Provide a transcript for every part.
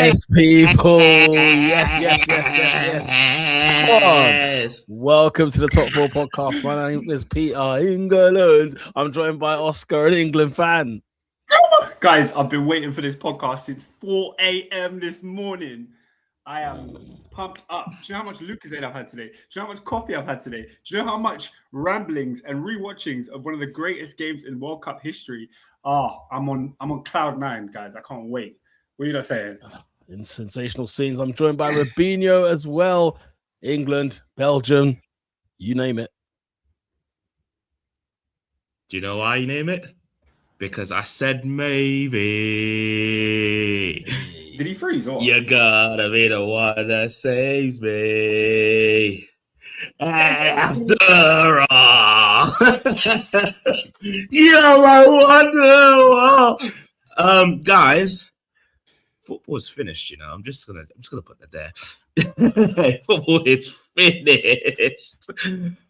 Yes, people. Yes. Come on. Welcome to the Top 4 podcast. My name is Peter England. I'm joined by Oscar, an England fan. Guys, I've been waiting for this podcast since 4 a.m. this morning. I am pumped up. Do you know how much Lucozade I've had today? Do you know how much coffee I've had today? Do you know how much ramblings and rewatchings of one of the greatest games in World Cup history? I'm on cloud nine, guys. I can't wait. What are you not saying? In sensational scenes, I'm joined by Robinho as well. England, Belgium, you name it. Do you know why you name it? Because I said maybe. Did he freeze? Or? You gotta be the one that saves me. After all, you're my wonder. Guys, football's finished. You know, I'm just gonna put that there. Football is finished.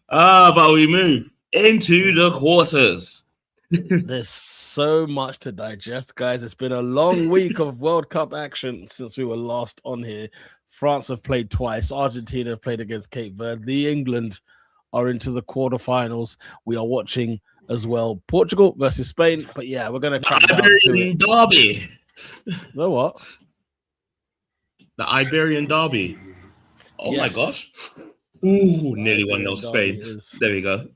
But we move into the quarters. There's so much to digest, guys. It's been a long week of World Cup action since we were last on here. France have played twice. Argentina have played against Cape Verde. The England are into the quarterfinals. We are watching as well Portugal versus Spain. But yeah, we're going to crack down to it. Derby. The what? The Iberian Derby. Oh yes. My gosh. Ooh, nearly 1-0 Spain. There we go.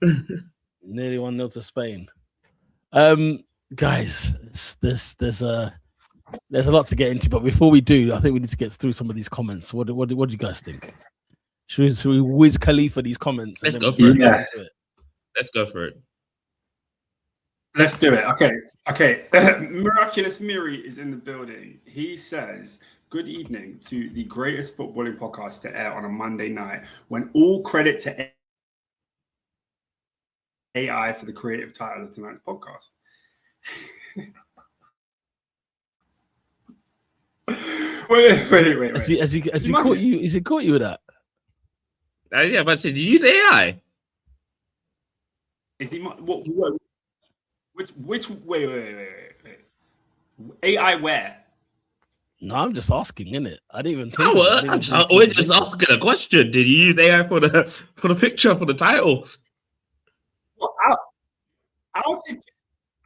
Nearly 1-0 to Spain. Guys, there's a lot to get into, but before we do, I think we need to get through some of these comments. What do you guys think? Should we whiz Khalifa these comments? Let's go for it. Yeah. Let's go for it. Let's do it. Okay. Miraculous Miri is in the building. He says, good evening to the greatest footballing podcast to air on a Monday night, when all credit to AI for the creative title of tonight's podcast. wait. Has he caught you? Is he caught you with that? Yeah, but did you use AI? Is he which wait. AI where? No, I'm just asking, innit? I didn't even think. We're just asking a question. Did you use AI for the picture for the title? Well,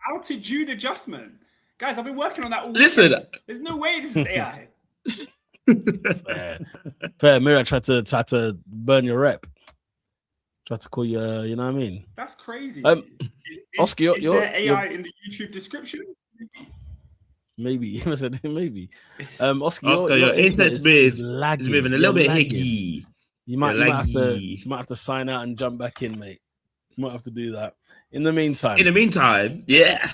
altitude adjustment, guys. I've been working on that all Listen, weekend. There's no way this is AI. Fair. Mira tried to burn your rep. Tried to call you. You know what I mean? That's crazy. Oscar, is there AI in the YouTube description? Maybe. I said maybe. Oscar, your internet's lagging. It's moving a little bit higgy. You might have to sign out and jump back in, mate. You might have to do that. In the meantime, yeah.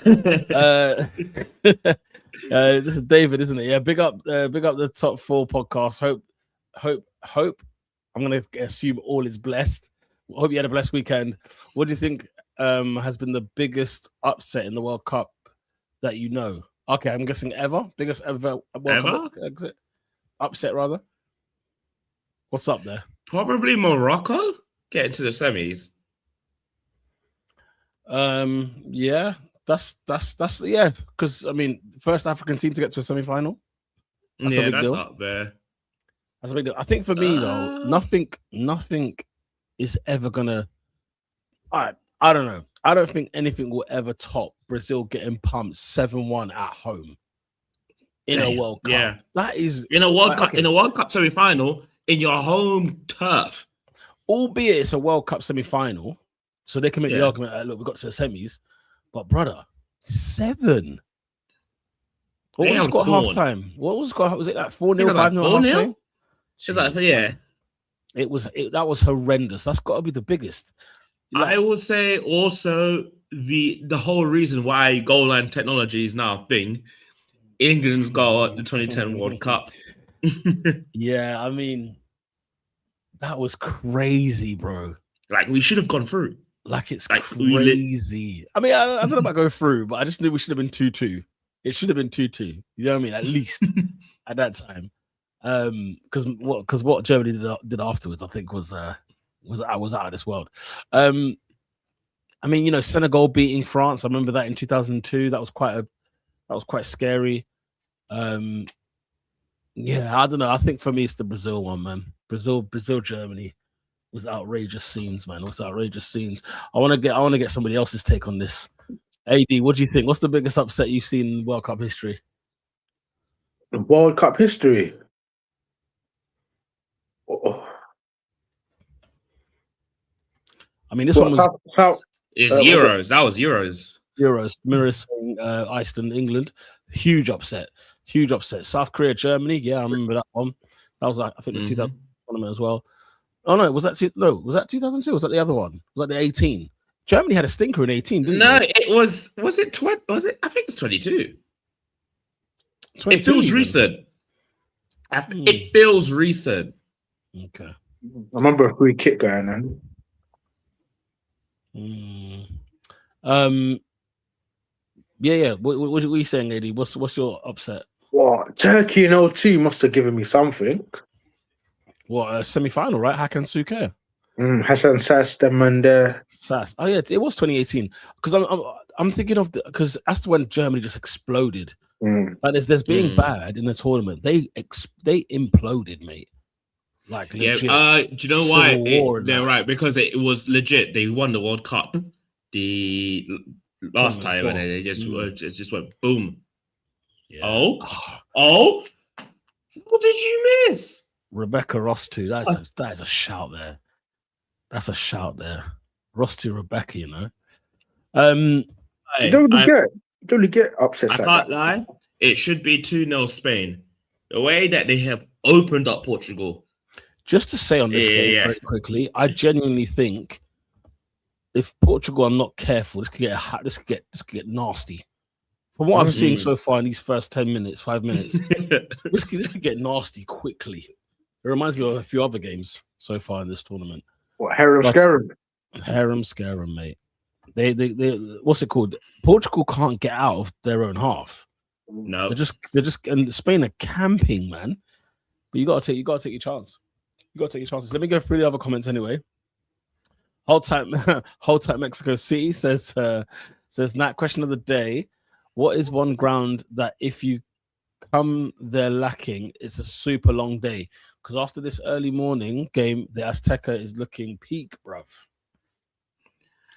This is David, isn't it? Yeah, big up the Top 4 podcast. Hope. I'm gonna assume all is blessed. Hope you had a blessed weekend. What do you think has been the biggest upset in the World Cup that you know? Okay, I'm guessing biggest ever World Cup upset rather. What's up there? Probably Morocco getting to the semis. Yeah, that's yeah, because I mean, first African team to get to a semi-final. That's a big deal. Up there. That's a big deal. I think for me though, nothing is ever gonna. I don't know. I don't think anything will ever top Brazil getting pumped 7-1 at home in a World Cup. Yeah, that is in a World Cup. Okay. In a World Cup semi-final in your home turf, albeit it's a World Cup semi-final. So they can make the argument, look, we got to the semis, but brother, 7. What was the score at halftime? What was the score? Was it like 4-0, 5-0 halftime? Yeah. That was horrendous. That's got to be the biggest. I will say also the whole reason why goal line technology is now a thing. England's goal at the 2010 World Cup. Yeah, I mean, that was crazy, bro. Like, we should have gone through. Like, it's crazy. I mean, I don't know about go through, but I just knew we should have been 2-2. It should have been 2-2. You know what I mean? At least at that time. Because what Germany did afterwards, I think, was out of this world. I mean, you know, Senegal beating France. I remember that in 2002. That was quite scary. Yeah, I don't know. I think for me it's the Brazil one, man. Brazil, Germany was outrageous scenes, man. It was outrageous scenes. I want to get somebody else's take on this. AD, what do you think? What's the biggest upset you've seen in World Cup history? World Cup history. Oh. I mean, this one was Euros. That was Euros. Euros. Mirrors saying Iceland, England. Huge upset. South Korea, Germany. Yeah, I remember that one. That was like, I think the 2000 tournament as well. Oh no, was that 2002? Was that the other one? Was that the 18? Germany had a stinker in 18, didn't No, they? it was it 20? Was it? I think it's 22. 22 It feels even. recent. It feels recent. Okay. I remember a free kick going on. Yeah. What are you saying, AD? What's your upset? Well, Turkey in 02 must have given me something. What, a semi-final, right? Hakan Suker. Hassan Sass, them and Sass. Oh yeah, it was 2018. Because I'm thinking of because that's when Germany just exploded. Like there's being bad in the tournament. They imploded, mate. Like legit. Yeah. Do you know why? They're right, because it was legit. They won the World Cup the last time, and then they just went boom. Yeah. Oh, what did you miss? Rebecca Rostu. That is a shout there. That's a shout there. Rostu Rebecca, you know. you don't really get upsets. I like can't that. lie. It should be 2-0 Spain. The way that they have opened up Portugal. Just to say on this game very quickly, I genuinely think if Portugal are not careful, this could get nasty. From what I'm seeing so far in these first 5 minutes, this could get nasty quickly. It reminds me of a few other games so far in this tournament. What, Harem Scarum, mate. They what's it called? Portugal can't get out of their own half. No, they're just and Spain are camping, man. But you gotta take your chance. You gotta take your chances. Let me go through the other comments anyway. Hold tight Mexico City says Nat, question of the day. What is one ground that if you come there lacking, it's a super long day? Because after this early morning game, the Azteca is looking peak, bruv.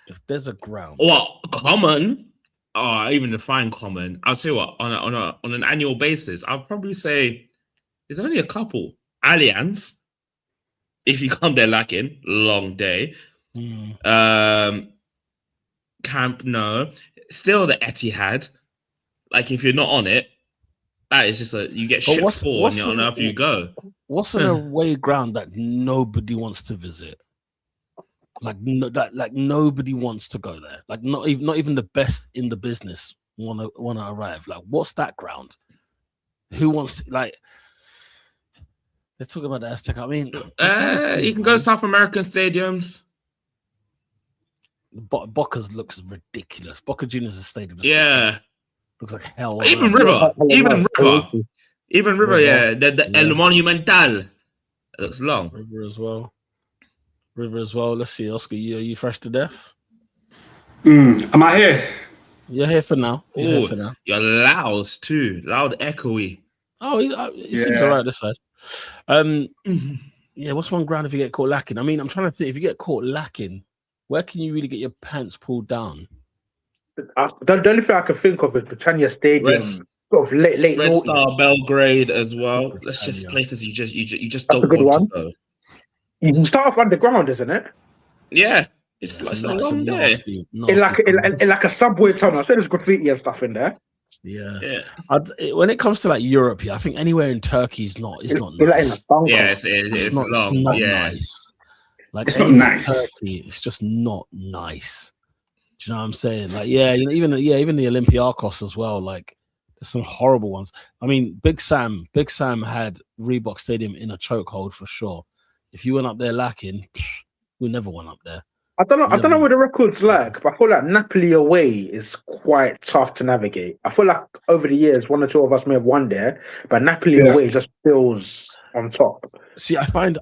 If there's a ground. Well, common, even define common, I'll say what, on an annual basis, I'll probably say there's only a couple. Allianz, if you come there lacking, long day. Camp Nou, still the Etihad. Like if you're not on it, that is just you get shit for and after you go. What's an away ground that nobody wants to visit? Like nobody wants to go there. Like not even the best in the business want to arrive. Like what's that ground? Who wants to like? They're talking about the Azteca. I mean, you can go South American stadiums. Boca's looks ridiculous. Boca Juniors stadium. Looks like hell. Even River. Yeah. The El Monumental. It looks long. River as well. Let's see, Oscar. Are you fresh to death? Am I here? You're here for now. You're loud too. Loud, echoey. Oh, he seems all right this side. Yeah, what's one ground if you get caught lacking? I mean, I'm trying to think. If you get caught lacking, where can you really get your pants pulled down? The only thing I can think of is Britannia Stadium. Sort of late Red Star Belgrade as well. That's just places you just don't want to go. You can start off underground, isn't it? Yeah, it's like a long day. In like a subway tunnel. So there's graffiti and stuff in there. Yeah. When it comes to like Europe, I think anywhere in Turkey is not nice. It's not nice. Like it's not nice. Turkey, it's just not nice. Do you know what I'm saying? Like, even the Olympiacos as well. Like, there's some horrible ones. I mean, Big Sam had Reebok Stadium in a chokehold for sure. If you went up there lacking, we never went up there. I don't know what the record's like, but I feel like Napoli away is quite tough to navigate. I feel like over the years, one or two of us may have won there, but Napoli away just feels on top. See, I find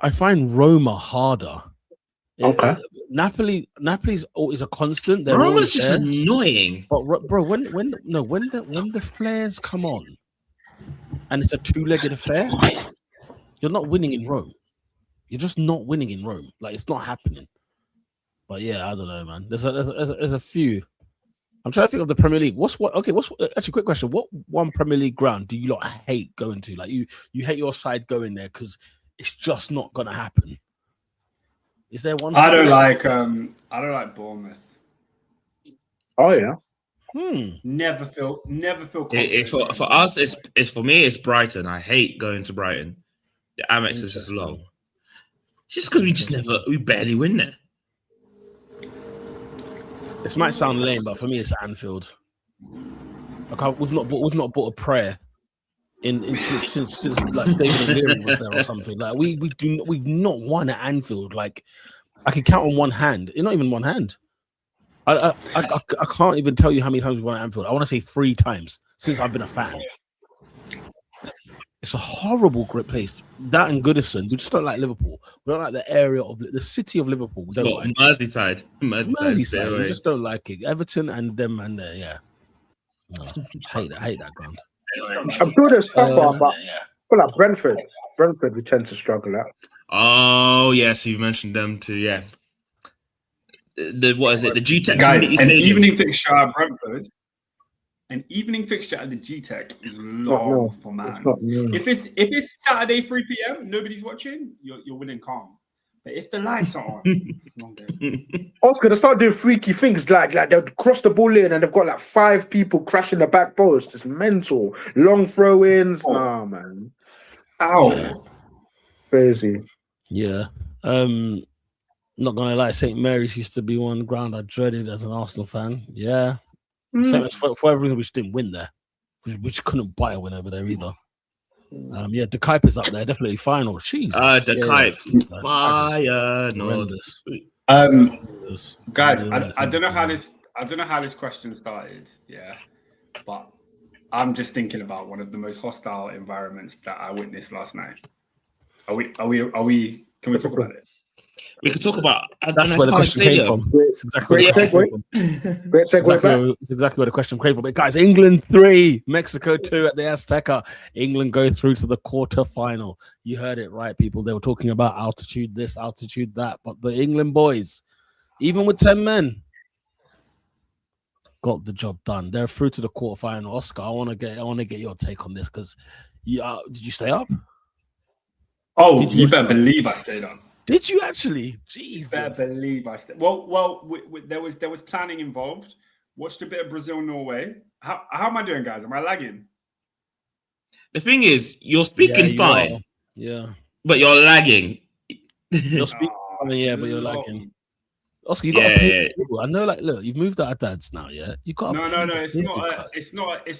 Roma harder. Okay. Napoli's always a constant. Roma's just annoying. But bro, when the flares come on, and it's a two-legged affair, you're not winning in Rome. You're just not winning in Rome. Like, it's not happening. But yeah, I don't know, man. There's a few. I'm trying to think of the Premier League. Actually, quick question. What one Premier League ground do you lot hate going to? Like, you hate your side going there because it's just not gonna happen. Is there one? I don't like Bournemouth. Oh yeah. Never feel For us, it's for me. It's Brighton. I hate going to Brighton. The Amex is just long. Just because we barely win there. This might sound lame, but for me, it's Anfield. Like we've not bought a prayer since like David O'Leary was there or something. Like we've not won at Anfield. Like I can count on one hand. It's not even one hand. I can't even tell you how many times we've won at Anfield. I want to say 3 times since I've been a fan. It's a horrible great place. That and Goodison. We just don't like Liverpool. We don't like the area of the city of Liverpool. We don't like Merseyside. We just don't like it. Everton and them and there, yeah. No, I hate that ground. I'm sure there's stuff, but I feel like Brentford, we tend to struggle at. Oh yes, you mentioned them too. Yeah. What is it? The GTEC guys. An evening fixture at Brentford. An evening fixture at the GTEC is long for man. If it's Saturday 3 p.m, nobody's watching, you're winning calm. But if the lights are on, long game. Oscar, they start doing freaky things like they'll cross the ball in and they've got like 5 people crashing the back post. It's mental. Long throw-ins. Nah, man. Ow. Crazy. Yeah. Not gonna lie, St. Mary's used to be one ground I dreaded as an Arsenal fan. Yeah. So for every reason, we just didn't win there. We just couldn't buy a win over there either. The Kuiper's up there, definitely final. Jeez. Kuip. Fire. No. Guys, I don't know how this question started. Yeah, but I'm just thinking about one of the most hostile environments that I witnessed last night. Are we? Can we talk about it? We could talk about. That's where the question came from. It's exactly where the question came from. But guys, England 3, Mexico 2 at the Azteca. England go through to the quarterfinal. You heard it right, people. They were talking about altitude this, altitude that. But the England boys, even with 10 men, got the job done. They're through to the quarterfinal. Oscar, I want to get your take on this because did you stay up? Oh, you better believe I stayed up. Did you actually? Jesus. You better believe I stayed. Well, there was planning involved. Watched a bit of Brazil, Norway. How am I doing, guys? Am I lagging? The thing is, you're speaking fine. Yeah. But you're lagging. You're speaking fine, but you're lagging. Oscar, you got to pay people. I know, like, look, you've moved out of dad's now, yeah? You got No, it's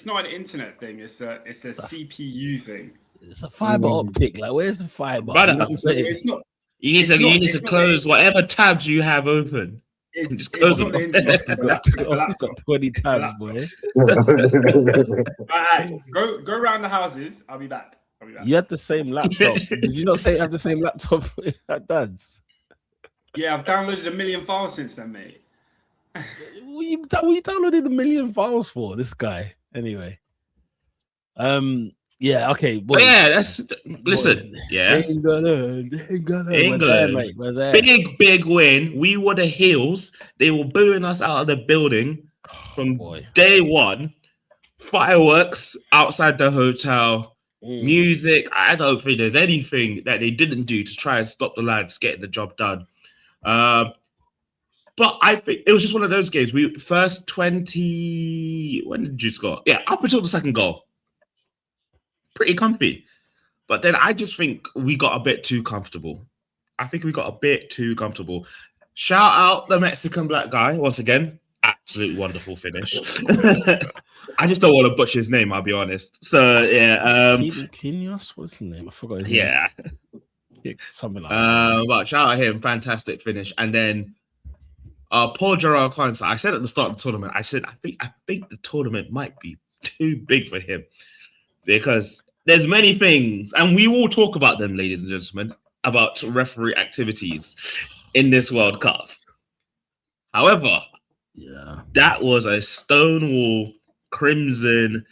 not an internet thing. It's a CPU thing. It's a fiber optic. Like, where's the fiber? You know what I'm saying? It's not. You need to close whatever tabs you have open. Just close them. Oscar's got 20 tabs, boy. Alright, go around the houses. I'll be back. You had the same laptop. Did you not say you have the same laptop at dad's? Yeah, I've downloaded 1 million files since then, mate. What you downloaded 1 million files for? This guy, anyway. Yeah, okay. Boys. Listen. Yeah. England. We're there. Big win. We were the heels. They were booing us out of the building from day one. Fireworks outside the hotel. Music. I don't think there's anything that they didn't do to try and stop the lads getting the job done. But I think it was just one of those games. We first 20. When did you score? Yeah, up until the second goal. Pretty comfy. But then I just think we got a bit too comfortable. Shout out the Mexican black guy once again. Absolute wonderful finish. I just don't want to butcher his name, I'll be honest. So yeah. Quinhos? What's his name? I forgot his name. Yeah. Something like that. But shout out him, fantastic finish. And then Paul Gerard Consa, I said at the start of the tournament, I think the tournament might be too big for him. Because there's many things, and we will talk about them, ladies and gentlemen, about referee activities in this World Cup. However, that was a Stonewall Crimson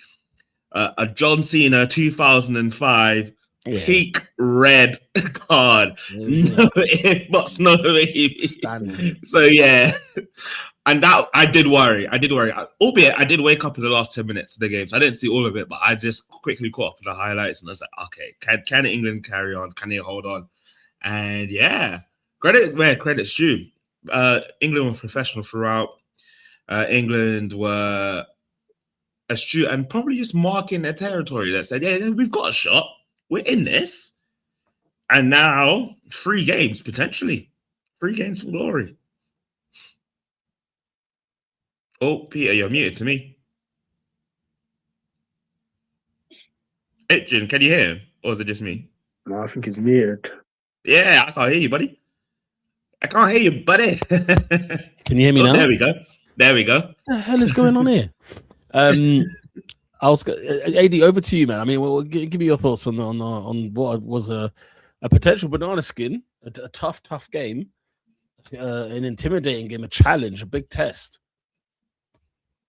a John Cena 2005 Yeah. peak red card. No if buts, no maybe. Standard. So yeah. And that I did worry. Albeit I did wake up in the last 10 minutes of the game. So I didn't see all of it, but I just quickly caught up with the highlights and I was like, okay, can England carry on? Can they hold on? And yeah, credit where credit's due. England were professional throughout. England were astute and probably just marking their territory that said, yeah, we've got a shot. We're in this. And now 3 games, potentially. 3 games for glory. Oh, Peter, you're muted to me. Itchin, can you hear him? Or is it just me? No, I think it's weird. Yeah, I can't hear you, buddy. Can you hear me now? There we go. What the hell is going on here? AD, over to you, man. I mean, well, give me your thoughts on what was a potential banana skin, a tough game, an intimidating game, a challenge, a big test.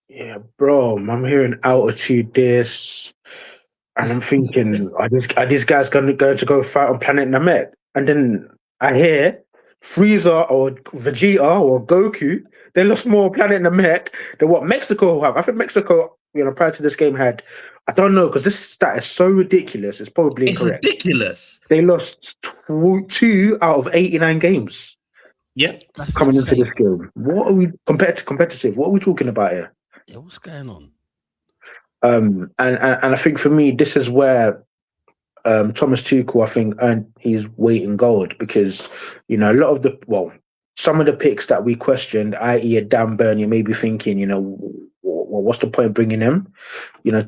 Yeah, bro, I'm hearing altitude this, and I'm thinking, are these guys going to go fight on planet Namek? And then I hear Frieza or Vegeta or Goku, they lost more planet Namek than what Mexico have. I think Mexico, prior to this game had, I don't know, because this stat is so ridiculous. It's probably incorrect. Ridiculous. They lost 2 out of 89 games. Yep. That's coming insane. into this game. What are we competitive? What are we talking about here? Yeah, what's going on? And I think for me, this is where Thomas Tuchel, I think, earned his weight in gold because, a lot of some of the picks that we questioned, i.e. a Dan Burn, you may be thinking, what's the point of bringing him?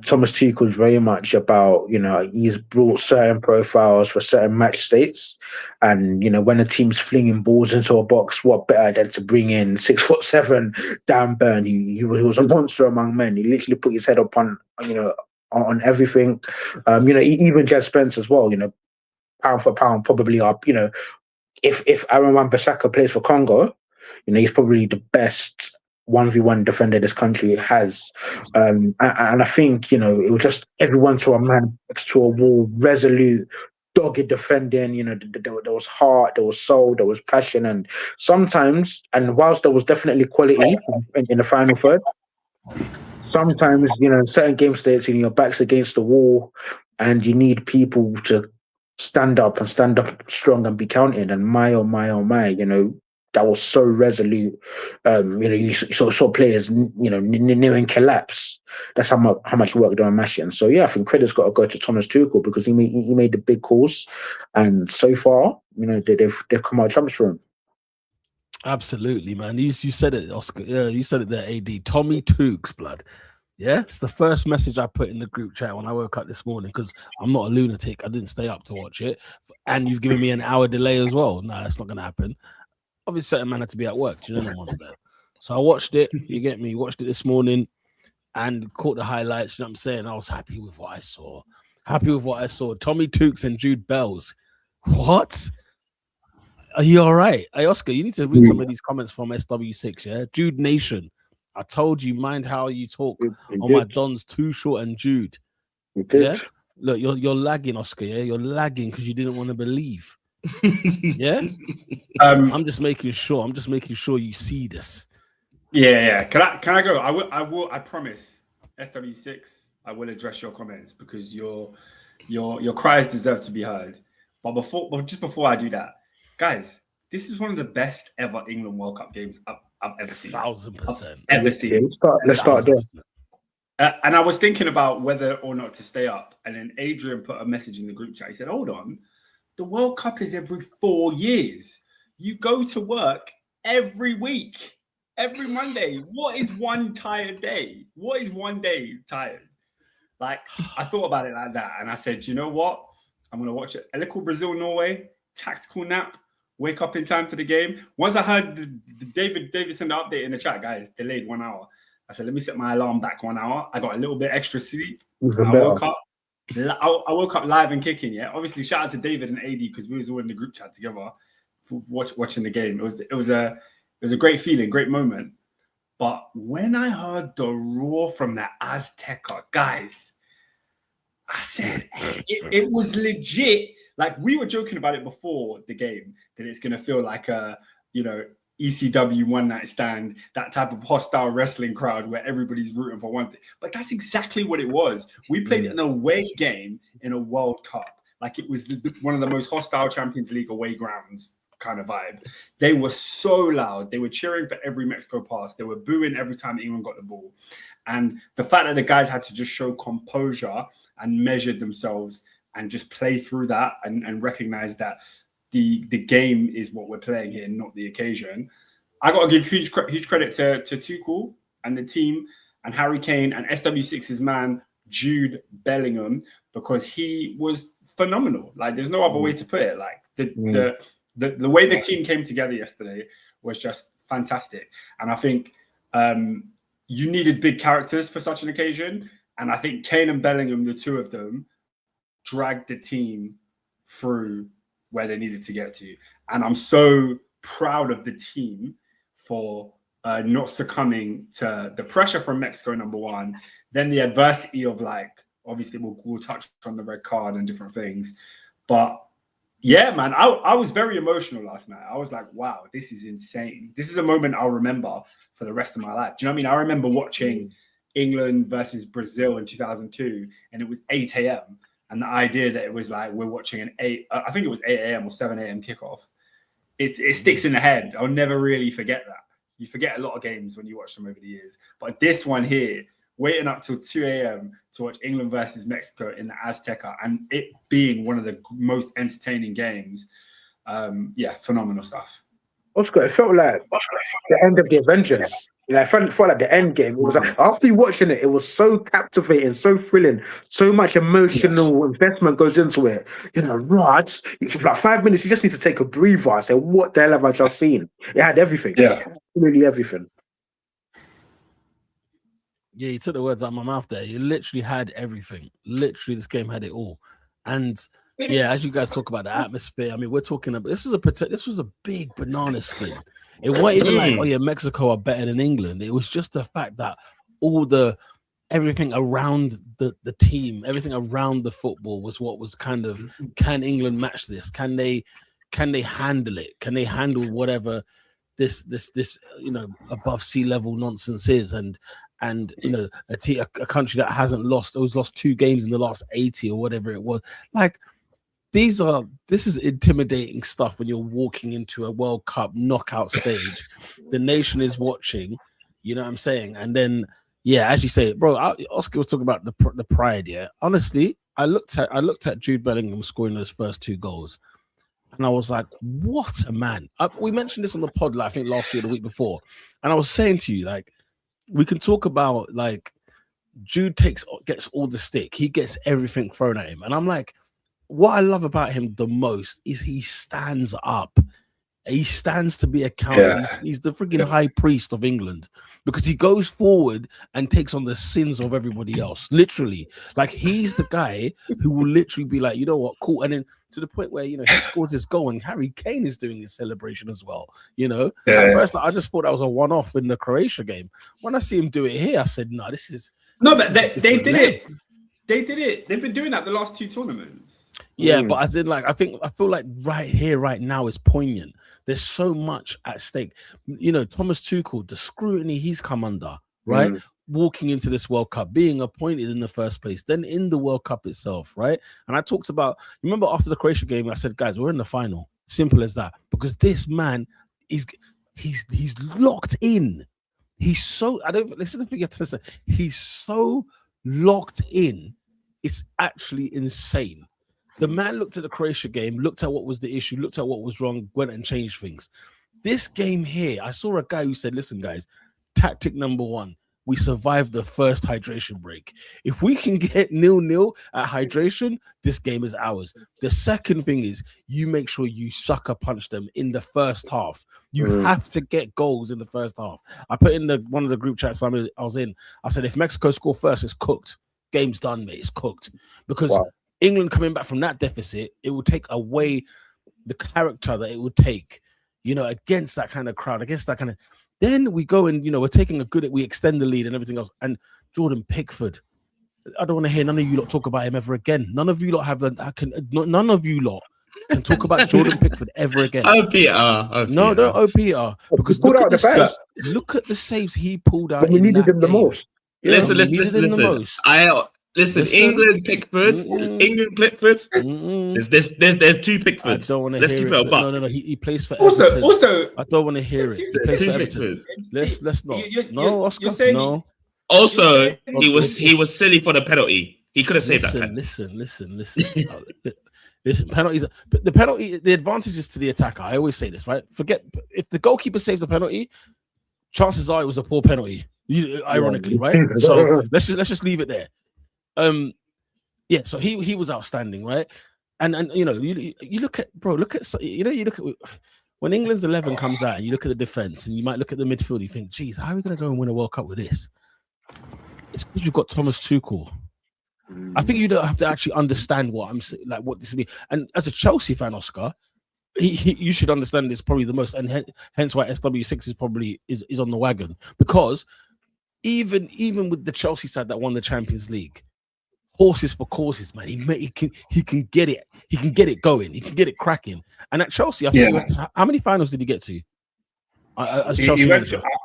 Thomas Tuchel is very much about, he's brought certain profiles for certain match states. And, when a team's flinging balls into a box, what better than to bring in 6'7" Dan Burn? He was a monster among men. He literally put his head up on everything. Even Jed Spence as well, pound for pound, probably up, if Aaron Wan-Bissaka plays for Congo, he's probably the best 1v1 defender this country has. And I think, it was just everyone to a man next to a wall, resolute, dogged defending. There was heart, there was soul, there was passion. And sometimes, and whilst there was definitely quality in the final third, sometimes, certain game states, your back's against the wall and you need people to stand up strong and be counted. And my, that was so resolute. You saw players, nearing collapse. That's how much work they're mashing. So yeah, I think credit's got to go to Thomas Tuchel because he made the big calls, and so far, they've come out champs for him. Absolutely, man. You said it, Oscar. Yeah, you said it there, AD. Tommy Tooks, blood. Yeah, it's the first message I put in the group chat when I woke up this morning because I'm not a lunatic. I didn't stay up to watch it, and you've given me an hour delay as well. No, that's not going to happen. Obviously, certain man had to be at work. Do you know what I'm saying? So I watched it. You get me? Watched it this morning and caught the highlights. You know what I'm saying? I was happy with what I saw. Tommy Tooks and Jude Bells. What? Are you all right? Hey, Oscar, you need to read some of these comments from SW6, yeah? Jude Nation. I told you, mind how you talk on my Dons, Too Short and Jude. Yeah? Look, you're lagging, Oscar, yeah? You're lagging because you didn't want to believe. Yeah? I'm just making sure you see this. Yeah. Can I go? I promise, SW6, I will address your comments because your cries deserve to be heard. But before I do that, guys, this is one of the best ever England World Cup games I've ever seen. 1,000%. Ever seen. Let's start there. And I was thinking about whether or not to stay up. And then Adrian put a message in the group chat. He said, hold on. The World Cup is every 4 years. You go to work every week, every Monday. What is one tired day? What is one day tired? Like, I thought about it like that. And I said, you know what? I'm going to watch it. A little Brazil-Norway, tactical nap, wake up in time for the game. Once I heard the David send the update in the chat, guys, delayed 1 hour. I said, let me set my alarm back 1 hour. I got a little bit extra sleep. I woke up live and kicking, yeah. Obviously, shout out to David and AD because we was all in the group chat together watching the game. It was a great feeling, great moment. But when I heard the roar from that Azteca, guys, I said it was legit. Like, we were joking about it before the game, that it's going to feel like a, ECW one night stand, that type of hostile wrestling crowd where everybody's rooting for one thing. But that's exactly what it was. We played an away game in a World Cup. Like, it was one of the most hostile Champions League away grounds kind of vibe. They were so loud. They were cheering for every Mexico pass. They were booing every time England got the ball. And the fact that the guys had to just show composure and measure themselves and just play through that and recognize that the game is what we're playing here, not the occasion. I got to give huge credit to Tuchel and the team and Harry Kane and SW6's man, Jude Bellingham, because he was phenomenal. Like, there's no other way to put it. Like, the way the team came together yesterday was just fantastic. And I think you needed big characters for such an occasion. And I think Kane and Bellingham, the two of them, dragged the team through where they needed to get to. And I'm so proud of the team for not succumbing to the pressure from Mexico, number one, then the adversity of, like, obviously we'll touch on the red card and different things. But yeah, man, I was very emotional last night. I was like, wow, this is insane. This is a moment I'll remember for the rest of my life. Do you know what I mean? I remember watching England versus Brazil in 2002, and it was 8 a.m. And the idea that it was like we're watching I think it was 8 a.m. or 7 a.m. kickoff. It sticks in the head. I'll never really forget that. You forget a lot of games when you watch them over the years. But this one here, waiting up till 2 a.m. to watch England versus Mexico in the Azteca, and it being one of the most entertaining games, phenomenal stuff. Oscar, it felt like the end of the Avengers. It felt like the end game. It was like, after you watching it, it was so captivating, so thrilling, so much emotional investment goes into it. Rods, for like 5 minutes, you just need to take a breather and say, what the hell have I just seen? It had everything. Yeah. Absolutely everything. Yeah, you took the words out of my mouth there. You literally had everything. Literally, this game had it all. And yeah, as you guys talk about the atmosphere, I mean, we're talking about this was a big banana skin. It wasn't even like, oh yeah, Mexico are better than England. It was just the fact that everything around the team, everything around the football was what was kind of, can England match this? Can they handle it? Can they handle whatever this above sea level nonsense is? And a country that hasn't lost, it was lost 2 games in the last 80 or whatever it was. Like, this is intimidating stuff when you're walking into a World Cup knockout stage. The nation is watching, you know what I'm saying? And then, yeah, as you say, bro, Oscar was talking about the pride. Yeah, honestly, I looked at Jude Bellingham scoring those first 2 goals, and I was like, what a man. We mentioned this on the pod, I think last week or the week before, and I was saying to you, like, we can talk about, like, Jude gets all the stick, he gets everything thrown at him, and I'm like, what I love about him the most is he stands up. He stands to be accounted. Yeah. He's the freaking high priest of England, because he goes forward and takes on the sins of everybody else. Literally, like, he's the guy who will literally be like, you know what, cool. And then to the point where, he scores his goal and Harry Kane is doing his celebration as well. At first, I just thought that was a one-off in the Croatia game. When I see him do it here, I said, no, this is but they did it. They did it. They've been doing that the last 2 tournaments. Yeah, but as in, like, I feel like right here, right now is poignant. There's so much at stake. Thomas Tuchel, the scrutiny he's come under, right? Walking into this World Cup, being appointed in the first place, then in the World Cup itself, right? And I talked about, remember after the Croatia game, I said, guys, we're in the final. Simple as that. Because this man he's locked in. He's so, he's so locked in. It's actually insane. The man looked at the Croatia game, looked at what was the issue, looked at what was wrong, went and changed things. This game here, I saw a guy who said, listen, guys, tactic number 1, we survived the first hydration break. If we can get 0-0 at hydration, this game is ours. The second thing is, you make sure you sucker punch them in the first half. You have to get goals in the first half. I put in one of the group chats I was in, I said, if Mexico score first, it's cooked. Game's done, mate. It's cooked. Because England coming back from that deficit, it will take away the character that it would take, against that kind of crowd, against that kind of. Then we go and, we're taking we extend the lead and everything else. And Jordan Pickford, I don't want to hear none of you lot talk about him ever again. None of you lot have none of you lot can talk about Jordan Pickford ever again. Oh, Peter. No, don't Peter. Because pulled out the bag. Look at the saves he pulled out. When we needed him the game. most. Yeah. Listen. Listen. England Pickford. England Pickford. There's two Pickfords. I don't want to Let's hear keep it. it a buck. No. He plays for Everton. Also, I don't want to hear it. He plays for Everton. Let's not. No, Oscar. No. Also, he was silly for the penalty. He could have saved that penalty. Listen, penalties. The penalty, the advantages to the attacker. I always say this, right? Forget if the goalkeeper saves the penalty, chances are it was a poor penalty. Ironically, right? So let's just leave it there. Yeah. So he was outstanding, right? And you know, you look at when England's 11 comes out, and you look at the defense, and you might look at the midfield. You think, geez, how are we going to go and win a World Cup with this? It's because we've got Thomas Tuchel. I think you don't have to actually understand what I'm saying, like what this will be. And as a Chelsea fan, Oscar, you should understand this probably the most, and hence why SW6 is probably is on the wagon, because even with the Chelsea side that won the Champions League, horses for courses, man. He can get it. He can get it going. He can get it cracking. And at Chelsea, I think how many finals did he get to? I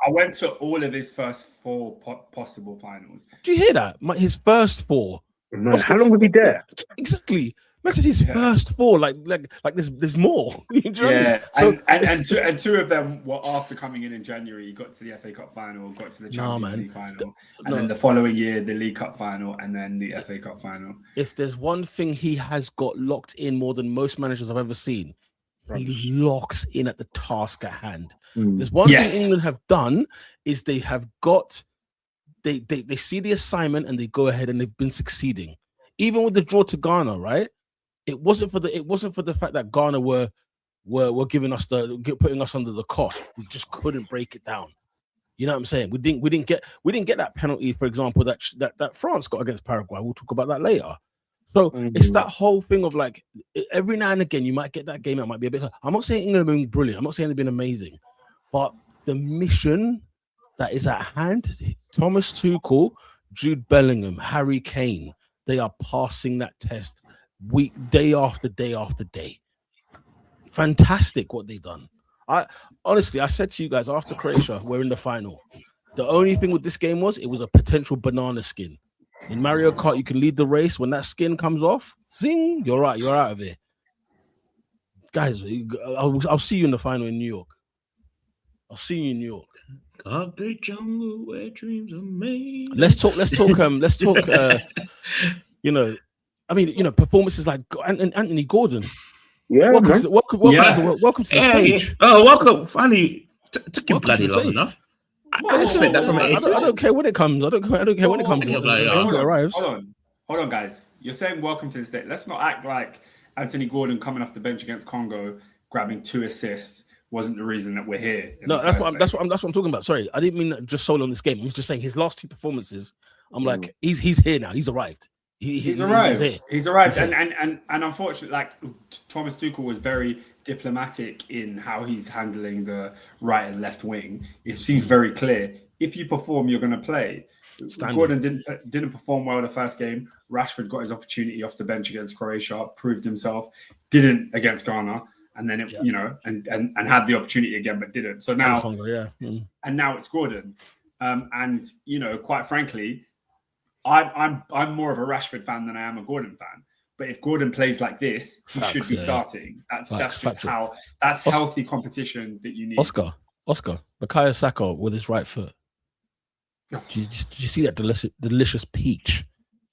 went to all of his first 4 possible finals. Did you hear that? His first 4. Man, how long was he there? Exactly. Imagine his first 4. Like there's more. You know what I mean? So and two of them were after coming in January. He got to the FA Cup final, got to the Champions League final, and then the following year the League Cup final, and then the FA Cup final. If there's one thing he has got locked in more than most managers I've ever seen, he locks in at the task at hand. There's one thing England have done is they have got they see the assignment and they go ahead and they've been succeeding. Even with the draw to Ghana, right? It wasn't for the fact that Ghana were giving us putting us under the cosh. We just couldn't break it down. You know what I'm saying? We didn't get that penalty, for example, that France got against Paraguay. We'll talk about that later. So it's that whole thing of like every now and again you might get that game that might be a bit. I'm not saying England have been brilliant. I'm not saying they've been amazing, but the mission that is at hand, Thomas Tuchel, Jude Bellingham, Harry Kane, they are passing that test day after day after day. Fantastic what they've done. I said to you guys after Croatia, we're in the final. The only thing with this game was it was a potential banana skin. In Mario Kart, you can lead the race. When that skin comes off, zing, you're right. You're out of here. Guys, I'll see you in the final in New York. I'll see you in New York. God, great jungle where dreams are made. Let's talk. Performances like Anthony Gordon. Yeah, welcome to the stage. Yeah. Oh, welcome. Finally, took you bloody long enough. I don't care when it comes. I don't care when it comes. As long as it arrives. Hold on, guys. You're saying welcome to the state. Let's not act like Anthony Gordon coming off the bench against Congo, grabbing 2 assists, wasn't the reason that we're here. No, that's what I'm talking about. Sorry, I didn't mean just solely on this game. I'm just saying his last 2 performances. I'm like, he's here now. He's arrived. He's arrived. He's arrived. And unfortunately, like Thomas Tuchel was very diplomatic in how he's handling the right and left wing. It seems very clear. If you perform, you're going to play. Gordon didn't perform well the first game. Rashford got his opportunity off the bench against Croatia, proved himself. Didn't against Ghana, and then and had the opportunity again, but didn't. So now, and now it's Gordon. And quite frankly, I'm more of a Rashford fan than I am a Gordon fan. But if Gordon plays like this, he should be starting. That's healthy competition that you need. Oscar, Bukayo Saka with his right foot. Did you see that delicious peach?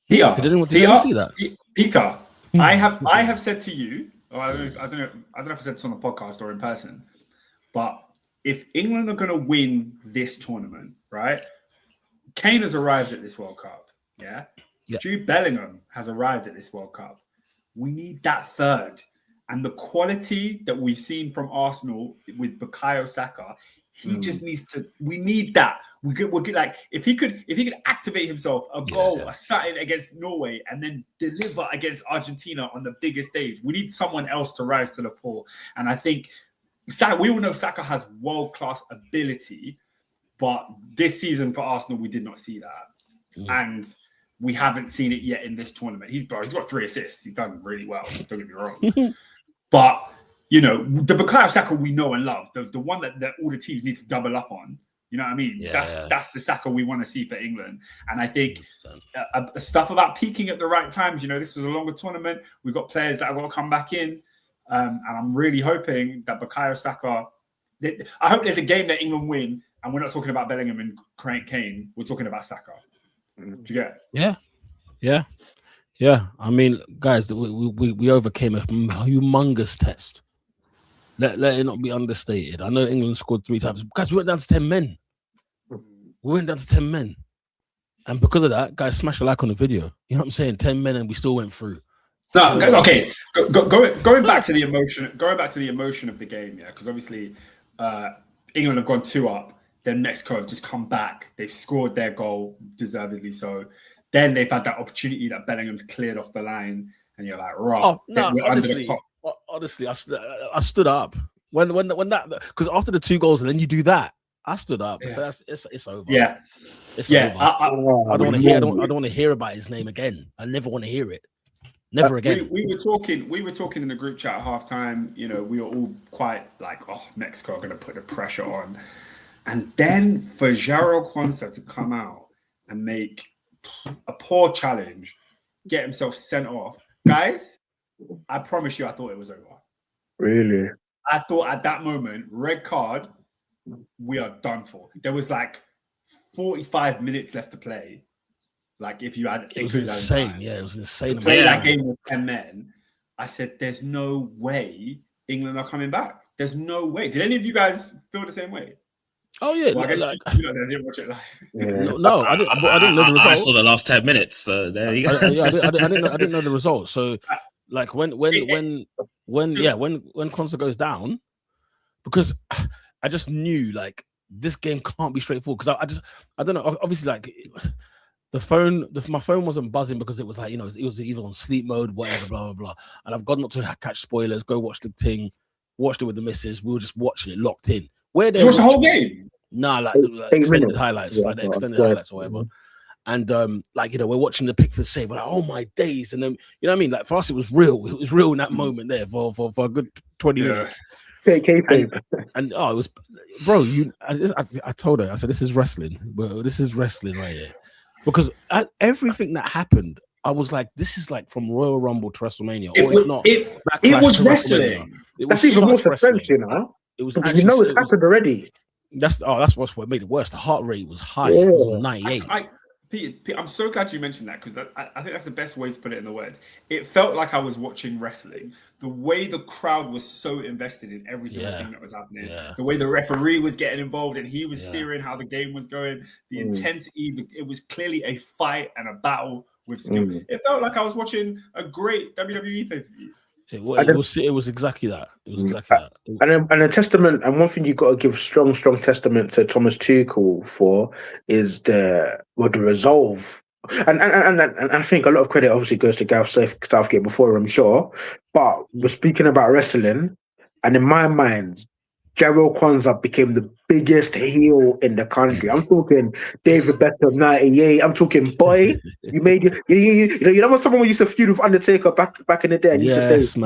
Peter, did anyone see that? Peter, I have said to you, I don't know if I said this on the podcast or in person, but if England are going to win this tournament, right? Kane has arrived at this World Cup. Yeah. Jude Bellingham has arrived at this World Cup. We need that third. And the quality that we've seen from Arsenal with Bukayo Saka, he just needs to. We need that. We're good. Like if he could activate himself, a goal, a something against Norway, and then deliver against Argentina on the biggest stage. We need someone else to rise to the fore. And I think we all know Saka has world-class ability, but this season for Arsenal, we did not see that. And we haven't seen it yet in this tournament. He's got 3 assists. He's done really well. Don't get me wrong. But, you know, the Bukayo Saka we know and love, the one that all the teams need to double up on. You know what I mean? That's the Saka we want to see for England. And I think stuff about peaking at the right times, you know, this is a longer tournament. We've got players that have got to come back in. And I'm really hoping that Bukayo Saka, I hope there's a game that England win and we're not talking about Bellingham and Kane. We're talking about Saka. Do you get it? Yeah. I mean, guys, we overcame a humongous test. Let it not be understated. I know England scored 3 times. Guys, we went down to 10 men. And because of that, guys, smash a like on the video. You know what I'm saying? 10 men and we still went through. No, okay. Going back to the emotion of the game, yeah, because obviously England have gone 2 up. Then Mexico have just come back. They've scored their goal, deservedly so. Then they've had that opportunity that Bellingham's cleared off the line, and you're like, right. Oh no, honestly, I stood up when that, because after the 2 goals and then you do that, I stood up. Yeah. So it's over. Yeah, it's over. I don't want to hear. I don't want to hear about his name again. I never want to hear it. Never again. We were talking in the group chat at halftime. You know, we were all quite like, oh, Mexico are going to put the pressure on. And then for Jarrell Quansah to come out and make a poor challenge, get himself sent off. Guys, I promise you, I thought it was over. Really? I thought at that moment, red card, we are done for. There was like 45 minutes left to play. Like if you had... It was insane. Time, it was insane. To play that game with 10 men, I said, there's no way England are coming back. There's no way. Did any of you guys feel the same way? Oh yeah, well, I guess you didn't watch it live. No, I didn't know the result. I saw the last 10 minutes. So there you go. I didn't know the result. So, like when Quansah goes down, because I just knew like this game can't be straightforward. Because I don't know. Obviously, like my phone wasn't buzzing because it was like, you know, it was either on sleep mode, whatever, blah blah blah. And I've got not to catch spoilers. Go watch the thing. Watched it with the missus. We were just watching it locked in. Where they watch the whole game? Nah, like extended highlights, like the extended highlights or whatever. And like, you know, we're watching the Pickford save. We're like, oh my days! And then, you know what I mean? Like for us, it was real. It was real in that moment there for a good 20 minutes. And it was, bro. I told her, I said, this is wrestling. Well, this is wrestling right here, because everything that happened, I was like, this is like from Royal Rumble to WrestleMania. It was wrestling. That's even more suspense, you know. It was because you know it happened already. That's what made it worse. The heart rate was high. It was 98. Pete, I'm so glad you mentioned that, because I think that's the best way to put it in the words. It felt like I was watching wrestling. The way the crowd was so invested in every single thing that was happening. Yeah. The way the referee was getting involved and he was steering how the game was going. The intensity. It was clearly a fight and a battle with skill. It felt like I was watching a great WWE pay-per-view. It was exactly that. It was exactly that. And a testament, and one thing you've got to give strong testament to Thomas Tuchel for is the resolve. And I think a lot of credit obviously goes to Gareth Southgate before, I'm sure. But we're speaking about wrestling, and in my mind, Jarrell Quansah became the biggest heel in the country. I'm talking David Beckham, 98. I'm talking, boy, you made it. You know when someone used to feud with Undertaker back in the day, and he used to say,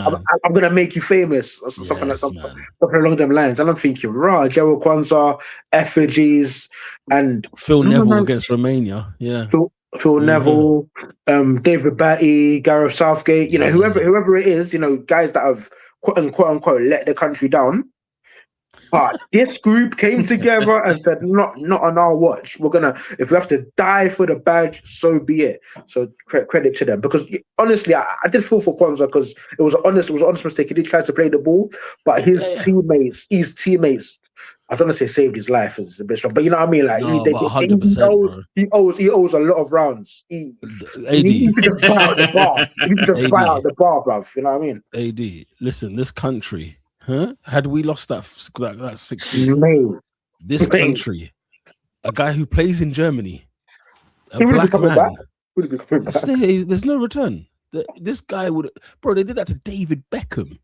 I'm going to make you famous, or something along them lines. And I'm thinking, Jarrell Quansah, effigies, and Phil Neville against Romania. Yeah. Phil Neville, David Batty, Gareth Southgate, you know, whoever it is, you know, guys that have quote unquote let the country down. But this group came together and said, not on our watch. We're gonna, if we have to die for the badge, so be it. So credit to them, because honestly, I did feel for Quansah, because it was an honest mistake. He did try to play the ball, but his teammates, I don't want to say saved his life, is a bit strong, but you know what I mean. Like he owes a lot of rounds. He needs to just fight out the bar. He needs to fight out the bar, bruv. You know what I mean? AD, listen, this country. Had we lost that 6 this country, a guy who plays in Germany, black man, there's no return. This guy would, bro. They did that to David Beckham.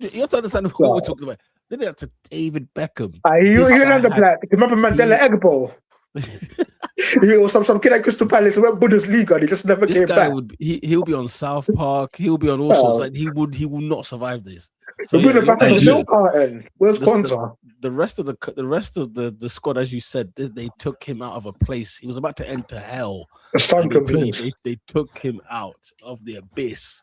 You have to understand what we're talking about. They did that to David Beckham. You know the black. Remember Mandela Egg Bowl? Or some kid at Crystal Palace who went Bundesliga and he just never This came guy back. would he'll be on South Park. He'll be on all sorts. Well, Like he will not survive this. So He'll be yeah, the back you're of the Hey, milk carton. Where's Kwanzaa? the rest of the squad, as you said, they took him out of a place. He was about to enter hell. The sun And can be. they took him out of the abyss.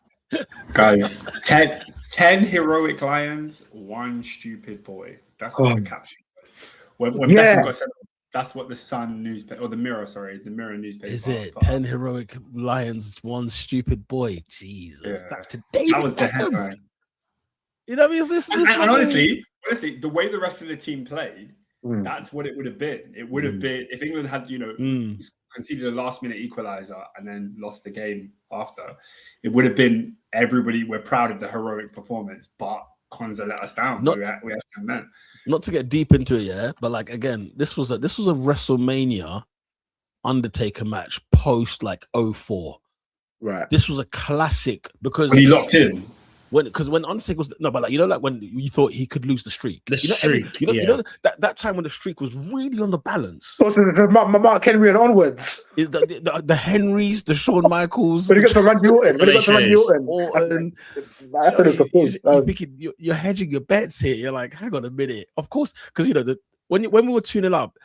Guys, 10 heroic lions, one stupid boy. That's what the caption was. When Yeah. Beckham got sent off, that's what the Sun newspaper, or the Mirror newspaper. Is it put up. 10 heroic lions, one stupid boy? Jesus, Yeah. that's today. That was the headline. You know what I mean? Is this And honestly, the way the rest of the team played, that's what it would have been. It would have been if England had, conceded a last-minute equalizer and then lost the game after. It would have been everybody. We're proud of the heroic performance, but Konza let us down. We had 10 men. Not to get deep into it, yeah, but like again, this was a WrestleMania Undertaker match post like 04. Right. This was a classic because When he locked in. when Undertaker was but like like when you thought he could lose the streak. Streak. You know that time when the streak was really on the balance. So Mark Henry and onwards. Is the Henrys, the Shawn Michaels, When he got to Randy Orton. You're hedging your bets here. You're like, hang on a minute. Of course, because when we were 2-0 up,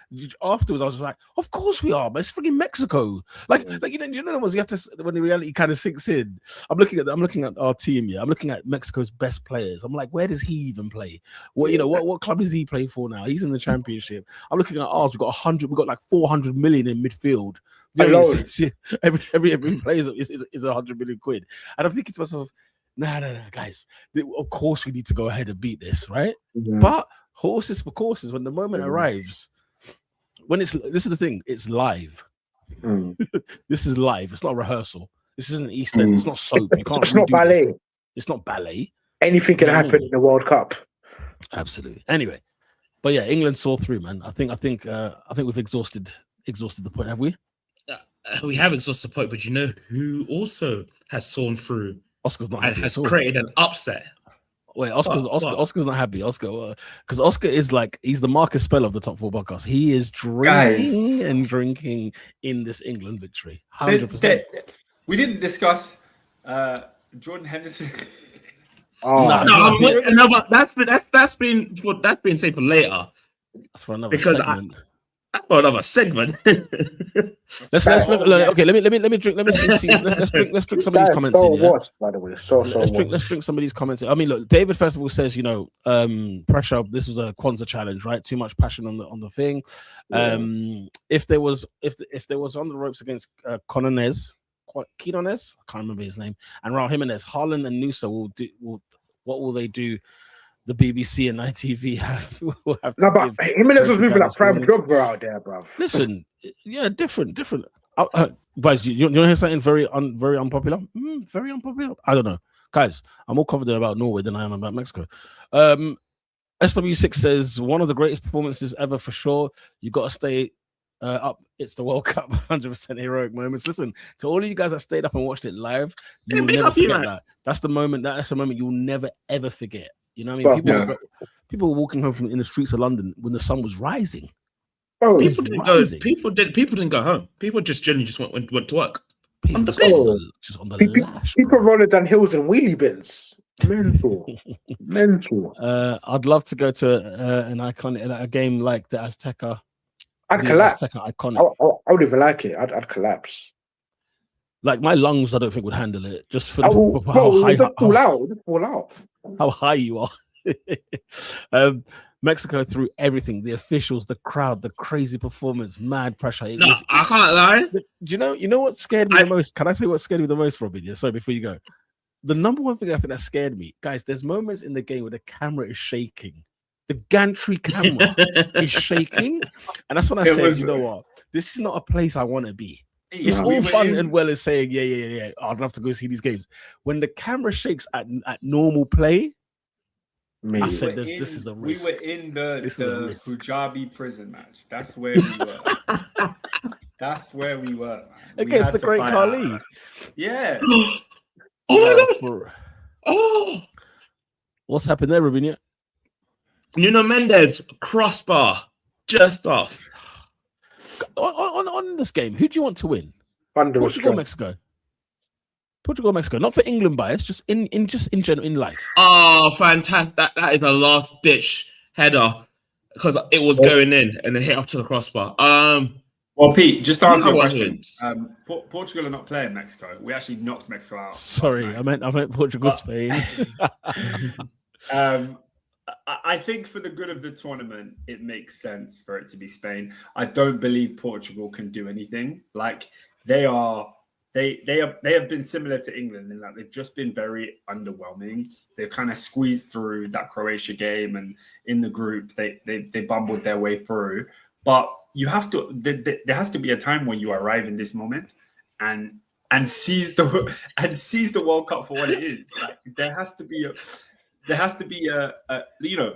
afterwards I was like, of course we are, but it's freaking Mexico. Like you know what you have to when the reality kind of sinks in. I'm looking at our team, yeah. I'm looking at Mexico's best players. I'm like, where does he even play? What club does he play for now? He's in the championship. I'm looking at ours. We've got like 400 million in midfield. You know what I mean? Every player is 100 million quid. And I'm thinking to myself, nah, guys. Of course we need to go ahead and beat this, right? Mm-hmm. But horses for courses. When the moment arrives, this is the thing. It's live. This is live. It's not rehearsal. This isn't East End. It's not soap. You can't. It's not ballet. This. It's not ballet. Anything can happen in the World Cup. Absolutely. Anyway, but yeah, England saw through, man. I think we've exhausted the point, have we? We have exhausted the point, but you know who also has sawn through? Oscar's not and happy has created an upset. Wait, Oscar's not happy. Oscar, because Oscar is like he's the Marcus Speller of the Top 4 podcast. He is drinking in this England victory. 100%. We didn't discuss Jordan Henderson. But that's been saved for later. That's for another segment. That's for another segment. Let's look. Okay, let me drink. Let's drink some of these comments in. Yeah? By the way, let's drink some of these comments. I mean, look, David first of all says, pressure. This was a Kwanzaa challenge, right? Too much passion on the thing. Yeah. If there was on the ropes against Quinones, I can't remember his name, and Raul Jimenez, Haaland and Nusa what will they do? The BBC and ITV will have to. No, but Jimenez was moving like private Drogba out there, bro. Listen, yeah, different. Guys, do you want to hear something very unpopular? Very unpopular. I don't know, guys. I'm more confident about Norway than I am about Mexico. SW6 says one of the greatest performances ever for sure. You got to stay up. It's the World Cup. 100% heroic moments. Listen to all of you guys that stayed up and watched it live. You'll never forget that. That's the moment. That's a moment you'll never ever forget. You know what I mean? People were walking home in the streets of London when the sun was rising. People didn't go home. People just generally went to work. People rolling down hills and wheelie bins. Mental. I'd love to go to an iconic a game like the Azteca. I'd collapse. Azteca iconic. I would even like it. I'd collapse. Like my lungs, I don't think would handle it. Just for how high you are. Mexico threw everything: the officials, the crowd, the crazy performance, mad pressure. I can't lie. Do you know what scared me the most? Can I tell you what scared me the most, Robin? Yeah, sorry, before you go. The number one thing I think that scared me, guys, there's moments in the game where the camera is shaking. The gantry camera is shaking. And that's when I said, you know what? This is not a place I want to be. It's all fun and well as saying, yeah. I'd love to go see these games. When the camera shakes at normal play, I said, this is a risk. We were in the Punjabi prison match. That's where we were. That's where we were. Against the great Carly. Yeah. Oh my God. What's happened there, Rubinia? Nuno Mendes, crossbar, just off. On this game, who do you want to win? Thunderous Portugal, strong. Mexico. Portugal, Mexico. Not for England bias, just in general in life. Oh, fantastic! That is a last ditch header because it was going in and then hit up to the crossbar. Well, Pete, just to answer your No, I question, wouldn't. Portugal are not playing Mexico. We actually knocked Mexico out. Sorry, last I night. meant Portugal, Spain. I think for the good of the tournament, it makes sense for it to be Spain. I don't believe Portugal can do anything. Like they have been similar to England in that they've just been very underwhelming. They've kind of squeezed through that Croatia game, and in the group they bumbled their way through. But you have to. There has to be a time where you arrive in this moment and seize the World Cup for what it is. Like there has to be a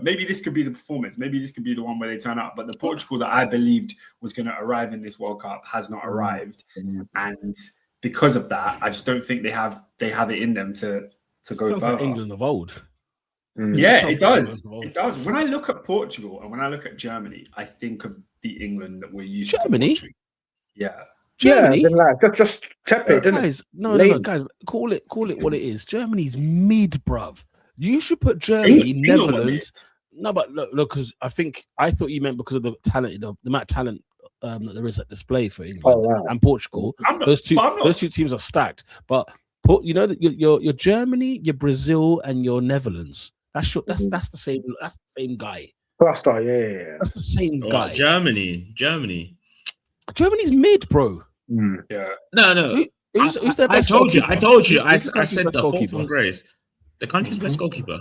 maybe this could be the performance, maybe this could be the one where they turn up. But the Portugal that I believed was going to arrive in this World Cup has not arrived, and because of that, I just don't think they have it in them to go Sounds further. like England of old. Yeah, Sounds it like does. England of old. It does. When I look at Portugal and when I look at Germany, I think of the England that we're used to. Germany? watching. Yeah. Germany, Yeah, like, just tepid, isn't it? guys. No, Lame. guys. Call it what it is. Germany's mid, bruv. You should put Germany, England were Netherlands. No, but look, because I thought you meant because of the talent, the amount of talent that there is at display for England Oh, wow. and Portugal. I'm not- Those two but I'm not- teams are stacked. But you know that your Germany, your Brazil, and your Netherlands. That's the same guy. Cluster, yeah. That's the same Oh, guy. Germany. Germany's mid, bro. Yeah. No. Who's their I best told you. goalkeeper? I Who's the country's said best the fourth goalkeeper? from Grace. The country's best goalkeeper.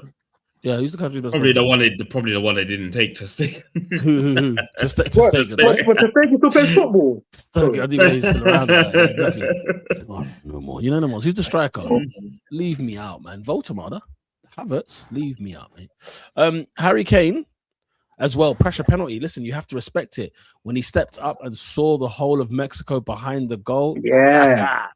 Yeah, who's the country's best Probably goalkeeper? the one they didn't take to stay. Who? Just What? Stegen, right? But to think he still plays football. Stegen, I didn't know he's still around. Right? Yeah, exactly. Oh, no more. You know no more. Who's the striker? Leave me out, man. Voldemort, Havertz, leave me out, mate. Harry Kane, as well. Pressure penalty. Listen, you have to respect it. When he stepped up and saw the whole of Mexico behind the goal. Yeah.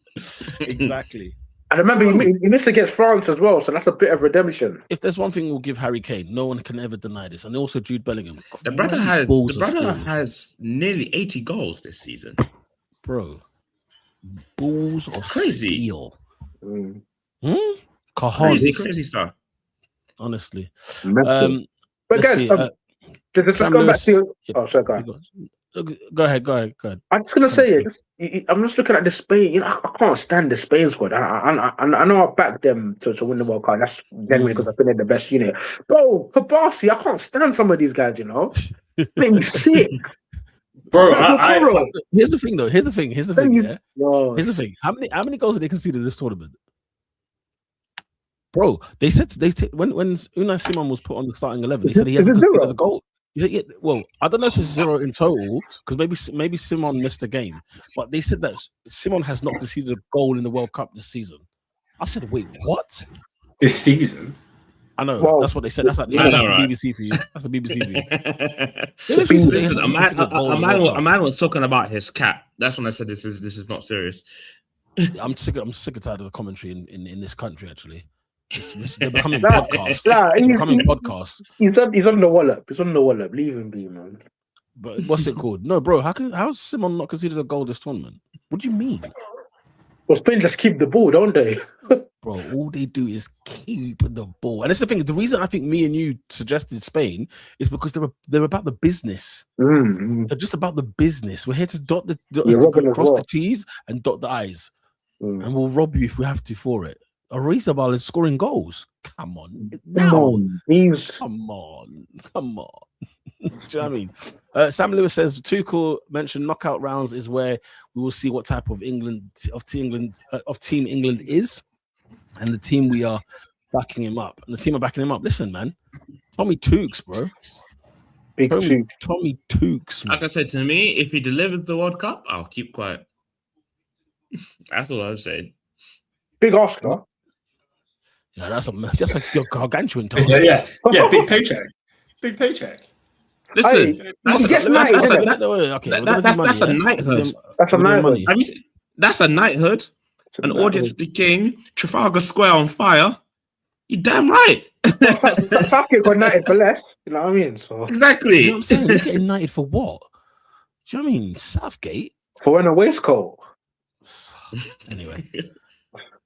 Exactly. I remember he missed against France as well, so that's a bit of redemption. If there's one thing we'll give Harry Kane, no one can ever deny this. And also Jude Bellingham. The brother has nearly 80 goals this season. Bro. Balls of Crazy. steel. Mm. Cajones. Crazy stuff. Honestly. Mental. But Let's guys, see, just Sam going back Lewis- to your... Oh, sorry, go ahead. Go ahead. I'm just gonna say it. I'm just looking at the Spain. You know, I can't stand the Spain squad. I know I backed them to win the World Cup. That's genuinely because I think they're the best unit. Bro, Kabasi, I can't stand some of these guys. You know, make me sick. Bro, Here's the thing, though. Here's the thing. Yeah. No. Here's the thing. How many goals did they concede in this tournament? Bro, they said when Unai Simon was put on the starting 11, he said he hasn't conceded a goal. He said, yeah, well, I don't know if it's 0 in total because maybe Simon missed a game, but they said that Simon has not conceded a goal in the World Cup this season. I said, wait, what? this season. I know Well, that's what they said. That's the right. BBC for you. That's the BBC for you. Listen, a man was talking about his cap. That's when I said this is not serious. I'm sick and tired of the commentary in this country. Actually, they're becoming Nah, podcasts. nah, They're becoming podcasts. He's on the wallop. He's on the wallop. Leave him be, man. But what's it called? No, bro. How's Simon not conceded a goal this tournament? What do you mean, Well, Spain just keep the ball, don't they? bro? All they do is keep the ball, and that's the thing. The reason I think me and you suggested Spain is because they're about the business. They're just about the business. We're here to cross the T's and dot the I's, and we'll rob you if we have to for it. Orizabal is scoring goals. Come on. Come on. Come on. Do you know what I mean? Sam Lewis says Tuchel mentioned knockout rounds is where we will see what type of team England is, and the team we are backing him up. And the team are backing him up. Listen, man, Tommy Tukes, bro. Tommy Tukes. Like I said, to me, if he delivers the World Cup, I'll keep quiet. That's all I'm saying. Big Oscar. Yeah, that's a gargantuan task. Yeah, big paycheck. Listen, that's a knighthood. That's a knighthood. That's a knighthood. An audience of the king, Trafalgar Square on fire. You're damn right. Saki got knighted for less. You know what I mean? So exactly. You know what I'm saying? You're getting knighted for what? Do you know what I mean? Southgate. For wearing a waistcoat. Anyway,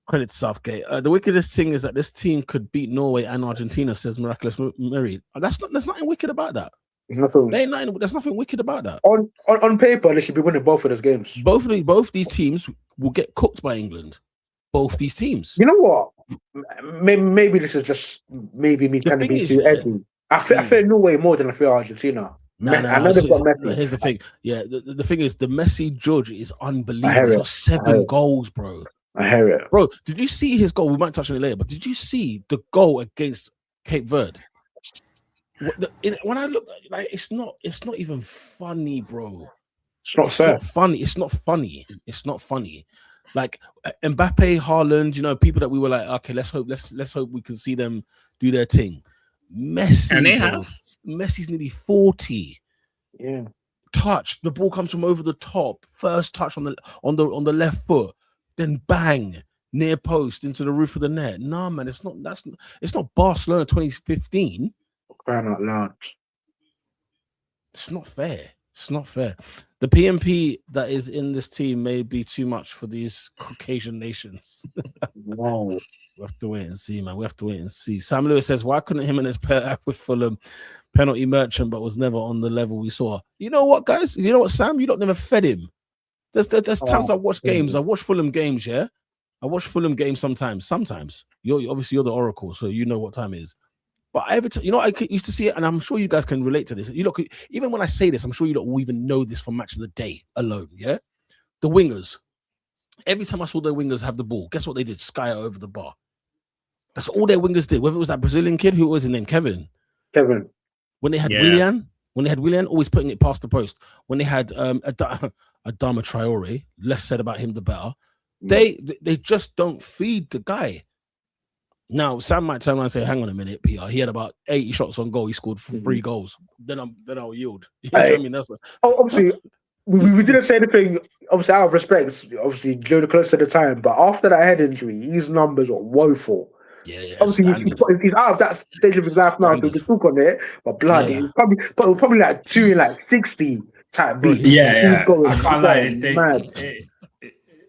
credit to Southgate. The wickedest thing is that this team could beat Norway and Argentina, says Miraculous Mary. There's nothing wicked about that. There's nothing wicked about that. On paper, they should be winning both of those games. Both these teams will get cooked by England. Both these teams. You know what? Maybe this is just me kind of being too edgy. I fear Norway more than I fear Argentina. Here's the thing. Yeah, the thing is, the Messi judge is unbelievable. He's got 7 goals, bro. I hear it, bro. Did you see his goal? We might touch on it later, but did you see the goal against Cape Verde? When I look, like, it's not even funny, bro. It's not funny. It's not funny. Like Mbappe, Haaland, people that we were like, okay, let's hope we can see them do their thing. Messi, and they have. Messi's nearly 40. Yeah. Touch. The ball comes from over the top. First touch on the left foot. Then bang, near post into the roof of the net. Nah, man, it's not Barcelona 2015. Crying out loud. It's not fair. It's not fair. The PMP that is in this team may be too much for these Caucasian nations. Wow. We have to wait and see, man. We have to wait and see. Sam Lewis says, why couldn't him and his pair act with Fulham? Penalty merchant, but was never on the level we saw. You know what, guys? You know what, Sam? You don't never fed him. There's times I watch games. I watch Fulham games, yeah? I watch Fulham games sometimes. Sometimes. You're the Oracle, so you know what time it is. But every time, I used to see it, and I'm sure you guys can relate to this. Even when I say this, I'm sure you don't even know this from Match of the Day alone, yeah? The wingers. Every time I saw their wingers have the ball, guess what they did? Sky it over the bar. That's all their wingers did. Whether it was that Brazilian kid, who was his name? Kevin. When they had Willian, always putting it past the post. When they had Adama Traore, less said about him, the better. They just don't feed the guy. Now, Sam might turn around and say, hang on a minute, Peter. He had about 80 shots on goal. He scored 3 goals. Then I'll yield. You know what I mean? That's what... Obviously, we didn't say anything, obviously, out of respect, obviously, during the close to the time. But after that head injury, his numbers were woeful. Yeah. Obviously, he's out of that stage of his life now, so we can talk on it. But blood, he's probably like 2 in like 60 type beat. Yeah. I can't lie.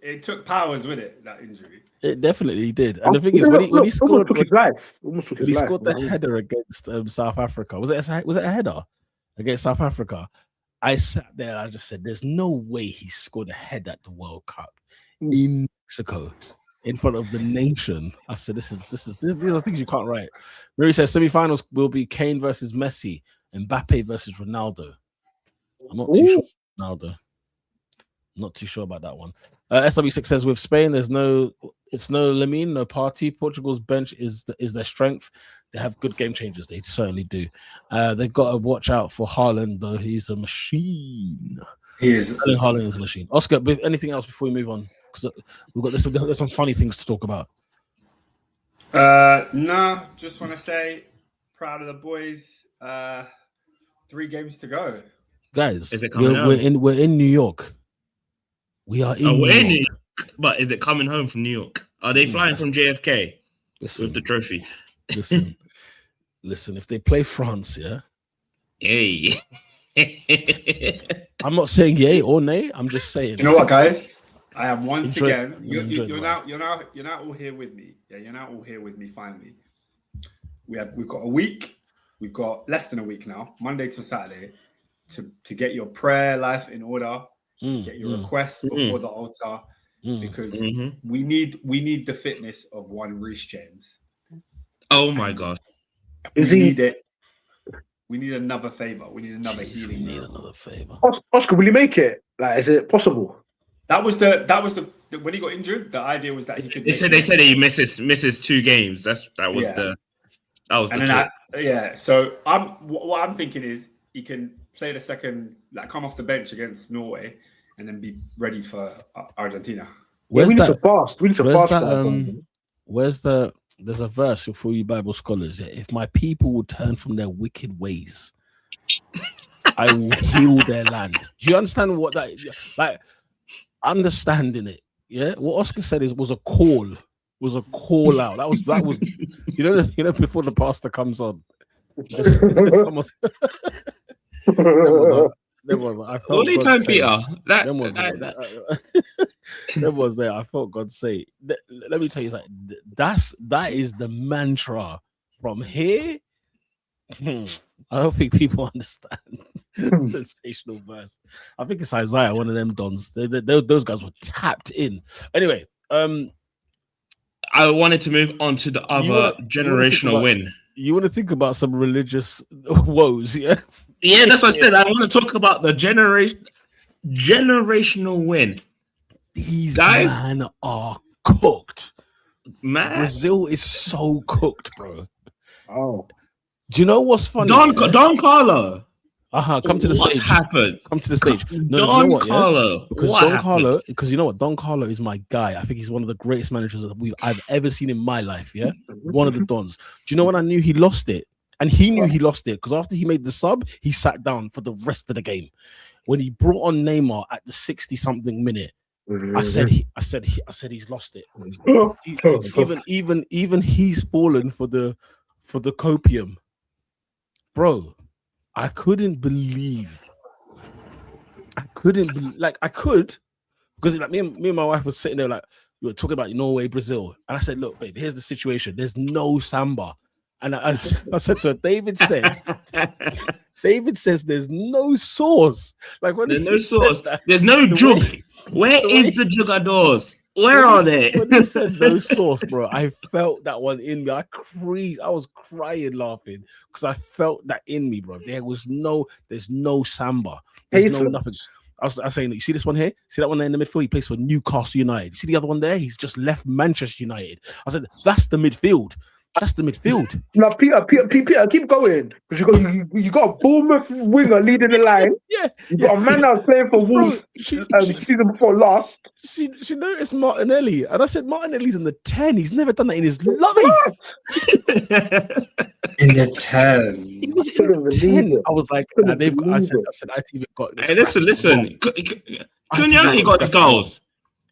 It took powers with it, that injury. It definitely did. And the thing is, when he scored, took his life. He scored the header against South Africa. Was it a header against South Africa? I sat there and I just said, there's no way he scored a header at the World Cup in Mexico in front of the nation. I said, these are things you can't write. Mary says semi-finals will be Kane versus Messi and Mbappe versus Ronaldo. I'm not too sure. Ronaldo. Not too sure about that one. SW6 says with Spain, it's no Lamine, no party. Portugal's bench is their strength. They have good game changers. They certainly do. They've got to watch out for Haaland, though. He's a machine. He is. Haaland is a machine. Oscar, anything else before we move on? Because there's some funny things to talk about. No, just want to say proud of the boys. 3 games to go. Guys, is it coming we're in New York. We are in New York. But is it coming home from New York? Are they flying from JFK with the trophy? Listen, if they play France, yeah? Yay. I'm not saying yay or nay. I'm just saying. You know what, guys? I am once again. You're now all here with me. Yeah, you're now all here with me. Finally, we've got a week. We've got less than a week now, Monday to Saturday, to get your prayer life in order. Get your requests before the altar, because we need the fitness of one Reece James. Oh my God! We need it. We need another favor. We need another healing. We need another favor. Oscar, will he make it? Like, is it possible? That was the when he got injured. The idea was that he could. They said he misses 2 games. That was the. So what I'm thinking is he can play the second, like come off the bench against Norway, and then be ready for Argentina. We need to fast. There's a verse for you Bible scholars. Yeah? If my people will turn from their wicked ways, I will heal their land. Do you understand what that is? Like, understanding it? Yeah. What Oscar said was a call. Was a call out. That was you know before the pastor comes on. There was. I felt All the God's time, sake. Peter. That, There was. that- There was there. I felt God say. Let me tell you something. That is the mantra from here. I don't think people understand. Sensational verse. I think it's Isaiah, one of them dons. Those guys were tapped in. Anyway, I wanted to move on to the other generational win. You want to think about some religious woes, yeah? Yeah, that's what I said. I want to talk about the generational win. These guys men are cooked. Man, Brazil is so cooked, bro. Oh, Do you know what's funny? Don Carlo. Come to the What stage. happened? Come to the stage. No, Don do you know what, Carlo. Yeah? Because what Don happened? Carlo, because you know what, Don Carlo is my guy. I think he's one of the greatest managers that I've ever seen in my life. Yeah, one of the Dons. Do you know when I knew he lost it? And he knew he lost it because after he made the sub, he sat down for the rest of the game. When he brought on Neymar at the 60-something minute, I said he's lost it. Even he's fallen for the copium, bro. I couldn't believe. I could because like me and my wife was sitting there like we were talking about Norway, Brazil, and I said, look, babe, here's the situation. There's no samba, and I said to her, David says there's no sauce. Like when there's he no sauce, that, there's no jug. Where is the jugadors? Where are they? When he said no sauce, bro, I felt that one in me. I was crying laughing because I felt that in me, bro. There's no samba. There's no nothing. I was saying, you see this one here? See that one there in the midfield? He plays for Newcastle United. You see the other one there? He's just left Manchester United. I said, that's the midfield. That's the midfield. Now, Peter, keep going. Because you got a Bournemouth winger leading the line. Yeah. You got a man that was playing for Wolves season before last. She noticed Martinelli. And I said, Martinelli's in the 10. He's never done that in his life. In the 10. He was in the 10. I was like, I said, I even got this. Hey, listen. Cunha, he got his goals.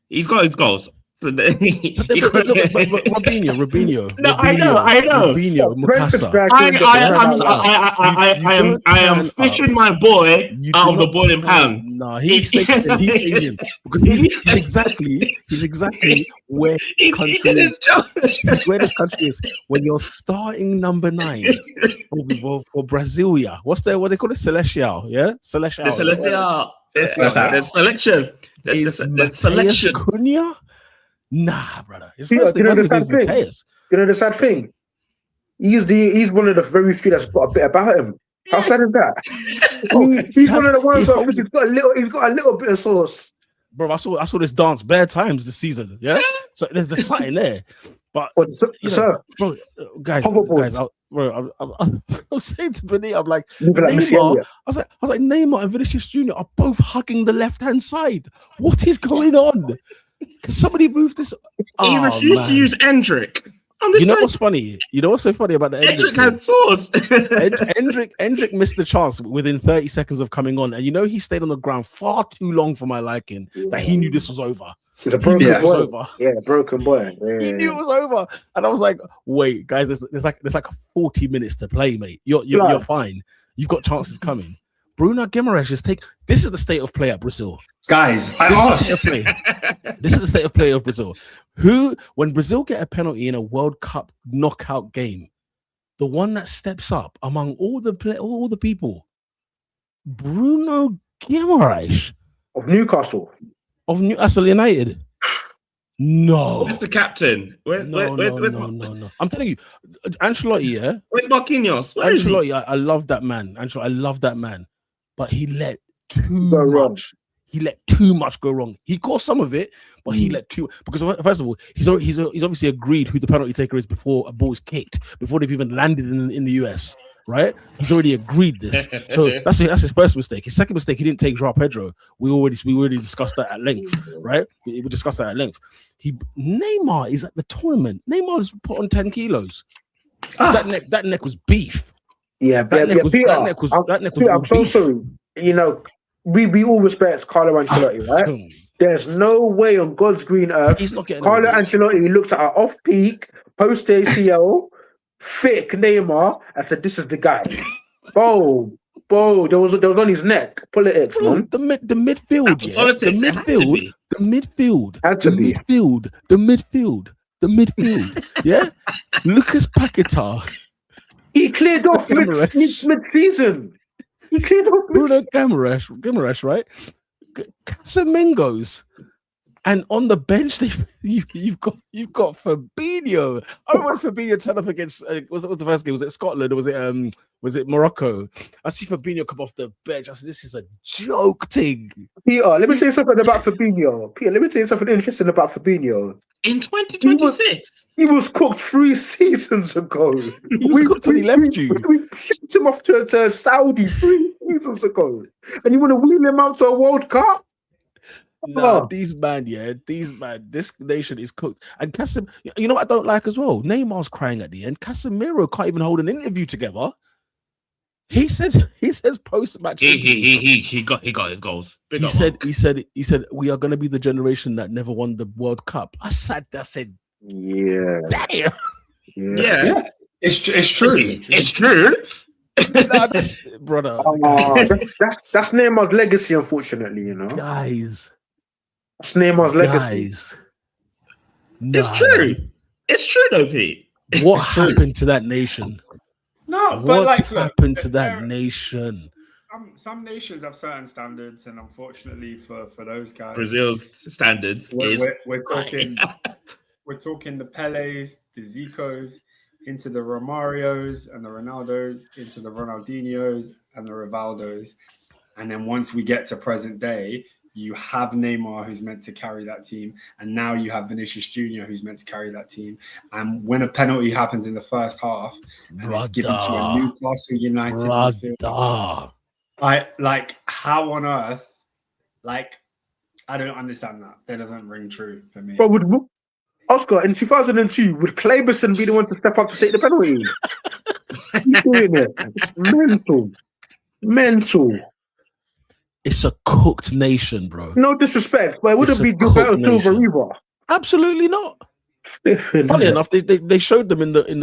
He's got his goals. Robinho. No, I know. Robinho, Mukasa. I am fishing my boy out of the boiling pan. No, he stays in because he's exactly where country is. That's where this country is. When you're starting number 9 for Brasilia, what they call it? Celestial, yeah, Celestial. The selection. The selection. Cunha? Nah, brother. His You first name know was the sad thing? He's one of the very few that's got a bit about him. How sad is that? He's one of the ones that he's got a little bit of sauce. Bro, I saw this dance bare times this season. Yeah, so there's something there. But bro, guys, I'm saying to Benny, I'm like, Neymar. I was like, Neymar and Vinicius Jr. are both hugging the left-hand side. What is going on? Can somebody move this? He refused to use Endrick. You know what's funny? You know what's so funny about the Endrick had sauce. Endrick missed the chance within 30 seconds of coming on, and you know he stayed on the ground far too long for my liking. That he knew this was over. He's a broken boy. Yeah, broken boy. Yeah. He knew it was over, and I was like, "Wait, guys, there's like 40 minutes to play, mate. You're fine. You've got chances coming." Bruno Guimaraes this is the state of play at Brazil. Guys, This is the state of play of Brazil. When Brazil get a penalty in a World Cup knockout game, the one that steps up among all the people, Bruno Guimaraes of Newcastle United. No, Where's the captain? No. I'm telling you, Ancelotti. Yeah, where's Marquinhos? Where is Ancelotti? I love that man. I love that man, but he let too much. He let too much go wrong. He caused some of it, but he let too. Because first of all, he's obviously agreed who the penalty taker is before a ball is kicked, before they've even landed in the US. Right? He's already agreed this. So that's his first mistake. His second mistake, he didn't take João Pedro. We already discussed that at length, right? We discussed that at length. Neymar is at the tournament. Neymar's put on 10 kilos. That neck was beef. Yeah, that neck was I'm so sorry. You know, we all respect Carlo Ancelotti, right? There's no way on God's green earth he's not getting Carlo Ancelotti looked at our off-peak post ACL thick Neymar and said, "This is the guy." Bro, Bro, there was on his neck. Politics, Bro, man. the midfield, yeah. Politics, The it had to midfield, be. the midfield, Had to the be. midfield, the midfield. Yeah, Lucas Paquetá, He cleared off Gamarash. mid-season. He cleared off Bruno mid. Gamarash, right? Casamigos. And on the bench, you've got Fabinho. I remember when Fabinho turned up against was the first game? Was it Scotland or was it Morocco? I see Fabinho come off the bench. I said, "This is a joke thing." Peter, let me tell you something about Fabinho. Peter, let me tell you something interesting about Fabinho. In 2026. He was cooked 3 seasons ago. He was cooked when he left you. We shipped him off to Saudi 3 seasons ago, and you want to wheel him out to a World Cup? Nah, this nation is cooked. And you know what I don't like as well? Neymar's crying at the end. Casemiro can't even hold an interview together. He says post match. He got his goals. He said we are going to be the generation that never won the World Cup. I said, Yeah. damn. Yeah. It's true. It's true. Nah, brother, That's Neymar's legacy, unfortunately. You know, guys. that's Neymar's legacy. Guys, It's true. It's true, though, Pete. What happened to that nation? No, but What like, happened to look, that nation? some nations have certain standards, and unfortunately for those guys, Brazil's standards is we're talking the Pelés, the Zicos, into the Romarios and the Ronaldos, into the Ronaldinhos and the Rivaldos, and then once we get to present day, you have Neymar, who's meant to carry that team, and now you have Vinicius Jr., who's meant to carry that team. And when a penalty happens in the first half and it's given to a Newcastle United midfielder, how on earth? Like, I don't understand that. That doesn't ring true for me. But would Oscar in 2002 would Claberson be the one to step up to take the penalty? He's doing it. It's mental. It's a cooked nation, bro. No disrespect, but it wouldn't be Gilberto Silva either. Absolutely not. Funny enough, they showed them up in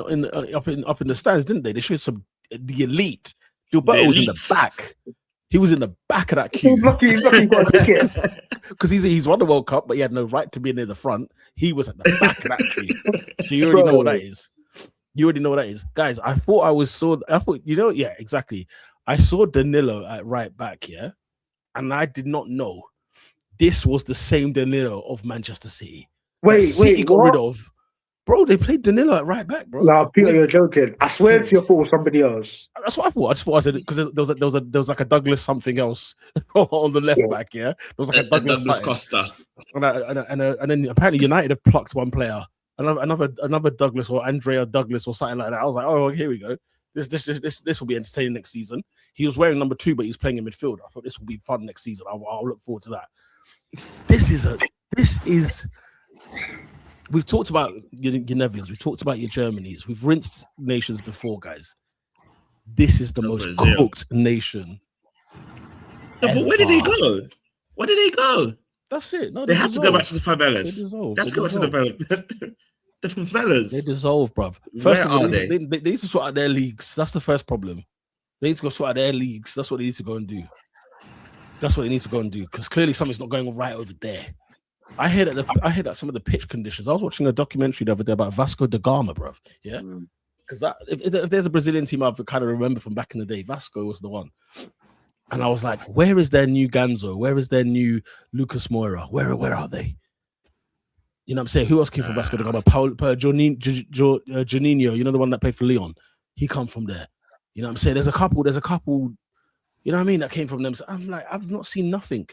the stands, didn't they? They showed the elite. Gilberto was in the back. He was in the back of that queue. He's lucky he got a ticket. Because he's won the World Cup, but he had no right to be near the front. He was at the back of that queue. So you already know what that is. Guys, I thought, yeah, exactly. I saw Danilo at right back, yeah, and I did not know this was the same Danilo of Manchester City. City got rid of. Bro, they played Danilo at right back, bro. No, Peter, you're joking. I swear to you, I thought it was somebody else. That's what I thought. I said because there was like a Douglas something else on the left back. Yeah, there was like a Douglas Costa, and then apparently United have plucked one player, another Douglas or Andrea Douglas or something like that. I was like, oh, here we go. This will be entertaining next season. He was wearing number 2, but he's playing in midfield. I thought this will be fun next season. I'll look forward to that. This is. We've talked about your Netherlands. We've talked about your Germanys. We've rinsed nations before, guys. This is the most cooked nation. No, but where did they go? Where did they go? That's it. No, they have to go back to the favelas. They dissolve. They have to go back to the favelas. They dissolve, bruv. First of all, they need to sort out their leagues. That's the first problem. They need to go sort out their leagues. That's what they need to go and do. Because clearly something's not going right over there. I heard that some of the pitch conditions. I was watching a documentary the other day about Vasco da Gama, bruv. Yeah, because if there's a Brazilian team I kind of remember from back in the day, Vasco was the one. And I was like, where is their new Ganzo? Where is their new Lucas Moura? Where are they? You know what I'm saying? Who else came from Vasco da Gama? Juninho, you know, the one that played for Lyon. He come from there. You know what I'm saying? There's a couple, you know what I mean, that came from them. So I'm like, I've not seen nothing.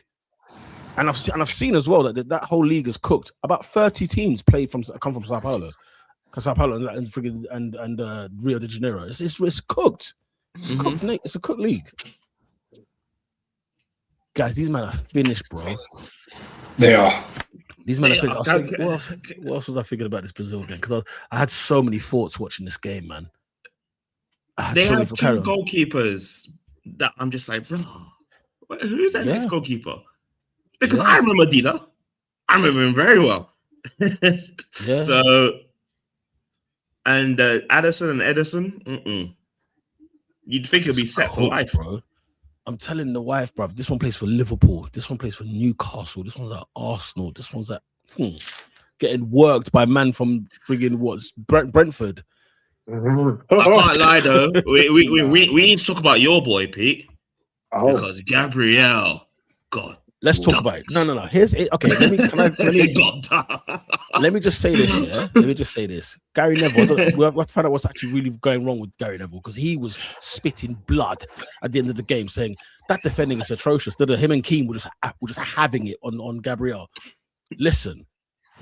And I've seen as well that whole league is cooked. About 30 teams come from Sao Paulo. Because Sao Paulo and Rio de Janeiro. It's cooked. It's cooked. It's a cooked league. Guys, these men are finished, bro. They are. These men are finished. What else was I thinking about this Brazil game? Because I had so many thoughts watching this game, man. They have 2 goalkeepers that I'm just like, bro, who's that next goalkeeper? Because I remember Dida. I remember him very well. Yeah. So, and Addison and Edison, you'd think it'd be set for life, bro. I'm telling the wife, bruv, this one plays for Liverpool. This one plays for Newcastle. This one's at Arsenal. This one's at getting worked by man from friggin' what's Brentford. I can't lie though. We need to talk about your boy, Pete. Because Gabriel, God. Let's talk about it. No. Here's it. Okay, let me just say this. Yeah, let me just say this. Gary Neville. We have to find out what's actually really going wrong with Gary Neville because he was spitting blood at the end of the game, saying that defending is atrocious. That him and Kane were just having it on Gabriel. Listen,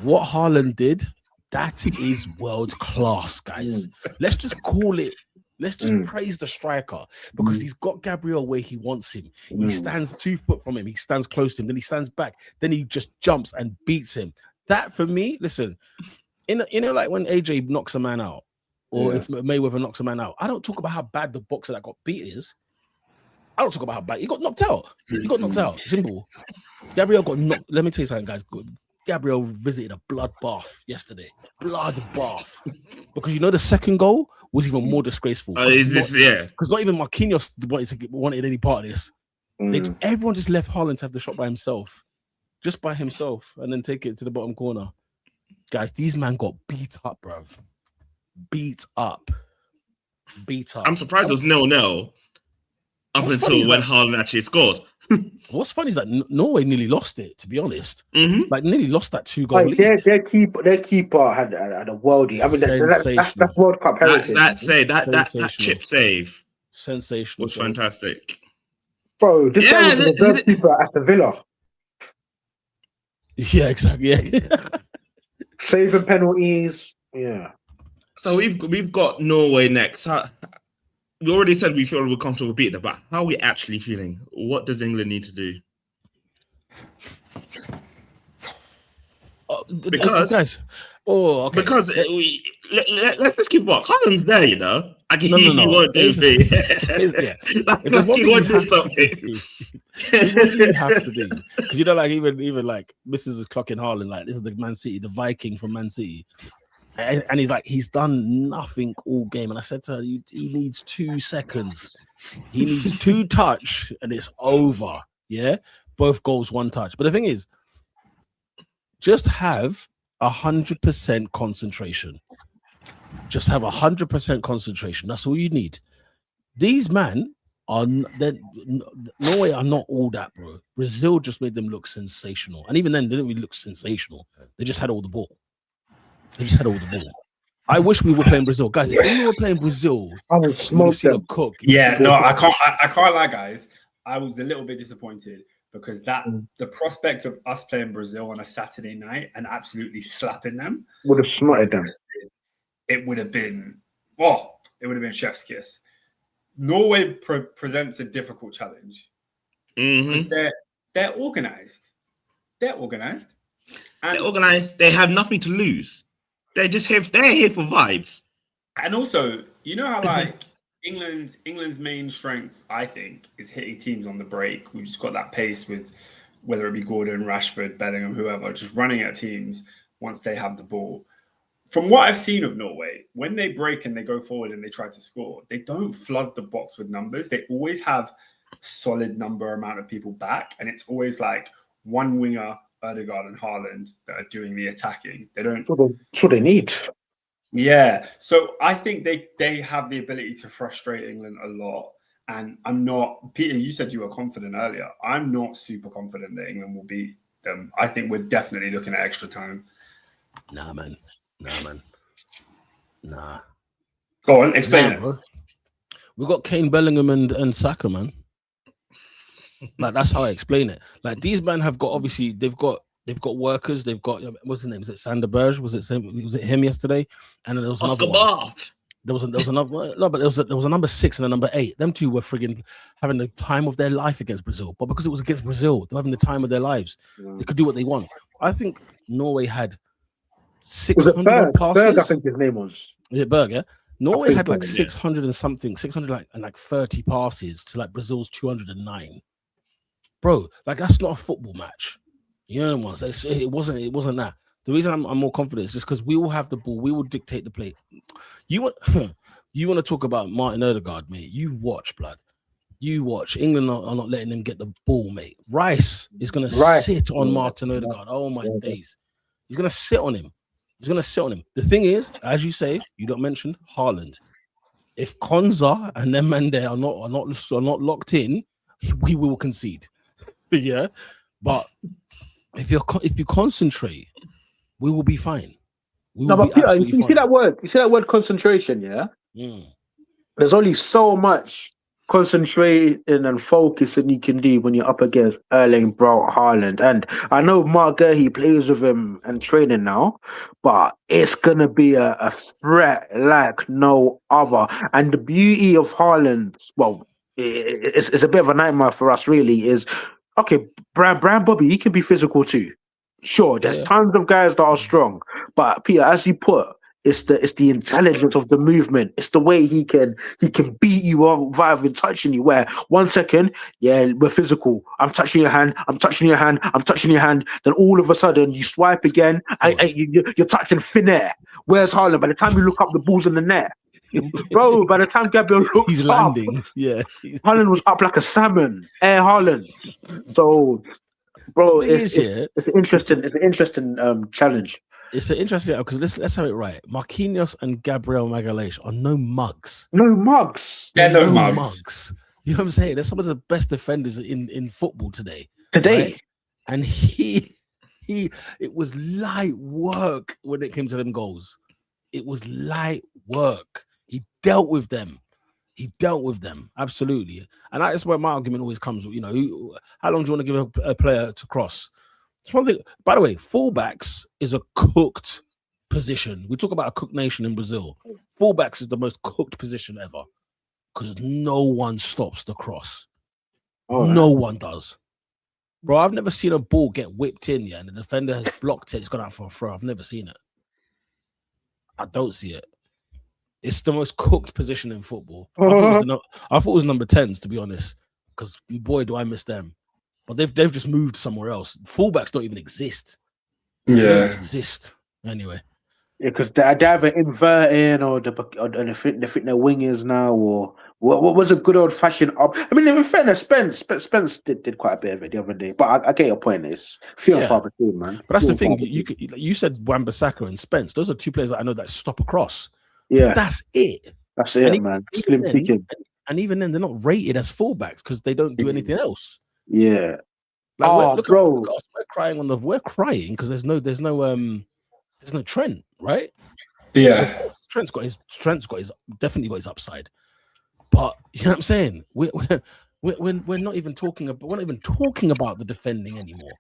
what Haaland did, that is world class, guys. Let's just call it. Let's just praise the striker because he's got Gabriel where he wants him. He stands 2 foot from him. He stands close to him. Then he stands back. Then he just jumps and beats him. That for me, listen, like when AJ knocks a man out or if Mayweather knocks a man out, I don't talk about how bad the boxer that got beat is. I don't talk about how bad he got knocked out. He got knocked out. Simple. Gabriel got knocked. Let me tell you something, guys. Gabriel visited a blood bath yesterday. Blood bath. Because the second goal was even more disgraceful. Because not even Marquinhos wanted any part of this. Everyone just left Haaland to have the shot by himself. Just by himself. And then take it to the bottom corner. Guys, these men got beat up, bruv. Beat up. I'm surprised it was 0-0 up until when Haaland actually scored. What's funny is that Norway nearly lost it, to be honest. Like nearly lost that 2-goal lead. Their keeper had a worldie. I mean, that's World Cup heritage. That chip save, sensational, was fantastic. Bro, this guy was the reserve keeper at Aston Villa. Yeah, exactly. Yeah. Saving penalties. Yeah. So we've got Norway next. We already said we feel we're comfortable beating them, but how are we actually feeling? What does England need to do? Because let's just keep what Haaland's there, No. He won't do anything. He won't do something. You have to do because like even like Mrs. is clocking Haaland like this is the Man City, the Viking from Man City. And he's done nothing all game. And I said to her, he needs 2 seconds. He needs 2 touch and it's over. Yeah. Both goals, 1 touch. But the thing is, just have 100% concentration. Just have 100% concentration. That's all you need. These men Norway are not all that, bro. Brazil just made them look sensational. And even then, they didn't really look sensational. They just had all the ball. I wish we were playing Brazil, guys. If we were playing Brazil, I would smoke them. Cook. Yeah, no, I can't lie, guys. I was a little bit disappointed because the prospect of us playing Brazil on a Saturday night and absolutely slapping them would have smarted them. It would have been chef's kiss. Norway presents a difficult challenge because they're organized. They're organized. They have nothing to lose. They're here for vibes. And also, you know how like England's main strength, I think, is hitting teams on the break. We've just got that pace with whether it be Gordon, Rashford, Bellingham, whoever, just running at teams once they have the ball. From what I've seen of Norway, when they break and they go forward and they try to score, they don't flood the box with numbers. They always have a solid amount of people back. And it's always like one winger, Ødegaard and Haaland, that are doing the attacking. They don't. That's what they need. Yeah. So I think they have the ability to frustrate England a lot. And I'm not, Peter, you said you were confident earlier. I'm not super confident that England will beat them. I think we're definitely looking at extra time. Nah, man. Go on, explain it. Bro. We got Kane, Bellingham, and Saka, man. Like that's how I explain it. Like these men have got obviously they've got workers. They've got what's his name? Is it Sander Berge? Was it him yesterday? And then there was another one. There was another no, but there was a number 6 and a number 8. Them two were friggin' having the time of their life against Brazil. But because it was against Brazil, they're having the time of their lives. They could do what they want. I think Norway had 600 passes. Berg, I think his name was. Is it Berg? Yeah. Norway had like 600 and something, 600 and 30 passes to like Brazil's 209. Bro, like that's not a football match. You know what I'm saying? It wasn't that. The reason I'm more confident is just because we will have the ball, we will dictate the play. You want to talk about Martin Ødegaard, mate? You watch, blood. You watch. England are not letting him get the ball, mate. Rice is going to Rice. sit on Martin Odegaard. Oh, my days. He's going to sit on him. The thing is, as you say, you don't mention Haaland. If Konza and them man there are not locked in, we will concede. Yeah. But if you concentrate, we will be fine. No, but Peter, you see that word? You see that word concentration, yeah? There's only so much concentrating and focusing you can do when you're up against Erling Braut Haaland. And I know Mark Gurley plays with him and training now, but it's gonna be a threat like no other. And the beauty of Haaland, well, it's a bit of a nightmare for us, really, is okay, Brian Bobby, he can be physical too. Sure, there's tons of guys that are strong, but Peter, as you put, it's the intelligence of the movement. It's the way he can beat you up without even touching you. Where 1 second, yeah, we're physical. I'm touching your hand. Then all of a sudden, you swipe again. You're touching thin air. Where's Haaland? By the time you look up, the ball's in the net. Bro, by the time Gabriel looked he's up, landing. Yeah, Haaland was up like a salmon. Air Haaland. So, bro, it's an interesting challenge. It's an interesting because let's have it right. Marquinhos and Gabriel Magalhaes are no mugs. No mugs. They're no mugs. You know what I'm saying? They're some of the best defenders in football today. Right? And it was light work when it came to them goals. It was light work. He dealt with them. Absolutely. And that's where my argument always comes. You know, how long do you want to give a player to cross? It's one thing. By the way, fullbacks is a cooked position. We talk about a cooked nation in Brazil. Fullbacks is the most cooked position ever because no one stops the cross. No one does. Bro, I've never seen a ball get whipped in, and the defender has blocked it. It's gone out for a throw. I've never seen it. I don't see it. It's the most cooked position in football. I thought it was number 10s, to be honest, because boy, do I miss them. But they've just moved somewhere else. Fullbacks don't even exist. They don't exist anyway. Yeah, because they either inverting or they think they're wingers now, or what was a good old fashioned up. I mean, in fairness, Spence did quite a bit of it the other day. But I get your point. It's few and far between, man. But that's the thing. You said Wan-Bissaka and Spence. Those are two players that I know that stop across. Yeah, but that's it. That's it, man. Slim picking. And even then, they're not rated as fullbacks because they don't do anything else. Yeah. Like, bro, look at us. We're crying because there's no Trent, right? Yeah. Trent's got his definitely got his upside. But you know what I'm saying? We're not even talking about the defending anymore.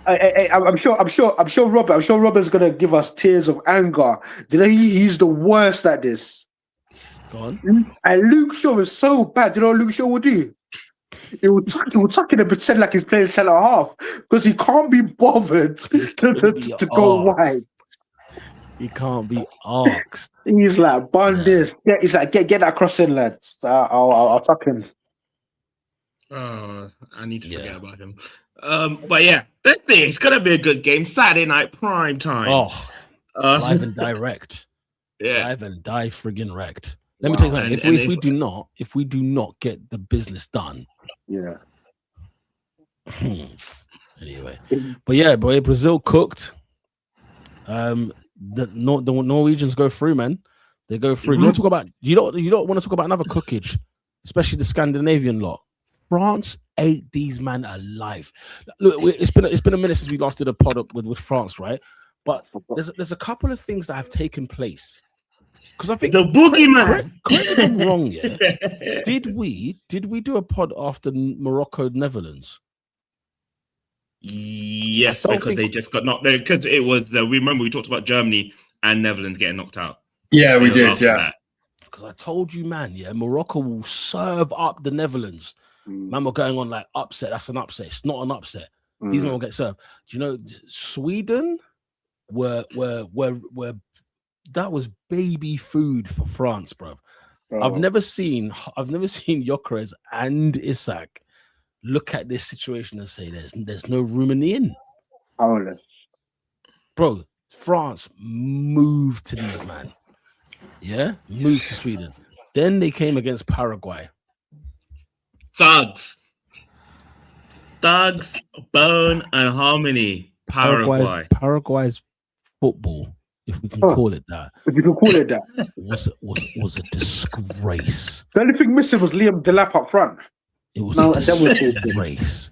I'm sure Robert's gonna give us tears of anger. You know, he's the worst at this. Go on. And Luke Shaw is so bad. You know what Luke Shaw will do? He will tuck in and pretend like he's playing centre half because he can't be bothered to go wide. He can't be asked. He's like, bun this. Yeah, he's like, get that cross in, lads. I'll tuck him. Oh, I need to forget about him. But yeah, this thing it's gonna be a good game. Saturday night prime time. Oh, live and direct. Yeah, live and die friggin' wrecked. Let me tell you something. If we do not get the business done, anyway. But yeah, boy, Brazil cooked. The Norwegians go through, man. They go through. You don't want to talk about another cookage, especially the Scandinavian lot. France ate these men alive. Look, it's been a minute since we last did a pod up with France, right? But there's a couple of things that have taken place. Because I think the boogeyman. Correct me if I'm wrong. Yeah, did we do a pod after Morocco Netherlands? Yes, because they just got knocked. Because it was. Remember we talked about Germany and Netherlands getting knocked out. Yeah, we did. Yeah, because I told you, man. Yeah, Morocco will serve up the Netherlands. Man, we're going on like upset. That's an upset. It's not an upset. These men will get served. Do you know Sweden were that was baby food for France, bro. I've never seen Gyökeres and Isak look at this situation and say there's no room in the inn. Powerless. Bro, France moved to these man. Yeah, moved to Sweden. Then they came against Paraguay. Thugs, bone and harmony. Paraguay. Paraguay's football, if we can call it that, was a disgrace. The only thing missing was Liam Delap up front. It was a disgrace.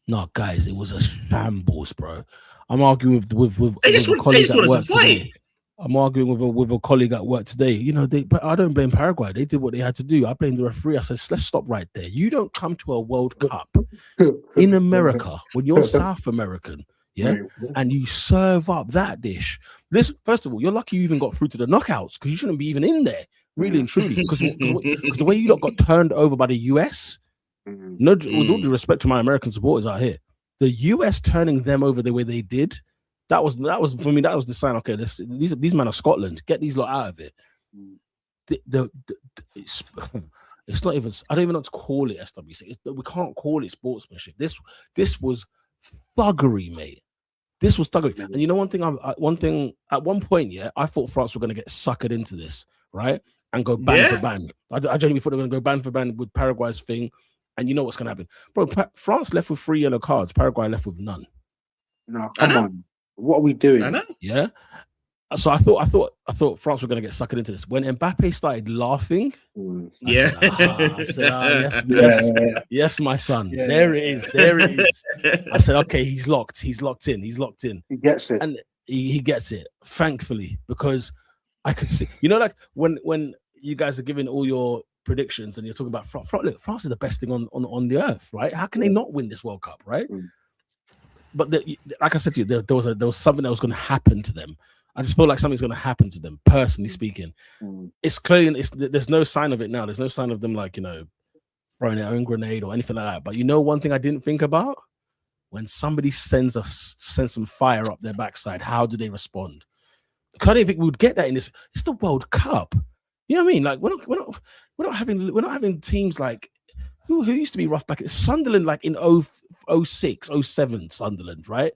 No, guys, it was a shambles, bro. I'm arguing with a colleague at work today. I'm arguing with a colleague at work today. You know, but I don't blame Paraguay. They did what they had to do. I blame the referee. I said, let's stop right there. You don't come to a World Cup in America when you're South American, yeah, and you serve up that dish. Listen, first of all, you're lucky you even got through to the knockouts because you shouldn't be even in there, really and truly. Because the way you lot got turned over by the US, with all due respect to my American supporters out here, the US turning them over the way they did, that was for me. That was the sign. Okay, these men are Scotland. Get these lot out of it. It's not even. I don't even know what to call it. SWC. We can't call it sportsmanship. This was thuggery, mate. This was thuggery. And you know one thing. At one point, yeah, I thought France were going to get suckered into this, right, and go band for band. I genuinely thought they were going to go band for band with Paraguay's thing. And you know what's going to happen, bro? France left with 3 yellow cards. Paraguay left with none. No, come on. What are we doing? I know. Yeah. So I thought France were going to get sucked into this. When Mbappe started laughing, I said, yes, my son. Yeah, there it is. I said, okay, he's locked in. He gets it. And he gets it, thankfully, because I could see, you know, like when you guys are giving all your predictions and you're talking about France. Look, France is the best thing on the earth, right? How can they not win this World Cup, right? But like I said to you, there was something that was going to happen to them. I just feel like something's going to happen to them, personally speaking. It's clear. There's no sign of it now. There's no sign of them, like, you know, throwing their own grenade or anything like that. But you know, one thing I didn't think about, when somebody sends some fire up their backside, how do they respond? I didn't think we would get that in this. It's the World Cup. You know what I mean? Like we're not having teams like who used to be rough back. It's Sunderland, like in 06, 07 Sunderland, right?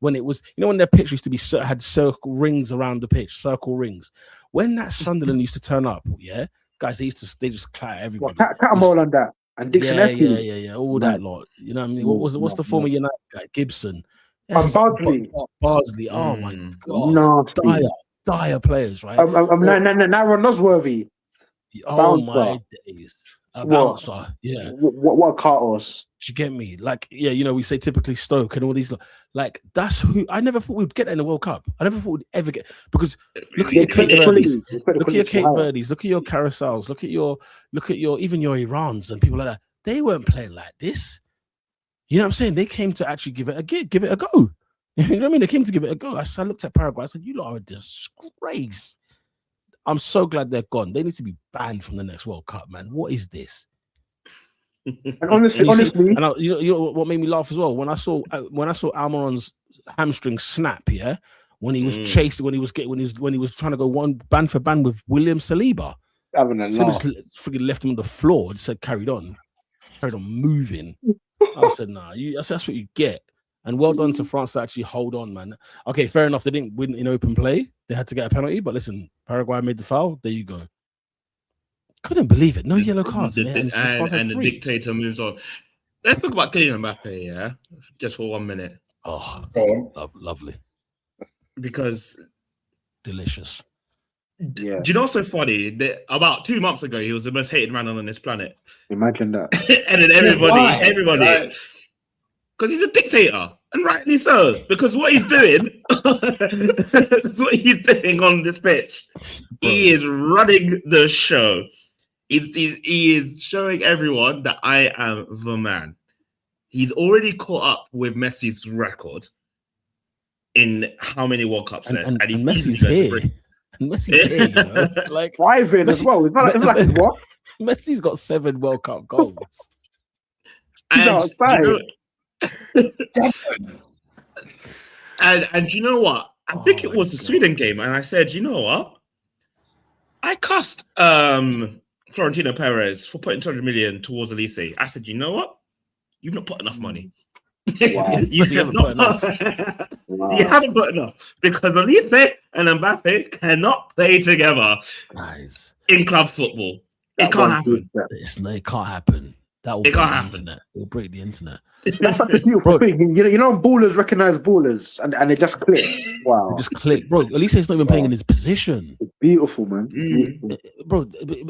When it was, you know, when their pitch used to be had circle rings around the pitch, circle rings. When that Sunderland used to turn up, yeah, guys, they just clatter everybody. Cat them all on that. And Dixon yeah, all that lot. You know what I mean? What's the former United guy? Gibson. Yes, Bardsley. Oh my God. Dire players, right? Now Nosworthy. Oh my days. A bouncer, yeah. What Carlos? Do you get me? Like, yeah, you know, we say typically Stoke and all these, like, that's who I never thought we'd get in the World Cup. I never thought we'd ever get, because look at your Cape Verdes, look at your Cape Verdes, look at your Carousels, look at your even your Irans and people like that. They weren't playing like this. You know what I'm saying? They came to actually give it a go. You know what I mean? They came to give it a go. I looked at Paraguay. I said, you lot are a disgrace. I'm so glad they're gone. They need to be banned from the next World Cup, man. What is this? And honestly, you know what made me laugh as well? When I saw Almiron's hamstring snap, yeah, when he was chased, when he was trying to go one band for band with William Saliba. Having a laugh. Freaking left him on the floor. Just said carried on moving. I said, nah, that's what you get. And well done to France to actually hold on, man. Okay, fair enough. They didn't win in open play. They had to get a penalty. But listen, Paraguay made the foul. There you go. Couldn't believe it. No yellow cards. And the dictator moves on. Let's talk about Kylian Mbappe, yeah? Just for 1 minute. Oh, lovely. Because... delicious. Yeah. Do you know what's so funny? About 2 months ago, he was the most hated man on this planet. Imagine that. And then everybody... Because he's a dictator, and rightly so. Because what he's doing, on this pitch, he is running the show. He is showing everyone that I am the man. He's already caught up with Messi's record in how many World Cups there's, and Messi's here. And Messi's here, you know? Like thriving as well. It's like what? Messi's got 7 World Cup goals. And and you know what? I think it was the Sweden game, and I said, you know what? I cussed Florentino Perez for putting 200 million towards Elise. I said, you know what? You've not put enough money. Wow. You haven't put enough. You haven't put enough because Elise and Mbappe cannot play together, guys, in club football. It can't happen. It can't happen. That will It break can't the happen. internet. It'll break the internet. That's such a beautiful Bro. thing. You know, ballers recognize ballers, and they just click. Wow, It just click, bro. Elise is not even playing in his position, it's beautiful, man. Mm. Beautiful. bro.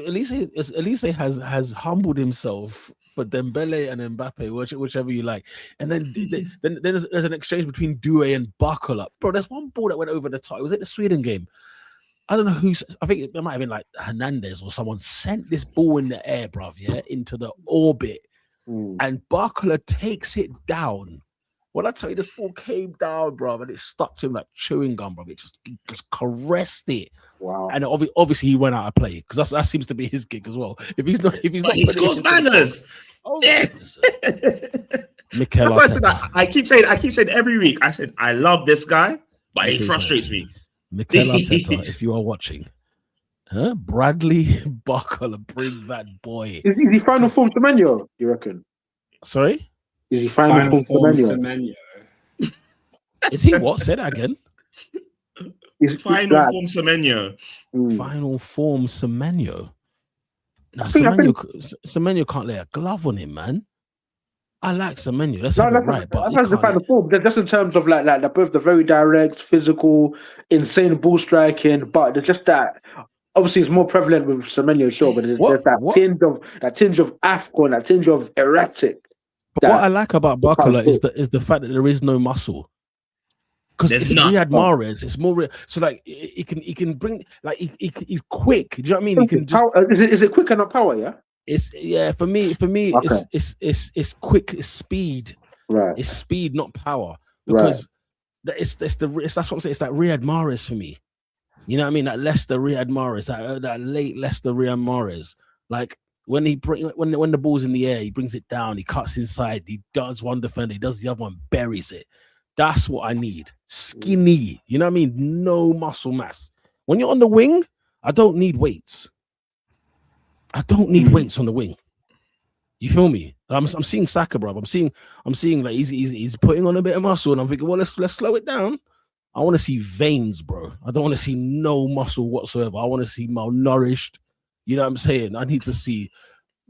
Elise has humbled himself for Dembele and Mbappe, whichever you like. And then then there's an exchange between Doué and Barcola. Bro, there's one ball that went over the top. It was at the Sweden game. I don't know who. I think it might have been like Hernandez or someone sent this ball in the air, bruv, yeah, into the orbit. And Barcola takes it down. When I tell you this ball came down, bro, and it stuck to him like chewing gum, bro. It just caressed it. Wow. And obviously he went out of play because that seems to be his gig as well. If he's not, He putting it scores into the bangers. box- Oh, Yeah. listen. Mikel That's why Arteta. I keep saying every week. I said I love this guy, but he frustrates me. Mikel Arteta, if you are watching, Bradley Barcola, bring that boy. Is he final form Semenyo, you reckon? Sorry, Is he final form Semenyo? Semenyo. is he what? Say that again. Final form Semenyo. Final form Semenyo. Now I think- Semenyo can't lay a glove on him, man. I like Semenyo. Let's No, have it right, but he that's the can't final form. Just in terms of like they're both the very direct, physical, insane ball striking, but there's just that. Obviously, it's more prevalent with Semenyo, sure, but there's that tinge of AFCON, that tinge of erratic. But what I like about Barcola is the fact that there is no muscle. Because it's Riyad Mahrez, it's more so like he can bring like he's quick. Do you know what I mean? He can just is it quick and not power? Yeah, for me Okay. it's quick, it's speed, right. it's speed, not power. Because that's what I'm saying. It's that Riyad Mahrez for me. You know what I mean? That Leicester Riyad Mahrez, that late Leicester Riyad Mahrez. Like when the ball's in the air, he brings it down, he cuts inside, he does one defender, he does the other one, buries it. That's what I need. Skinny. You know what I mean? No muscle mass. When you're on the wing, I don't need weights. I don't need weights on the wing. You feel me? I'm seeing Saka, bro. I'm seeing like he's putting on a bit of muscle, and I'm thinking, well, let's slow it down. I want to see veins, bro. I don't want to see no muscle whatsoever. I want to see malnourished. You know what I'm saying? I need to see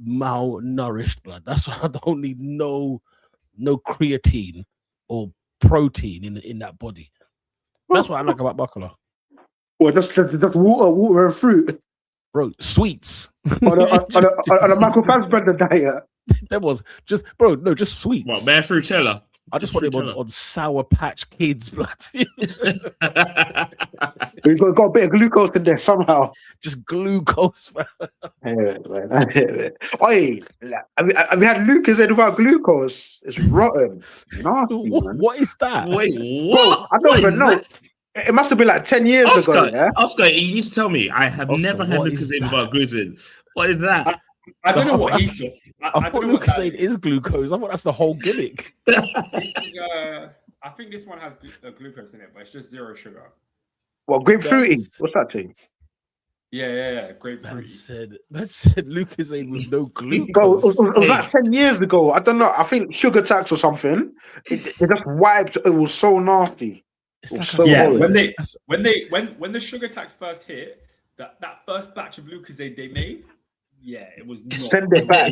malnourished blood. That's why I don't need no creatine or protein in that body. That's what I like about Barcola. Well, that's water and fruit Bro, sweets. on a Michael Fassbender diet. That was just sweets. What, bare Frutella? I just want him on Sour Patch Kids blood. We've got a bit of glucose in there somehow. Just glucose, bro. Oi, have you had Lucas in without glucose? It's rotten. Nasty, man. What is that? Wait, Bro, what? I don't even know. It must have been like 10 years ago, yeah? Oscar, you need to tell me. I have Oscar, never had what Lucas is in that? without glucose. What is that? I don't know what he's doing. I thought Lucasade is glucose. I thought that's the whole gimmick. I think this one has glucose in it, but it's just zero sugar. What, grapefruity? What's that thing? Yeah, grapefruit. That said Lucasade with no glucose. Bro, it was like 10 years ago. I don't know. I think sugar tax or something. It just wiped. It was so nasty. It's like So Yeah, horrible. when the sugar tax first hit, that first batch of Lucasade they made, yeah, it was not. Send it back.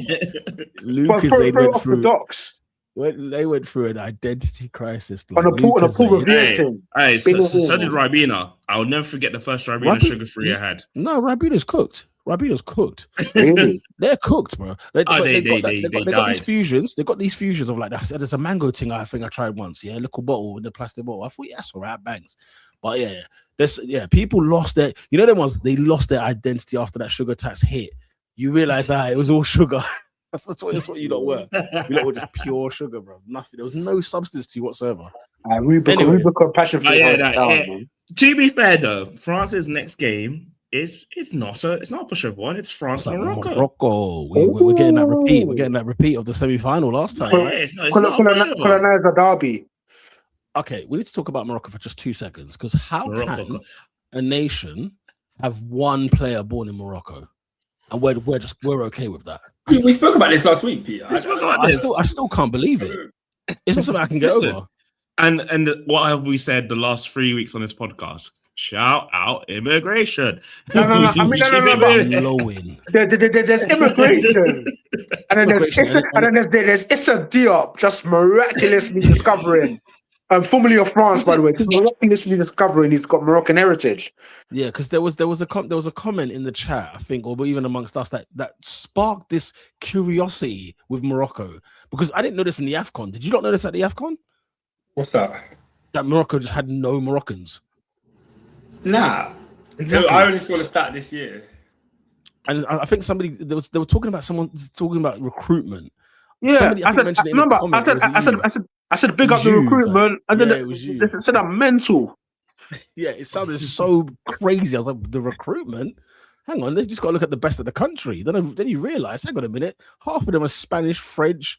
Lucasade Throw it went off the through. docks. They went through an identity crisis. On a pool Lucasade- review thing. Hey, so did Ribena. I'll never forget the first Ribena sugar-free I had. No, Ribina's cooked. Ribina's cooked. Really? They're cooked, bro. They got died. these fusions. They got these fusions of like that. There's a mango thing I think I tried once. Yeah, a little bottle with the plastic bottle. I thought, yeah, that's all right, bangs. But people lost their. You know, them ones. They lost their identity after that sugar tax hit. You realize that it was all sugar. that's what you lot were. You lot were just pure sugar, bro. Nothing. There was no substance to you whatsoever. Rubicon passion for man. To be fair though, France's next game is not a pushover one. It's France Morocco. We're getting that repeat. We're getting that repeat of the semi-final last time. Yeah, it's not a pushover. Colonizer derby. Okay, we need to talk about Morocco for just 2 seconds because how can a nation have one player born in Morocco, and we're okay with that? We spoke about this last week, Peter. I still can't believe it. It's not something I can get over. And what have we said the last 3 weeks on this podcast? Shout out immigration. No. I mean, no. Blowing. There's immigration, and then Immigration, there's Issa Diop just miraculously discovering. Formerly of France, by the way, just miraculously discovering he's got Moroccan heritage. Yeah, because there was a comment in the chat, I think, or even amongst us that sparked this curiosity with Morocco, because I didn't notice in the AFCON. Did you not notice at the AFCON What's that? that Morocco just had no Moroccans? Nah. Exactly. I only saw the stat this year. And I think they were talking about someone talking about recruitment. Yeah, Somebody, I think, mentioned it in a comment. I said, big up the recruitment, and then it was you. they said I'm mental. Yeah, it sounded so crazy. I was like, the recruitment? Hang on, they just got to look at the best of the country. Then you realize, hang on a minute, half of them are Spanish, French.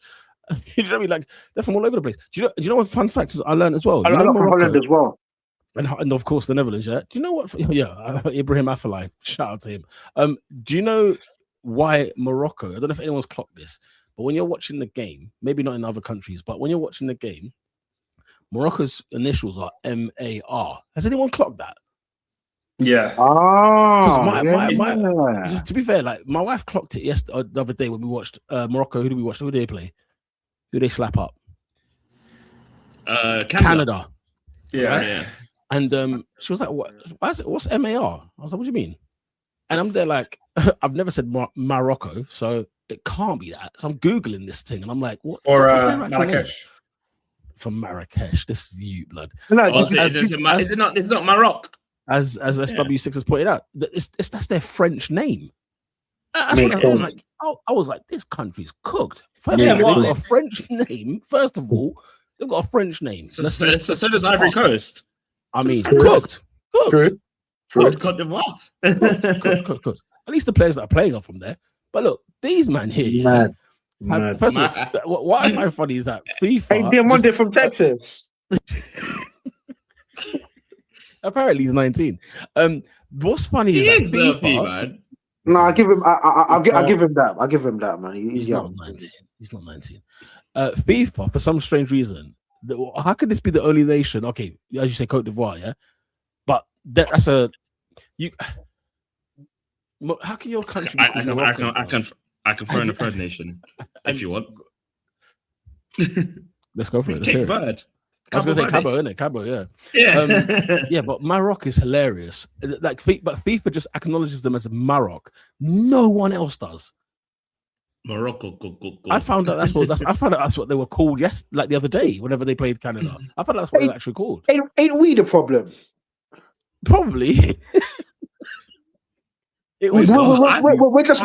You know what I mean? Like, they're from all over the place. Do you know what fun facts I learned as well? I learned from Holland as well. And of course the Netherlands, yeah. Do you know what? Yeah, Ibrahim Afellay, shout out to him. Do you know why Morocco? I don't know if anyone's clocked this, but when you're watching the game, maybe not in other countries, but when you're watching the game, Morocco's initials are MAR. Has anyone clocked that? Yeah. To be fair, like my wife clocked it the other day when we watched Morocco. Who did we watch? Who did they play? Who did they slap up? Canada. Yeah. Right? Yeah. And she was like, what's MAR? I was like, what do you mean? And I'm there like, I've never said Morocco, so it can't be that. So I'm Googling this thing and I'm like, what? Or Marrakesh. From Marrakesh. This is you, blood. It's not Morocco. As SW6 has pointed out, that's their French name. I was like, this country's cooked. First of all, they've got a French name. First of all, they've got a French name. So does Ivory Coast. I mean, cooked. Cooked. Cooked. At least the players that are playing are from there. But look, these man here. First of all, what I find funny is that FIFA. Hey, Diamante from Texas. Apparently, he's 19. What's funny is that FIFA. Man. No, I give him. I'll give him that. I'll give him that, man. He's young. Not 19. He's not 19. FIFA, for some strange reason, how could this be the only nation? Okay, as you say, Cote d'Ivoire, yeah, but that's a you. How can your country? I can throw in a third nation if you want. Let's go for it. Cape Verde. I was going to say Cabo, isn't it? Cabo, yeah. Yeah, but Maroc is hilarious. Like, but FIFA just acknowledges them as Maroc. No one else does. Morocco. I found out that's what they were called. Yes, like the other day, whenever they played Canada, I thought that's what they were actually called. Ain't we the problem? Probably. We're just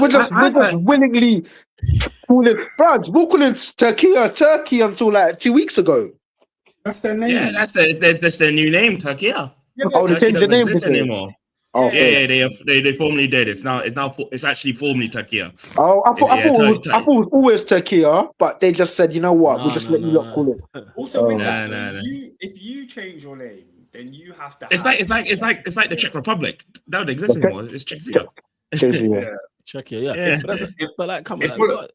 willingly calling France. We're calling Turkey until like 2 weeks ago. That's their name. Yeah, that's their new name, Turkey. Yeah, they changed the name anymore. Oh, yeah, they formally did. It's actually formally Turkey. Oh, I thought it was always Turkey, but they just said, you know what, we'll just let you lot call it. Also, if you change your name, then you have to. It's like the Czech Republic. That would exist anymore. It's Czechia. Czechia, yeah. But like, come on.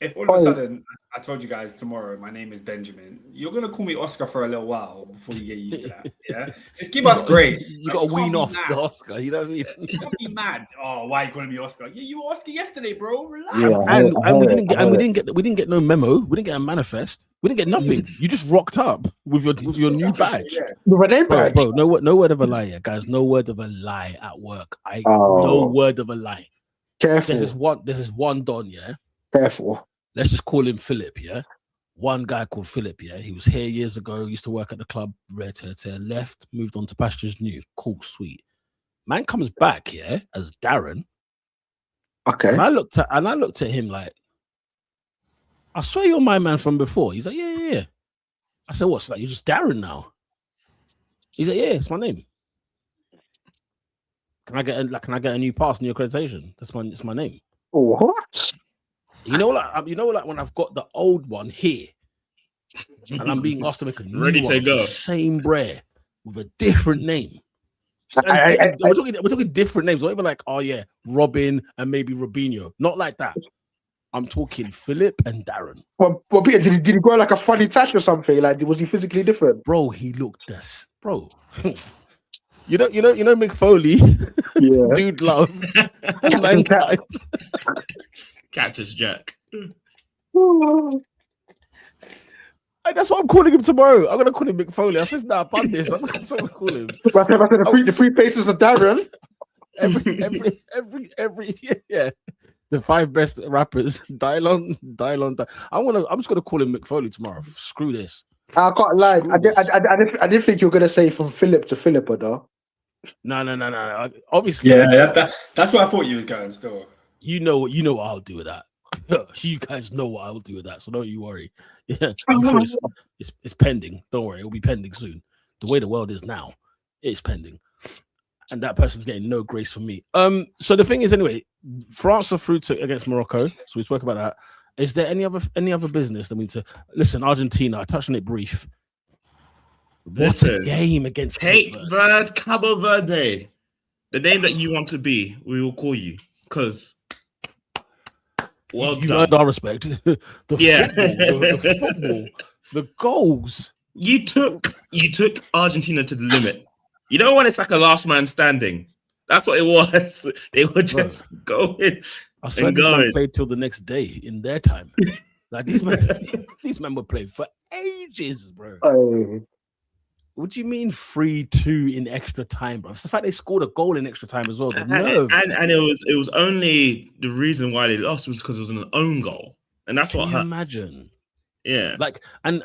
If all of a sudden I told you guys tomorrow my name is Benjamin, you're gonna call me Oscar for a little while before you get used to that. Yeah, just give us grace. You got to wean off the Oscar. You know what I mean? You can't be mad. Oh, why are you calling me Oscar? Yeah, you were Oscar yesterday, bro. Relax. Yeah, and we didn't get no memo. We didn't get a manifest. We didn't get nothing. You just rocked up with your new badge. Bro, no word of a lie, yeah, guys. No word of a lie at work. No word of a lie. Careful. This is one Don, yeah. Careful. Let's just call him Philip, yeah. One guy called Philip, yeah. He was here years ago. Used to work at the club. Left, moved on to pastures new. Cool, sweet. Man comes back, yeah, as Darren. Okay. And I looked at him like, I swear you're my man from before. He's like, yeah. I said, what's that? You're just Darren now. He's like, yeah, it's my name. Can I get a new pass, new accreditation? It's my name. What? You know, like when I've got the old one here, and I'm being asked to make a new ready to go, same brer with a different name. We're talking different names. Not even like, oh yeah, Robin and maybe Robinho. Not like that. I'm talking Philip and Darren. Well, Peter, did he go like a funny touch or something? Like, was he physically different? Bro, he looked this. Bro, You know Mick Foley, Yeah. Dude Love, Captain Mankind. Cactus Jack. Hey, that's what I'm calling him tomorrow. I'm gonna call him Mick Foley. I said, nah, bun this. That's what I'm gonna call him. The three faces of Darren. Every yeah. The 5 best rappers. Dylon. I'm just gonna call him Mick Foley tomorrow. Screw this. I can't lie. Screw I this. didn't think you were gonna say from Philip to Philippa though. No. Obviously, Yeah, that's where I thought you was going. Still, you know what I'll do with that. You guys know what I'll do with that, so don't you worry. Yeah, I'm sure it's pending. Don't worry, it'll be pending soon. The way the world is now, it's pending, and that person's getting no grace from me. So the thing is, anyway, France are through against Morocco, so we spoke about that. Is there any other business that we need to listen? Argentina, I touched on it brief. What a game against Cape Verde, Cabo Verde. The name that you want to be, we will call you. Because you've earned our respect. The football, the goals. You took Argentina to the limit. You know when it's like a last man standing? That's what it was. They were just going. I swear this man played till the next day in their time. Like these men were playing for ages, bro. What do you mean 3-2 in extra time, bro? It's the fact they scored a goal in extra time as well. The nerve. And it was only the reason why they lost was because it was an own goal, and that's what hurts. Imagine. Yeah, like and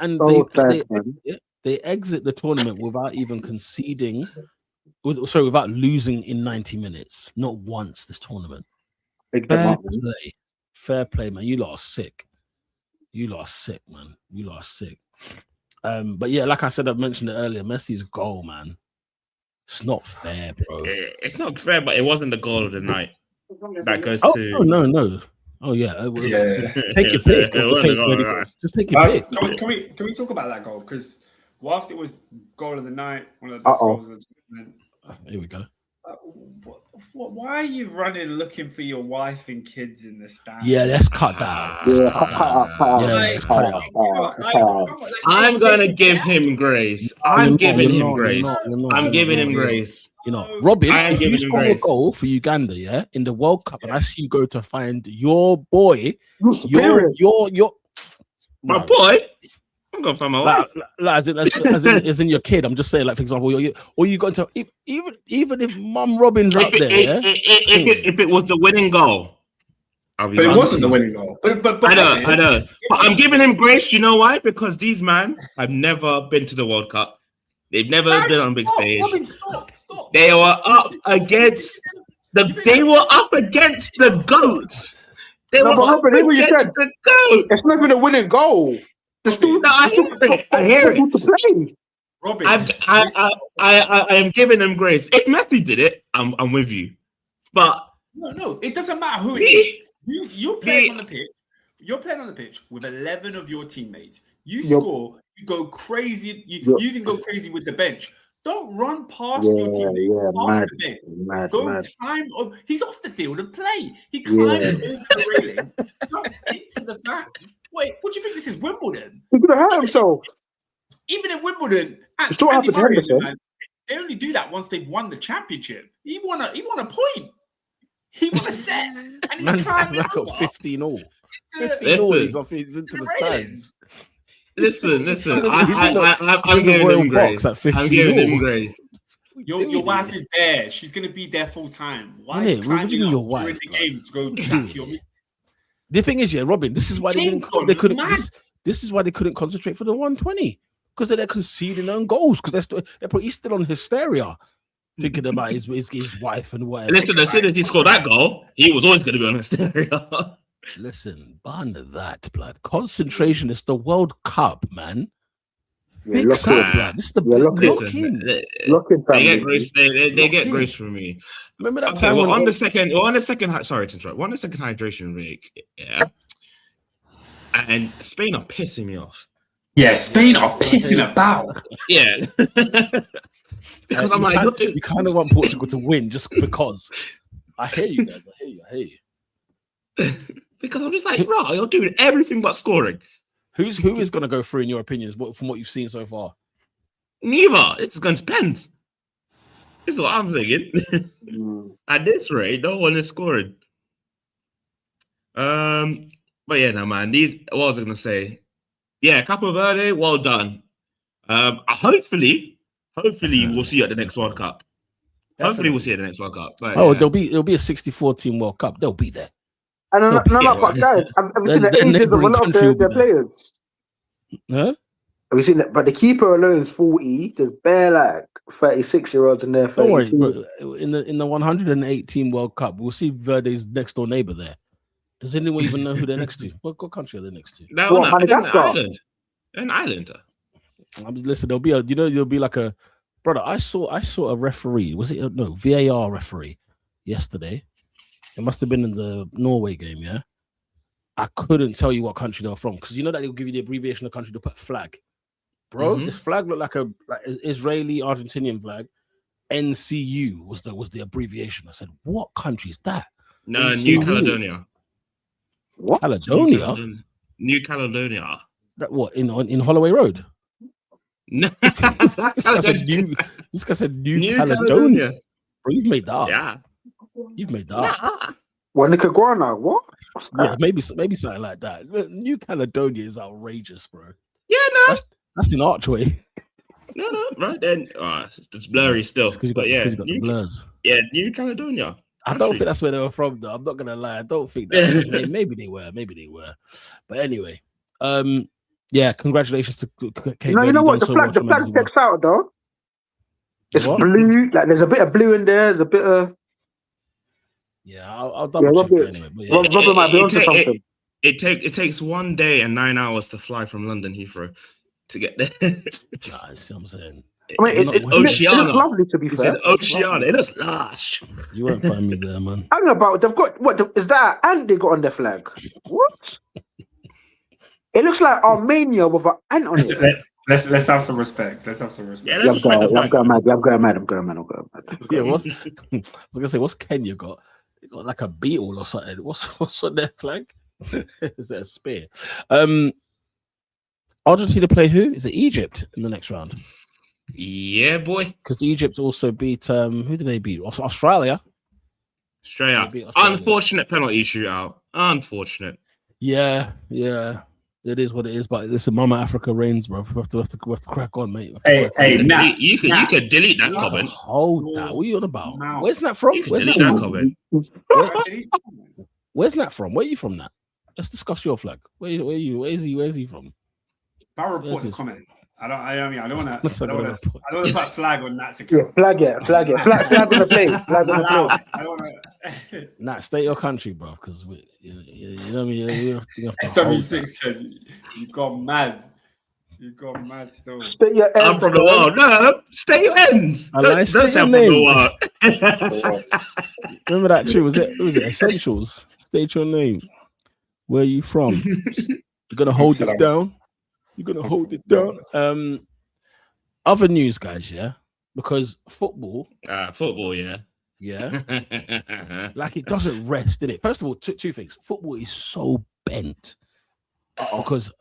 they exit the tournament without even conceding. Without losing in 90 minutes. Not once this tournament. Fair play, man. You lot are sick. Man. But yeah, like I said, I mentioned it earlier. Messi's goal, man. It's not fair, bro. It's not fair, but it wasn't the goal of the night. That goes to no. Oh yeah. Take your pick. Just take your pick. Can we talk about that goal? Because whilst it was goal of the night, one of the best goals of the tournament. Here we go. Why are you running looking for your wife and kids in the stand? Yeah, let's cut that out. I'm gonna give him grace. I'm giving him grace. I'm giving him grace. You know, Robin, if you score a goal for Uganda, yeah, in the World Cup, and I see you go to find your boy, your my boy. I'm gonna find my wife. As in your kid. I'm just saying, like for example, you got to even if Mum Robin's up there. Yeah? If it was the winning goal, but it wasn't the winning goal. But I know. But I'm giving him grace. You know why? Because these men have never been to the World Cup. They've never been on a big stage. Robin, stop. They were up against the goats. They were up against the goats. It's not even a winning goal. I hear it. Robin, I am giving him grace. If Messi did it, I'm with you. But no, it doesn't matter who it is. You're playing on the pitch. You're playing on the pitch with 11 of your teammates. You score, you go crazy. You even go crazy with the bench. Don't run past your teammate. Past the bench. Go climb. He's off the field of play. He climbs over the railing, jumps into the fans. Wait, what do you think this is, Wimbledon? He's gonna hurt himself. Even in Wimbledon, they only do that once they've won the championship. He won a point. He won a set, and he's climbing over. 15 all. 15 all. He's into the stands. Listen. I'm giving him grace. I'm giving him grace. Your wife is there. She's gonna be there full time. Why are you climbing up your wife during the game to go chat to your missus? The thing is, yeah, Robin, this is why they couldn't. This is why they couldn't concentrate for the 120 because they're conceding own goals because he's still on hysteria, thinking about his wife and whatever. Listen, as soon as he scored that goal, he was always going to be on hysteria. Listen, behind that, blood concentration is the World Cup, man. Fix up, blood. This is the lock in. They get grace. They get grace from me. Remember that time? On the second. Sorry to interrupt. We're on the second hydration break. Yeah. And Spain are pissing me off. Yeah, Spain are pissing about. Yeah. Because I'm like, you kind of want Portugal to win just because. I hear you guys. I hear you. Because I'm just like, right, you're doing everything but scoring. Who is going to go through in your opinions from what you've seen so far? Neither. It's going to depend. This is what I'm thinking. At this rate, no one is scoring. But yeah, no man. What was I gonna say? Yeah, Capo Verde, well done. Hopefully we'll see you at the next World Cup. Hopefully we'll see you at the next World Cup. But, it'll be a 64 team World Cup. They'll be there. And no, but guys, have you seen the ages of a lot of their players? Huh? Have you seen that? But the keeper alone is 40. There's bare like 36-year-olds in there. Don't worry, bro. In the 118 World Cup, we'll see Verde's next door neighbor there. Does anyone even know who they're next to? What country are they next to? No, Madagascar. An island. Listen, there'll be like a brother. I saw a referee. Was it VAR referee yesterday? It must have been in the Norway game. Yeah, I couldn't tell you what country they were from because you know that they'll give you the abbreviation of the country to put flag. Bro, this flag looked like a Israeli Argentinian flag. NCU was the abbreviation. I said, what country is that? No, New Caledonia. What? Caledonia? New Caledonia. That what in Holloway Road? No. This guy said New Caledonia. Bro, you've made that up. Yeah. You've made that up. What, Nicaragua? What? Yeah, maybe something like that. New Caledonia is outrageous, bro. Yeah, no. That's in Archway. No, right then. It's blurry still. It's because you got the blurs. Yeah, New Caledonia. I don't think that's where they were from, though. I'm not gonna lie. I don't think that. Maybe they were. But anyway, yeah. Congratulations to Kane. No, you know what? The flag checks out though. It's blue. Like there's a bit of blue in there. There's a bit of. Yeah, I'll double check anyway. But yeah. Robert might be onto something. It takes 1 day and 9 hours to fly from London Heathrow to get there. Nah, see what I'm saying. I mean, it looks lovely to be fair. Oceana, it looks lush. You won't find me there, man. Hang about, they've got what is that? And they got on their flag. What? It looks like Armenia with an ant on it. Let's have some respect. Yeah, I'm going mad. Yeah, I was gonna say, what's Kenya got? They got like a beetle or something. What's on their flag? Is it a spear? Argentina play who? Is it Egypt in the next round? Yeah, boy. Because Egypt also beat who did they beat? Australia. Australia. Unfortunate penalty shootout. Unfortunate. Yeah. It is what it is, but listen, Mama Africa reigns, bro. We have to crack on, mate. Hey, Nat, you could delete that comment. Hold that. What are you on about? Where's that from? Where's that comment? Where's that from? Where are you from, Nat? Let's discuss your flag. Where's he from? I'll report the comment. I don't want to put flag on Nat's account. Yeah, flag it. Flag on the plate. Flag on the plate. I don't want to. Nat, state your country, bro, because you know what I mean. SW6 says you got mad. You got mad still. I'm from the world. No, state your ends. Don't say I'm from the world. Remember that tune? Was it Essentials? State your name. Where are you from? You're gonna hold it down. You're gonna hold it down. Other news, guys, yeah, because football, yeah, like it doesn't rest, did it? First of all, two things. Football is so bent because,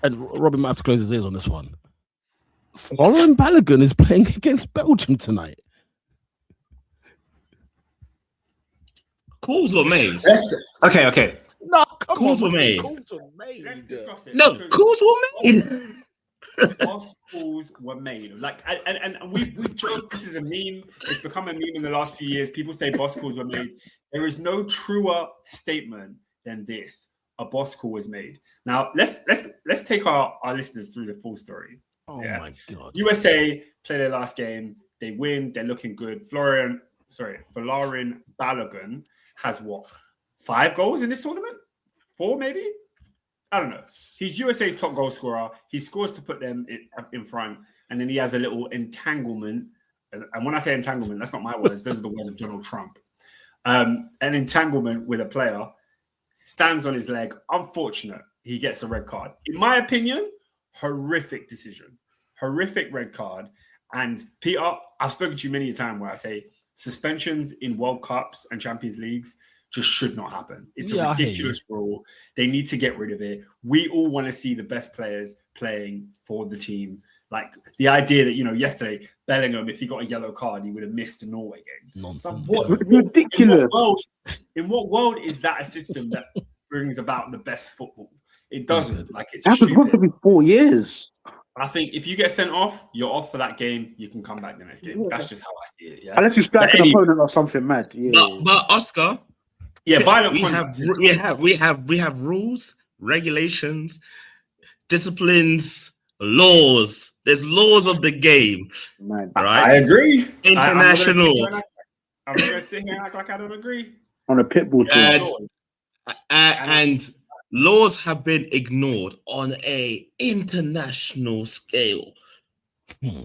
and Robin might have to close his ears on this one. Florian Balogun is playing against Belgium tonight. Calls were made. Okay. No, calls were made. Let's discuss it. No, calls were made. Calls were made. Like, and we joke this is a meme. It's become a meme in the last few years. People say boss calls were made. There is no truer statement than this. A boss call was made. Now let's take our listeners through the full story. Oh my god. USA play their last game. They win. They're looking good. Florian Balogun has what? 5 goals in this tournament? 4 maybe? I don't know. He's USA's top goal scorer. He scores to put them in front, and then he has a little entanglement. And when I say entanglement, that's not my words. Those are the words of Donald Trump. An entanglement with a player, stands on his leg. Unfortunate. He gets a red card. In my opinion, horrific decision. Horrific red card. And Peter, I've spoken to you many a time where I say suspensions in World Cups and Champions Leagues just should not happen. It's a ridiculous rule. They need to get rid of it. We all want to see the best players playing for the team. Like the idea that, yesterday, Bellingham, if he got a yellow card, he would have missed the Norway game. Nonsense. Like, Ridiculous. In what world is that a system that brings about the best football? It doesn't. Like, it's That was supposed to stupid. be 4 years. I think if you get sent off, you're off for that game. You can come back the next game. That's just how I see it. Yeah. Unless you strike But an anyway- opponent or something mad. Yeah. But Oscar, Yeah, violent we conduct. have rules, regulations, disciplines, laws. There's laws of the game, Man. right? I agree. International. I'm not going to sit here and act like I don't agree. On a pit bull team. And laws have been ignored on a international scale.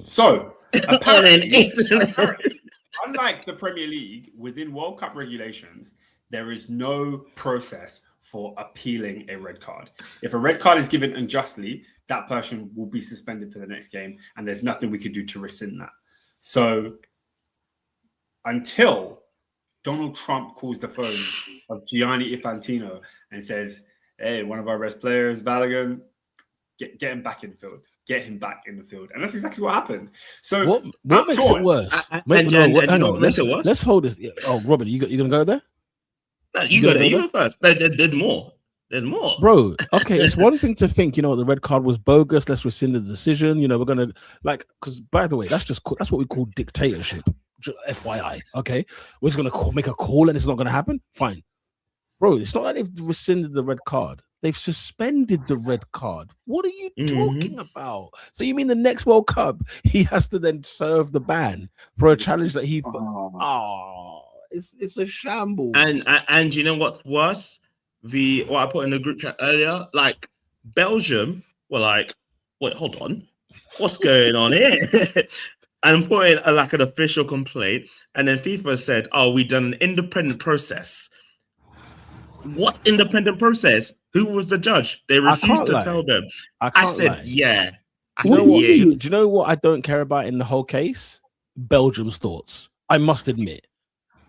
So, apparently, Apparently. unlike the Premier League, within World Cup regulations, there is no process for appealing a red card. If a red card is given unjustly, that person will be suspended for the next game, and there's nothing we could do to rescind that. So, until Donald Trump calls the phone of Gianni Infantino and says, "Hey, one of our best players, Bellingham, get him back in the field. Get him back in the field." And that's exactly what happened. So What makes it Torn, worse? and Hang you on. know what makes it worse? Let's hold this. Oh, Robert, you gonna go there? No, You you got gonna it. go You go first. There's more. There's more. Bro, okay, it's one thing to think, the red card was bogus. Let's rescind the decision. We're gonna because by the way, that's what we call dictatorship. FYI, okay, we're just gonna make a call and it's not gonna happen. Fine, bro. It's not like they've rescinded the red card. They've suspended the red card. What are you talking about? So you mean the next World Cup he has to then serve the ban for a challenge that he? It's a shambles. And you know what's worse? What I put in the group chat earlier, like Belgium were like, wait, hold on, what's going on here? And put in an official complaint, and then FIFA said, "Oh, we done an independent process." What independent process? Who was the judge? They refused to tell them. I said, "Yeah." I said, "Yeah." Do you know what I don't care about in the whole case? Belgium's thoughts. I must admit.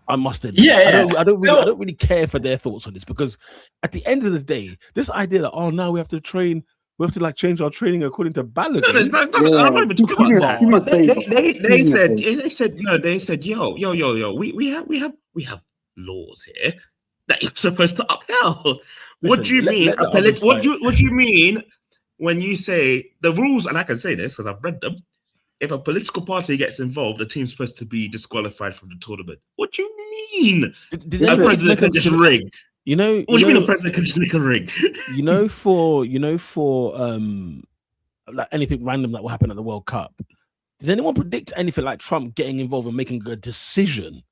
Yeah. I don't really care for their thoughts on this, because at the end of the day, this idea that now we have to train. We have to change our training according to Balogun. No, it's not, I'm not even talking about that. They said, yo, we have laws here that you're supposed to upheld. What do you mean? What do you mean when you say the rules? And I can say this because I've read them. If a political party gets involved, the team's supposed to be disqualified from the tournament. What do you mean? Did a president can just rig? What do you mean a president can just make a rig? for like anything random that will happen at the World Cup. Did anyone predict anything like Trump getting involved and making a decision?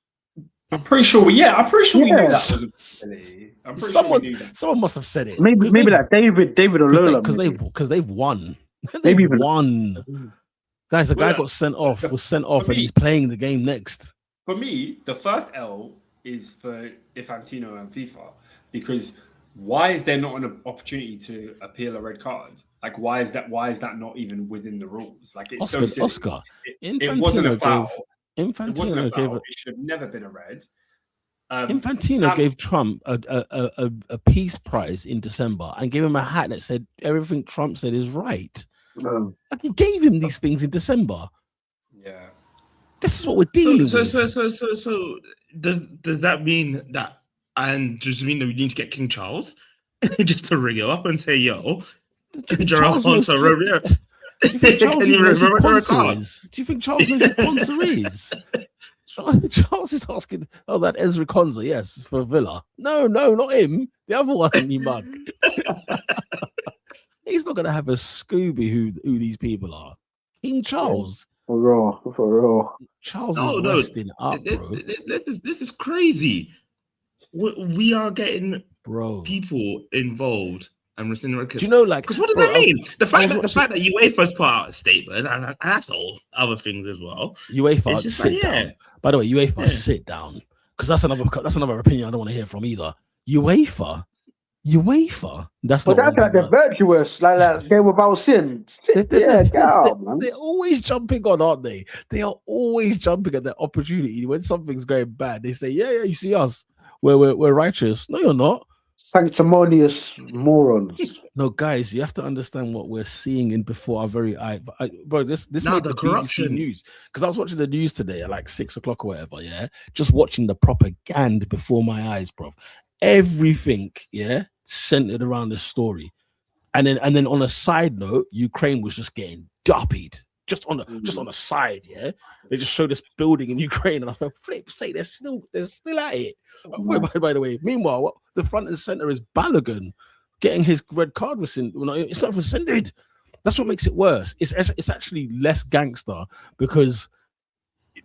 I'm pretty sure we knew that was a possibility. Someone must have said it. Maybe like David Olola. Because they've won. Maybe They've won. Guys, the guy got sent off, and he's playing the game next. For me, the first L is for Infantino and FIFA, because why is there not an opportunity to appeal a red card? Like, why is that not even within the rules? Like, it's so silly. Oscar, it wasn't a foul. Infantino gave it should have never been a red. Infantino gave Trump a peace prize in December and gave him a hat that said everything Trump said is right. Like, he gave him these things in December. Yeah, this is what we're dealing with. So does that mean that? And does it mean that we need to get King Charles just to ring him up and say, "Yo, Charles knows Do you think Charles knows who Quonsor is? Do you think Charles knows who Quonsor is? Charles is asking, that Ezra Konza, yes, for Villa. No, not him. The other one, you mug. He's not going to have a Scooby who these people are. King Charles. For real. Charles is resting up, bro. This is crazy. We are getting bro people involved and rescinding records. Do you know, like, because what does that mean? The fact that UEFA's put out a statement, and that's all other things as well. UEFA, sit down. By the way, UEFA, sit down, because that's another opinion I don't want to hear from either. UEFA. That's not. But that's like the virtuous, like game without sin. They're always jumping on, aren't they? They are always jumping at the opportunity when something's going bad. They say, "Yeah, you see us, we're righteous." No, you're not. Sanctimonious morons. No, guys, you have to understand what we're seeing in before our very eyes. Bro, this Nah, made the the BBC corruption. news because I was watching the news today at like 6 o'clock or whatever. Yeah, just watching the propaganda before my eyes, bro. Everything, yeah, centered around this story. And then on a side note, Ukraine was just getting duppied. Just on the side, yeah. They just showed this building in Ukraine, and I thought, flip, say they're still at it. By the way, meanwhile, the front and center is Balogun getting his red card rescinded. Well, no, it's not rescinded. That's what makes it worse. It's actually less gangster because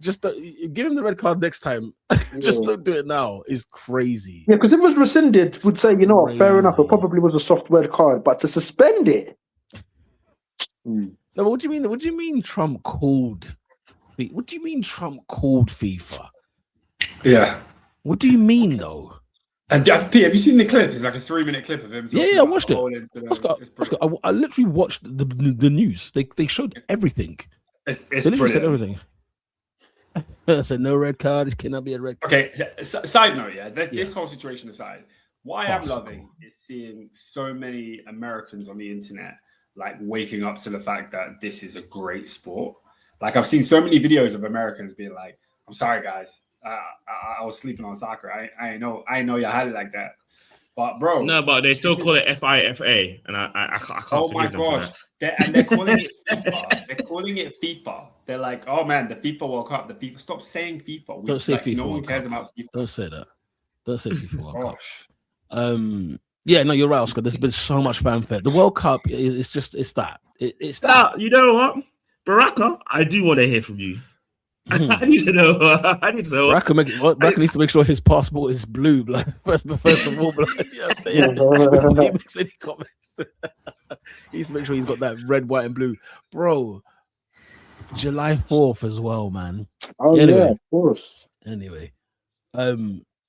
just give him the red card next time. Just don't do it now. It's crazy. Yeah, because if it was rescinded, would say, you know what, fair enough. It Crazy. probably was a soft red card, but to suspend it. No, but what do you mean? What do you mean Trump called? What do you mean Trump called FIFA? Yeah. What do you mean though? And Pete, have you seen the clip? It's like a 3-minute clip of him. Yeah, I watched it. I literally watched the news. They showed everything. It's They literally brilliant. said everything. I said no red card. It cannot be a red card. Okay, side note, yeah. This whole situation aside, what I am Farcical. loving is seeing so many Americans on the internet like waking up to the fact that this is a great sport. Like I've seen so many videos of Americans being like, "I'm sorry, guys, I was sleeping on soccer. I know y'all had it like that." But bro, No, but they still call it FIFA, and I can't. oh my forgive them for gosh, that. they're calling it FIFA. They're calling it FIFA. They're like, "Oh man, the FIFA World Cup. The FIFA. Stop saying FIFA. Don't say like, FIFA No one World cares Cup. about FIFA." Don't say that. Don't say FIFA World Cup. Gosh. Yeah, no, you're right, Oscar. There's been so much fanfare. The World Cup it's that. It's that. Now, you know what, Baraka, I do want to hear from you. I need to know. Baraka needs to make sure his passport is blue, blood. First of all, blood. You know what I'm saying? Before he makes any comments. He needs to make sure he's got that red, white, and blue. Bro, July 4th as well, man. Oh, Anyway. yeah, of course. Anyway.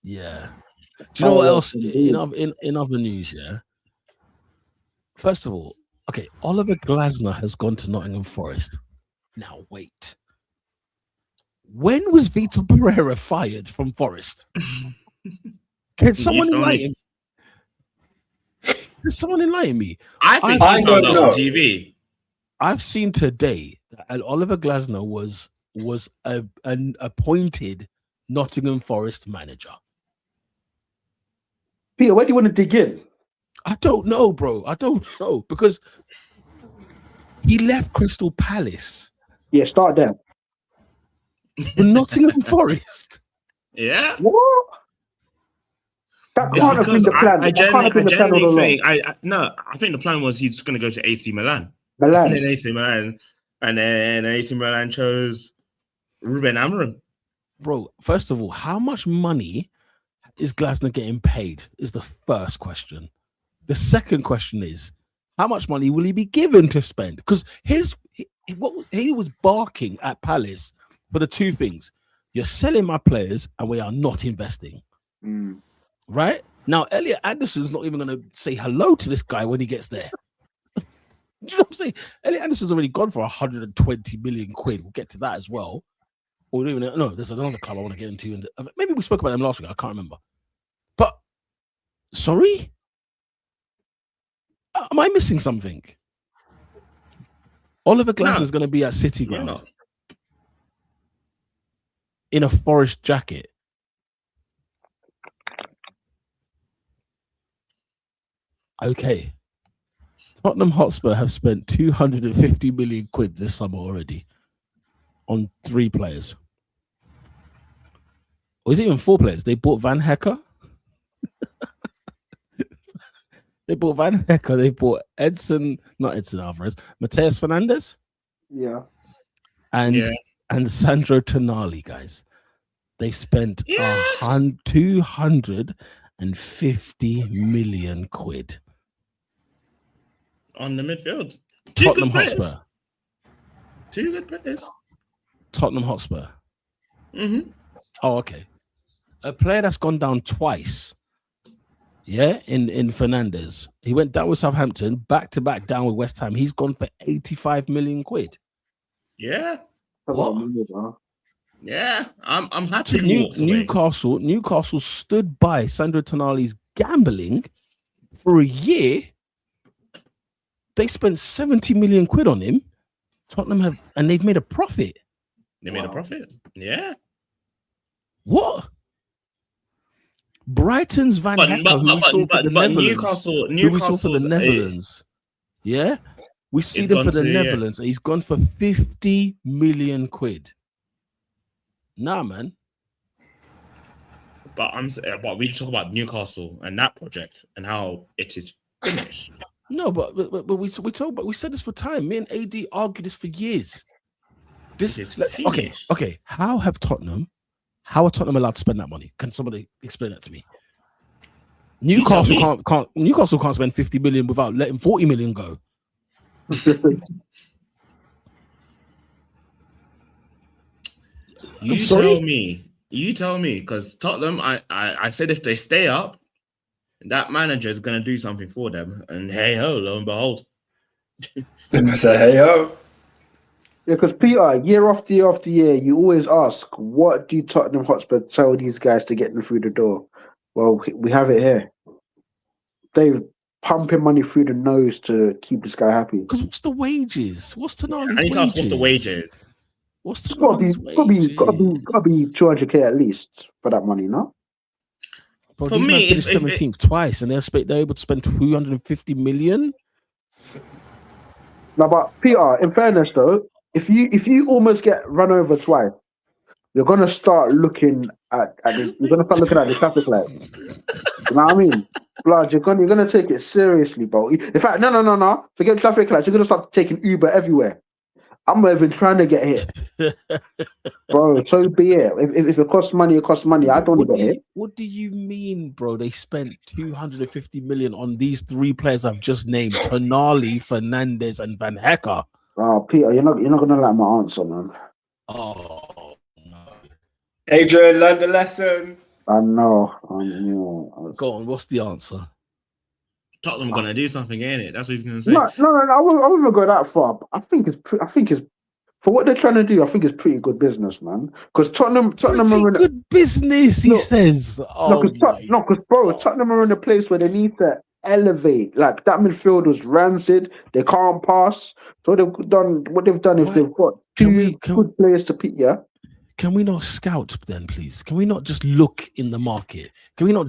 Yeah. Do you know what else in other news, yeah? First of all, okay, Oliver Glasner has gone to Nottingham Forest. Now wait. When was Vitor Pereira fired from Forest? Can someone enlighten me? Can someone enlighten me? I think I he don't found out know. on TV. I've seen today that Oliver Glasner was an appointed Nottingham Forest manager. Peter, where do you want to dig in? I don't know, bro. I don't know because he left Crystal Palace Yeah, start there. for Nottingham Forest. Yeah. What? That It's can't have been because the plan. I That can't have been the plan all genuinely along. think I think the plan was he's going to go to AC Milan. Milan. And then AC Milan, and then AC Milan chose Ruben Amorim. Bro, first of all, how much money is Glasner getting paid? Is the first question. The second question is, how much money will he be given to spend? Because he was barking at Palace for the two things: you're selling my players, and we are not investing. Mm. Right now, Elliot Anderson's not even going to say hello to this guy when he gets there. Do you know what I'm saying? Elliot Anderson's already gone for 120 million quid. We'll get to that as well. Or we don't even know. There's another club I want to get into. And maybe we spoke about them last week. I can't remember. But sorry, am I missing something? Oliver Glasner is going to be at City You're Ground not. in a Forest jacket. Okay. Tottenham Hotspur have spent 250 million quid this summer already on 3 players. Or is it even 4 players? They bought Van Hecker. They bought not Edson Alvarez, Mateus Fernandes, Yeah. and Sandro Tonali, guys. They spent 250 million quid On the midfield. Tottenham Hotspur. 2 good players. Tottenham Hotspur. Mm-hmm. Oh, okay. A player that's gone down twice. Yeah, in Fernandes. He went down with Southampton, back to back down with West Ham. He's gone for 85 million quid. Yeah. What? Yeah. I'm So happy. Newcastle stood by Sandro Tonali's gambling for a year, they spent 70 million quid on him. Tottenham have, and they've made a profit. They made a profit. Yeah. What? Brighton's Van Hecke, who we saw for the Netherlands. Who we saw for the Netherlands. Yeah? We see them for the Netherlands, and he's gone for 50 million quid. Nah, man. But we talk about Newcastle and that project and how it is finished. No, but we talk about, we said this for time. Me and AD argued this for years. Okay. How are Tottenham allowed to spend that money? Can somebody explain that to me? Newcastle can't spend 50 million without letting 40 million go. You tell me, because Tottenham, I said if they stay up, that manager is going to do something for them. And hey ho, lo and behold. Say hey ho. Yeah, because Peter, year after year after year, you always ask, what do Tottenham Hotspur tell these guys to get them through the door? Well, we have it here. They're pumping money through the nose to keep this guy happy. Because what's the wages? What's Tonali's wages? What's the wages? What's Tonali's wages? Gotta be 200k at least for that money, no? Bro, for me, finished 17th twice, and they're able to spend 250 million. No, but Peter, in fairness though, if you almost get run over twice, you're gonna start looking at this, you're gonna start looking at the traffic light. You know what I mean? Blood, you're gonna take it seriously, bro. In fact, no. Forget traffic lights. You're gonna start taking Uber everywhere. I'm not even trying to get hit, bro. So be it. If it costs money, it costs money. I don't get hit. What do you mean, bro? They spent 250 million on these three players I've just named: Tonali, Fernandes, and Van Hecke. Oh, Peter, you're not gonna like my answer, man. Oh no. Adrian learned the lesson. I know. Go on. What's the answer? Tottenham gonna do something, ain't it? That's what he's gonna say. No. I wouldn't go that far. I think it's for what they're trying to do. I think it's pretty good business, man. Because Tottenham are in good business. He says. Because Tottenham are in a place where they need to elevate. Like that midfield was rancid. They can't pass. So what they've done. If they've got two good players to pick, yeah. Can we not scout then, please? Can we not just look in the market? Can we not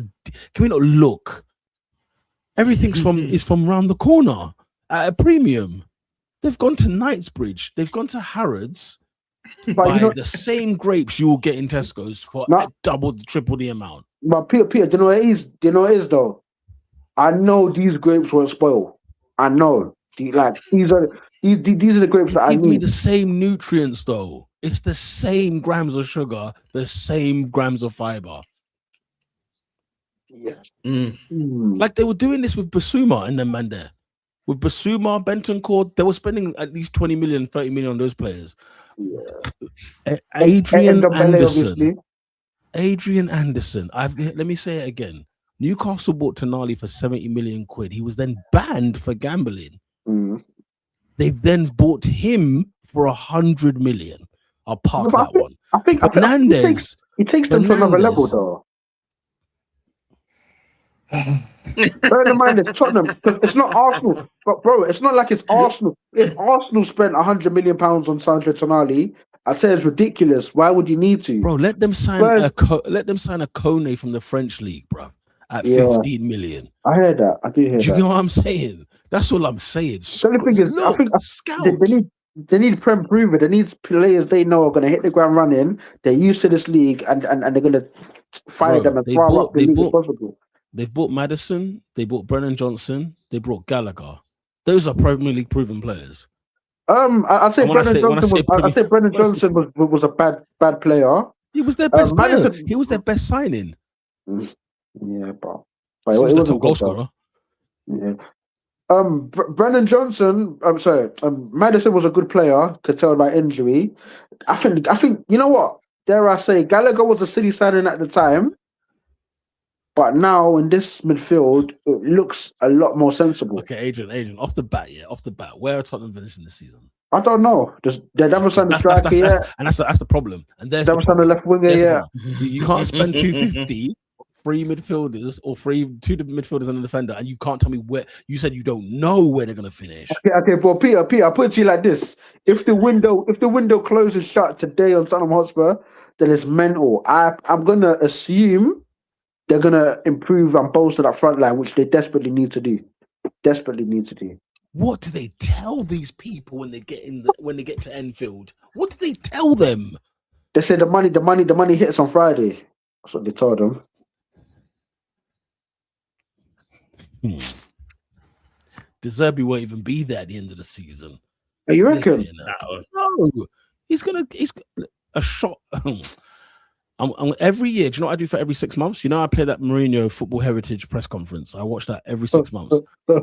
look? Everything's from round the corner at a premium. They've gone to Knightsbridge. They've gone to Harrods to buy the same grapes you will get in Tesco's for triple the amount. But Peter, do you know what it is? Do you know what it is though? I know these grapes won't spoil. I know. These are the grapes that I need. Give me the same nutrients though. It's the same grams of sugar, the same grams of fiber. Yeah. Like they were doing this with Basuma and them man there. With Basuma, Bentancur, they were spending at least 20 million, 30 million on those players. Yeah. Adrian Anderson. Let me say it again. Newcastle bought Tonali for 70 million quid. He was then banned for gambling. They've then bought him for 100 million. I'll park that one. I think Fernandes. He takes them to another level though. Bear in mind, it's Tottenham. It's not Arsenal, but bro, it's not like it's Arsenal. If Arsenal spent 100 million pounds on Sandro Tonali, I'd say it's ridiculous. Why would you need to, bro? Let them sign a Kone from the French league, bro, at 15 million. I heard that. I do hear that. Do you know what I'm saying? That's all I'm saying. The only thing is, I think scout. They need Prem prover. They need players they know are going to hit the ground running. They're used to this league, and they're going to fire them as far up the league as possible. They've bought Maddison, they bought Brennan Johnson, they brought Gallagher. Those are Premier League proven players. I'd say Brennan Johnson was a bad player. He was their best player. He was their best signing. Yeah, but he was the top goal scorer. Yeah. Brennan Johnson. I'm sorry. Maddison was a good player. Could tell by injury. I think you know what? Dare I say, Gallagher was a City signing at the time. But now in this midfield, it looks a lot more sensible. Okay, Adrian, off the bat, where are Tottenham finishing this season? I don't know. They haven't signed the striker yet. And that's the problem. And there's they haven't signed the left winger yet. You can't spend 250 three midfielders or two midfielders and a defender, and you can't tell me where. You said you don't know where they're gonna finish. Okay, but Peter, I put it to you like this: if the window closes shut today on Tottenham Hotspur, then it's mental. I'm gonna assume they're gonna improve and bolster that front line, which they desperately need to do. What do they tell these people when they get to Enfield? What do they tell them? They say the money hits on Friday. That's what they told them. De Zerbi won't even be there at the end of the season. You reckon? No, he's a shot. Every year, do you know what I do for every 6 months? You know, I play that Mourinho Football Heritage press conference. I watch that every 6 months. You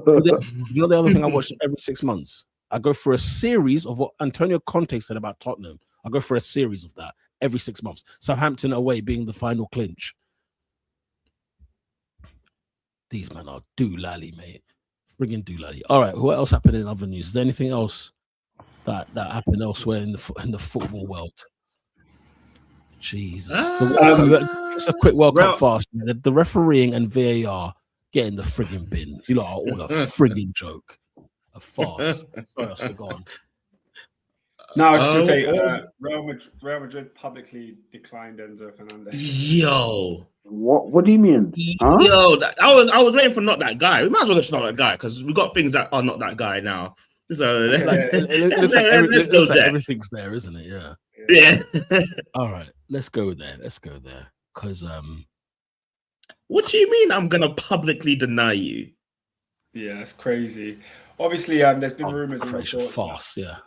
know the other thing I watch every 6 months? I go for a series of what Antonio Conte said about Tottenham. I go for a series of that every 6 months. Southampton away being the final clinch. These men are doolally, mate. Friggin' doolally. All right, what else happened in other news? Is there anything else that happened elsewhere in the football world? Jesus. Just a quick World Cup fast. The refereeing and VAR get in the frigging bin. You lot are all a frigging joke. A farce. Sorry, go on. No, I was just going to say, Real Madrid publicly declined Enzo Fernandez. Yo. What do you mean? Huh? Yo, I was waiting for not that guy. We might as well just not that guy because we got things that are not that guy now. So it looks like everything's there, isn't it? Yeah. Yeah. All right, let's go there. Because what do you mean I'm gonna publicly deny you? Yeah, that's crazy. Obviously, there's been rumors and reports. Farce, yeah.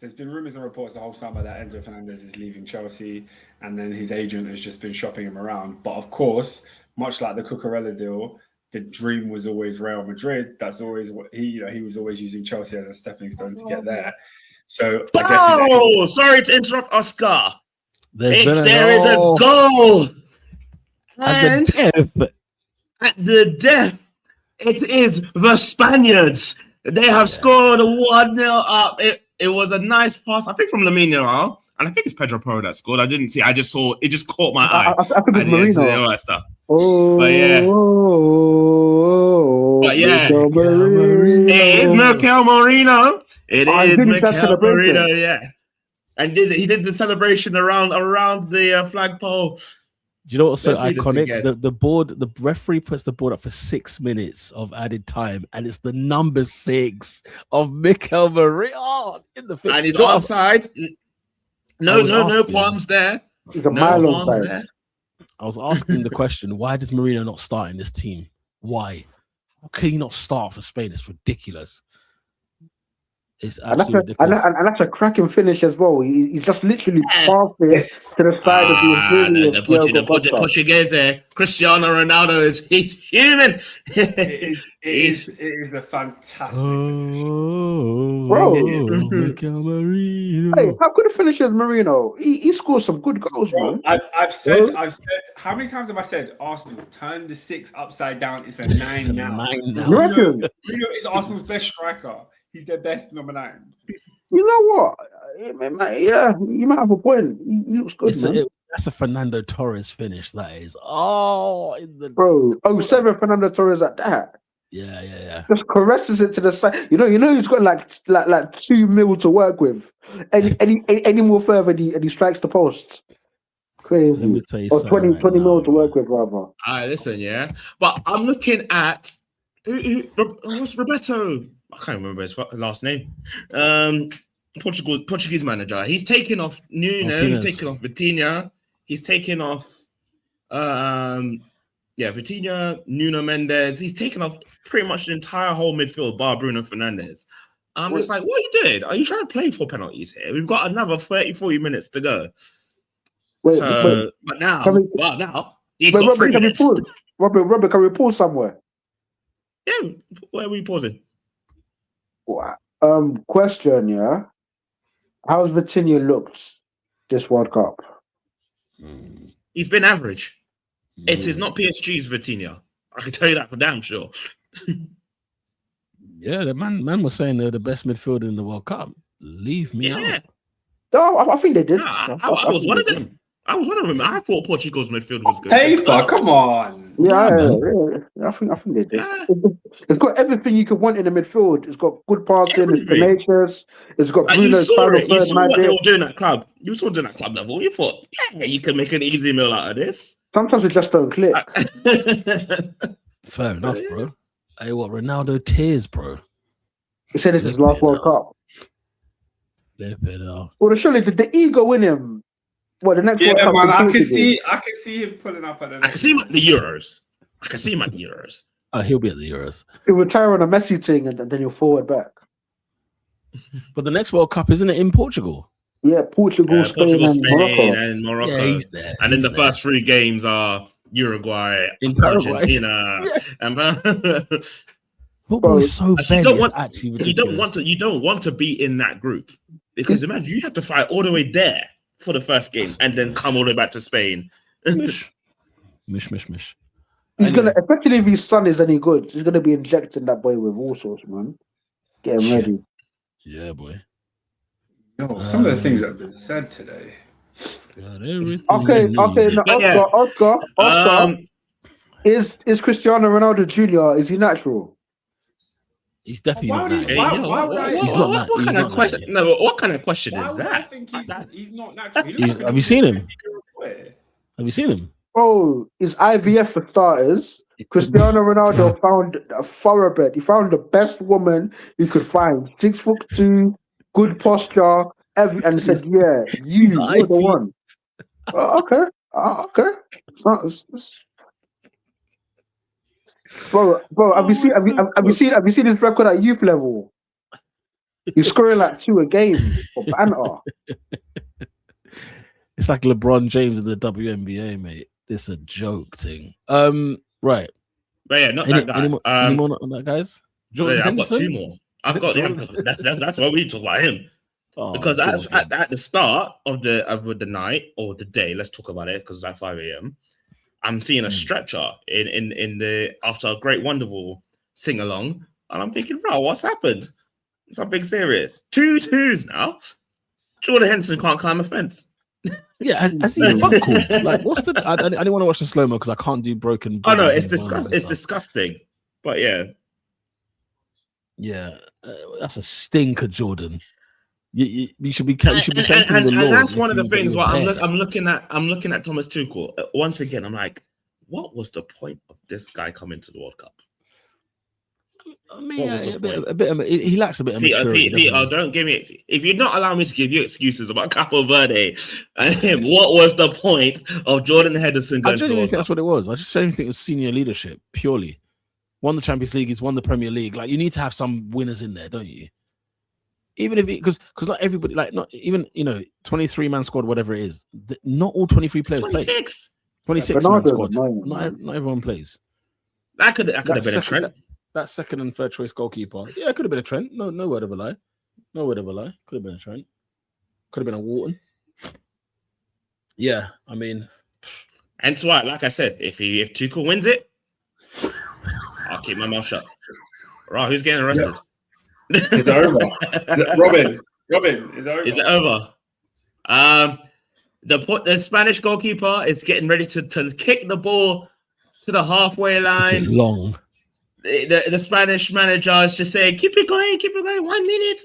There's been rumors and reports the whole summer that Enzo Fernandez is leaving Chelsea, and then his agent has just been shopping him around. But of course, much like the Cucurella deal, the dream was always Real Madrid. That's always what he was always using Chelsea as a stepping stone to get there. So I guess sorry to interrupt, Oscar. There is a goal. At the death, it is the Spaniards. They have scored 1-0 up. It was a nice pass, I think, from Lamine Yamal, and I think it's Pedro Porro that scored. I didn't see. I just saw it. Just caught my eye. I think it's Marino. All that stuff. Oh, but yeah, it is Mikel Marino. It is Mikel Marino. Yeah, and he did the celebration around the flagpole. Do you know what's so iconic? The referee puts the board up for 6 minutes of added time, and it's the number 6 of Mikel Marino in the fifth. And he's outside. No qualms there. He's a mile on there. I was asking the question: why does Marino not start in this team? Why? How can he not start for Spain? It's ridiculous. It's absolutely ridiculous. And that's a cracking finish as well. He just literally passed it to the side of the Portuguese there. Cristiano Ronaldo he's human. It is a fantastic finish. Bro. Mikel Marino. Hey, how good a finish is Marino? He scored some good goals, man. I've said, how many times have I said Arsenal turn the 6 upside down? It's a 9 now. Marino is Arsenal's best striker. He's their best number 9. You know what? Yeah, you might have a point. He looks good, man. That's a Fernando Torres finish. That is. Oh, bro. 07 Fernando Torres at that. Yeah. Just caresses it to the side. You know he's got like 2 mil to work with. Any more further, and he strikes the post. Crazy. Let me tell you, or 20 mil to work with, rather. All right, listen, yeah. But I'm looking at what's Roberto? I can't remember his last name. Portuguese manager. He's taken off Nuno. Martinez. He's taken off Vitinha. He's taken off Vitinha, Nuno Mendes. He's taken off pretty much the entire whole midfield bar Bruno Fernandes. I'm just like, what are you doing? Are you trying to play for penalties here? We've got another 30-40 minutes to go. But now he's got 3 minutes. Robert, can we pause somewhere? Yeah, where are we pausing? Question, yeah. How's Vitinha looked this World Cup? He's been average. It is not PSG's Vitinha. I can tell you that for damn sure. Yeah, the man was saying they're the best midfielder in the World Cup. Leave me out. No, I think they did. I was one of them. I was one of them. I thought Portugal's midfield was good. Paper, come on. Yeah. I think they did. Yeah. It's got everything you could want in the midfield. It's got good passing. It's Everything. tenacious. It's got Like, you Bruno's saw final it. You third saw what they were magic. doing at club. You saw doing at club level. You thought, yeah, you can make an easy meal out of this. Sometimes we just don't click. Fair enough, bro. Hey, what Ronaldo tears, bro? He said this is his last World Cup. Flip it off. Well, surely did the ego in him? Well, the next World Yeah, Cup. man, in I can Portugal. see him pulling up at the I next. can see him at the Euros. He'll be at the Euros. He'll retire on a Messi thing and then he'll forward back. But the next World Cup isn't it in Portugal? Yeah, Portugal, Spain, and Morocco. and Morocco. Yeah, he's there. And then the first 3 games are Uruguay, In Paraguay. Argentina, and Football is so you bad. don't It's want- actually you ridiculous. don't want to be in that group because imagine you have to fight all the way there for the first game and then come all the way back to Spain. Mish. He's Anyway. gonna, especially if his son is any good, he's gonna be injecting that boy with all sorts, man. Get him ready. Yeah, boy. Yo, some of the things that have been said today. Got everything Okay, you need. okay. Now, Oscar. Is Cristiano Ronaldo Jr. Is he natural? He's definitely Why not would he- that. why would I- He's not that- What he's kind not of that question? yet. No, but what kind of question Why is would I that? think he's not natural? He looks like Have you seen him? Boy. Have you seen him? Oh, is IVF for starters? Cristiano Ronaldo found a thoroughbred. He found the best woman he could find. 6'2", good posture, and said, "Yeah, you're the one." Okay. Bro, have you seen his record at youth level? He's scoring like 2 a game for banter. It's like LeBron James in the WNBA, mate. It's a joke thing. Right. But yeah, not Any, that guy. any more on that, guys? Jordan I've got Henderson? 2 more. I've got that's why we talk about him. Oh, Because Jordan. at the start of the night or the day, let's talk about it because it's at 5 a.m. I'm seeing a stretcher in the after a great wonderful sing along, and I'm thinking, bro, what's happened? Something serious. 2-2s now. Jordan Henderson can't climb a fence. Yeah, has he buckled? Like, what's the? I didn't want to watch the slow mo because I can't do broken. Oh no, bodies it's and bones and It's stuff. disgusting. But yeah, Yeah, that's a stinker, Jordan. You should be thanking the Lord. and that's if one of the you've got things. your What hair. I'm looking at Thomas Tuchel once again. I'm like, what was the point of this guy coming to the World Cup? I mean, What was the a bit of he lacks a bit of maturity. Peter, doesn't he? don't give me. If you're not allowing me to give you excuses about Capo Verde and him, what was the point of Jordan Henderson I going to the genuinely World think Cup? that's what it was. I just genuinely think it was senior leadership purely. Won the Champions League, he's won the Premier League. Like, you need to have some winners in there, don't you? Even if because not everybody, like, not even 23-man squad, whatever it is. Not all 23 players play. 26. 26-man Bernardo's squad. annoying, Not everyone plays. That could have been a trend. That second and third choice goalkeeper. Yeah, it could have been a Trent. No word of a lie. No word of a lie. Could have been a Trent. Could have been a Wharton. Yeah, I mean, And so, like I said, if Tuchel wins it, I'll keep my mouth shut. Right, who's getting arrested? Is it over? Robin, is it over? Is it over? The Spanish goalkeeper is getting ready to kick the ball to the halfway line. long. The Spanish manager is just saying, keep it going, 1 minute.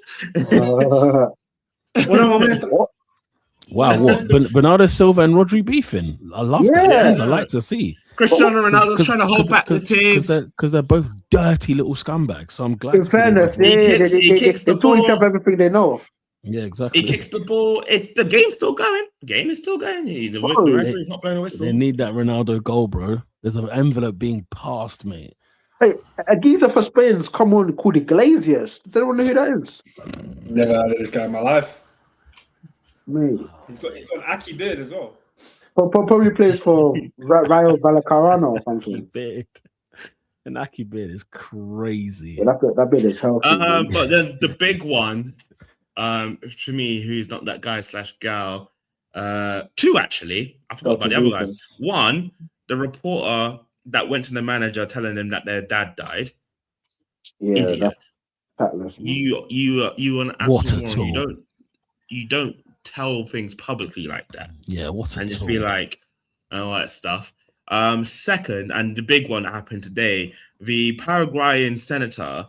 Wow, what? Bernardo Silva and Rodri beefing. I love that. I like to see. Cristiano Ronaldo's trying to hold back the tears. Because they're both dirty little scumbags. So I'm glad In to see them fairness, both- He kicks they the taught each ball. other everything they know. Yeah, exactly. He kicks the ball. The game's still going. The game is still going. The referee's not blowing a whistle. They need that Ronaldo goal, bro. There's an envelope being passed, mate. Hey, a geezer for Spain's come on called Iglesias. Does anyone know who that is? Never heard of this guy in my life. Mate. He's got an Aki beard as well. Probably plays for Rayo Vallecano or something. Beard. An Aki beard is crazy. Yeah, that bit is healthy. man. But then the big one, to me, who's not that guy / gal, 2 actually. I forgot about the other guy. 1, the reporter that went to the manager telling them that their dad died. Yeah, Idiot. that's tatless. You an What absolute a moron. tool. You don't tell things publicly like that. Yeah, what a And just tool. be like, and all that stuff. Second, and the big one that happened today, the Paraguayan senator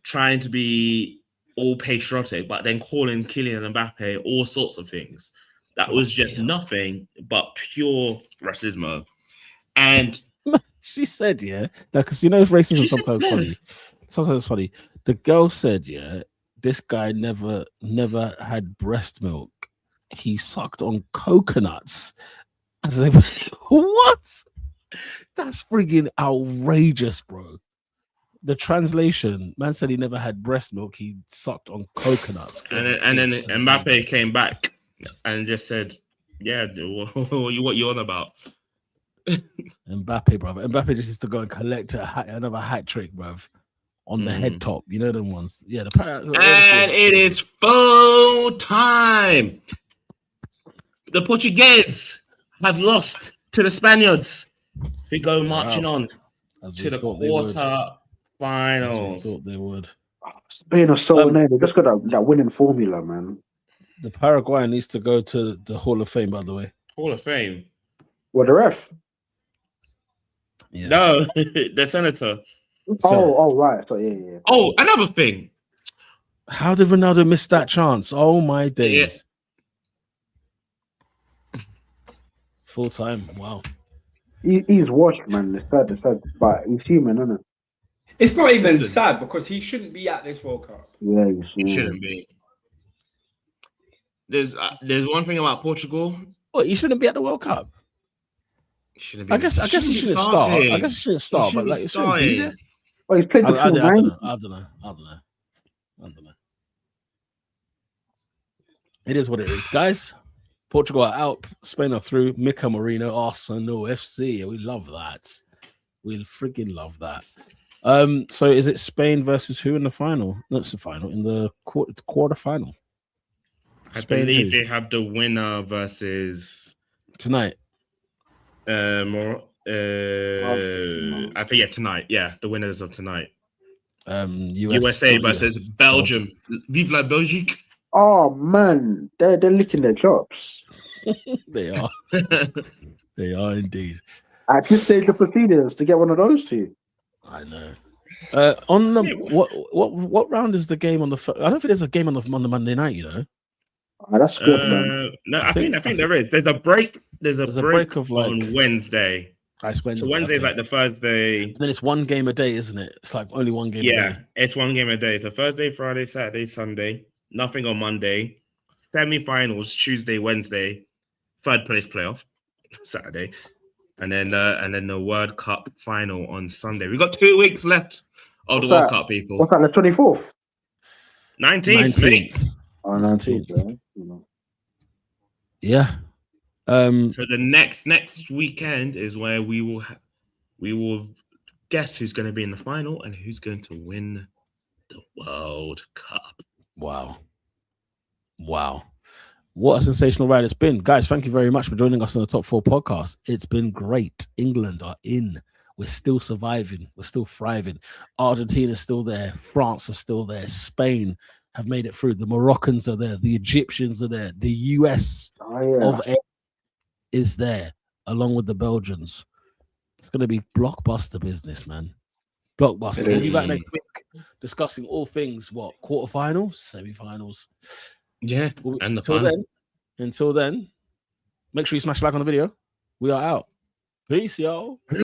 trying to be all patriotic, but then calling Kylian Mbappe all sorts of things. That was just nothing but pure racism. And She said, yeah, because you know racism She said, sometimes yeah. funny. Sometimes funny. The girl said, yeah, this guy never had breast milk. He sucked on coconuts. I was like, what? That's friggin' outrageous, bro. The translation, man said he never had breast milk. He sucked on coconuts. and then Mbappe came back and just said, "Yeah, what you on about?" Mbappe, brother. Mbappe just needs to go and collect another hat trick, bruv, on the head top. You know them ones. Yeah. And it is full time. The Portuguese have lost to the Spaniards. We go marching on to the quarter finals. Thought they would. Spain are so near. They just got that winning formula, man. The Paraguay needs to go to the Hall of Fame, by the way. Hall of Fame. What, the ref? Yeah. No, the senator. Oh, right. So yeah. Oh, another thing. How did Ronaldo miss that chance? Oh my days. Yeah. Full time. Wow. He's washed, man. It's sad. But he's human, isn't it? It's not even sad because he shouldn't be at this World Cup. Yeah, he shouldn't be. There's one thing about Portugal. What, he shouldn't be at the World Cup? Shouldn't be. I guess he shouldn't start. I guess he shouldn't start, but like he shouldn't be there. Well, he's played the full 90. I don't know. It is what it is, guys. Portugal are out. Spain are through. Mika Marino, Arsenal FC. We love that. We freaking love that. So is it Spain versus who in the final? No, it's the final. In the quarter final. I believe they have the winner versus tonight. I think tonight. Yeah, the winners of tonight. USA versus Belgium. Vive la Belgique. Oh man, they're licking their chops. They are. They are indeed. At this stage of proceedings to get one of those two. I know. On the what round is the game on the? I don't think there's a game on the Monday night. You know. Oh, that's good. Man. No, I think there is. There's a break. There's a break of like on Wednesday. Wednesday. So Wednesday's like the Thursday. And then it's one game a day, isn't it? It's like only one game. Yeah, a day. It's one game a day. So Thursday, Friday, Saturday, Sunday. Nothing on Monday. Semi-finals Tuesday, Wednesday. Third place playoff Saturday, and then the World Cup final on Sunday. We got 2 weeks left of the World Cup, people. What's that? The 24th, 19th. Oh, 19th. Yeah. So the next weekend is where we will guess who's going to be in the final and who's going to win the World Cup. Wow. What a sensational ride it's been. Guys, thank you very much for joining us on the Top 4 podcast. It's been great. England are in. We're still surviving. We're still thriving. Argentina is still there. France is still there. Spain have made it through. The Moroccans are there. The Egyptians are there. The US of A is there, along with the Belgians. It's going to be blockbuster business, man. Blockbuster. We'll be back next week discussing all things, quarterfinals, semi-finals. Yeah, and until then, make sure you smash a like on the video. We are out. Peace, y'all.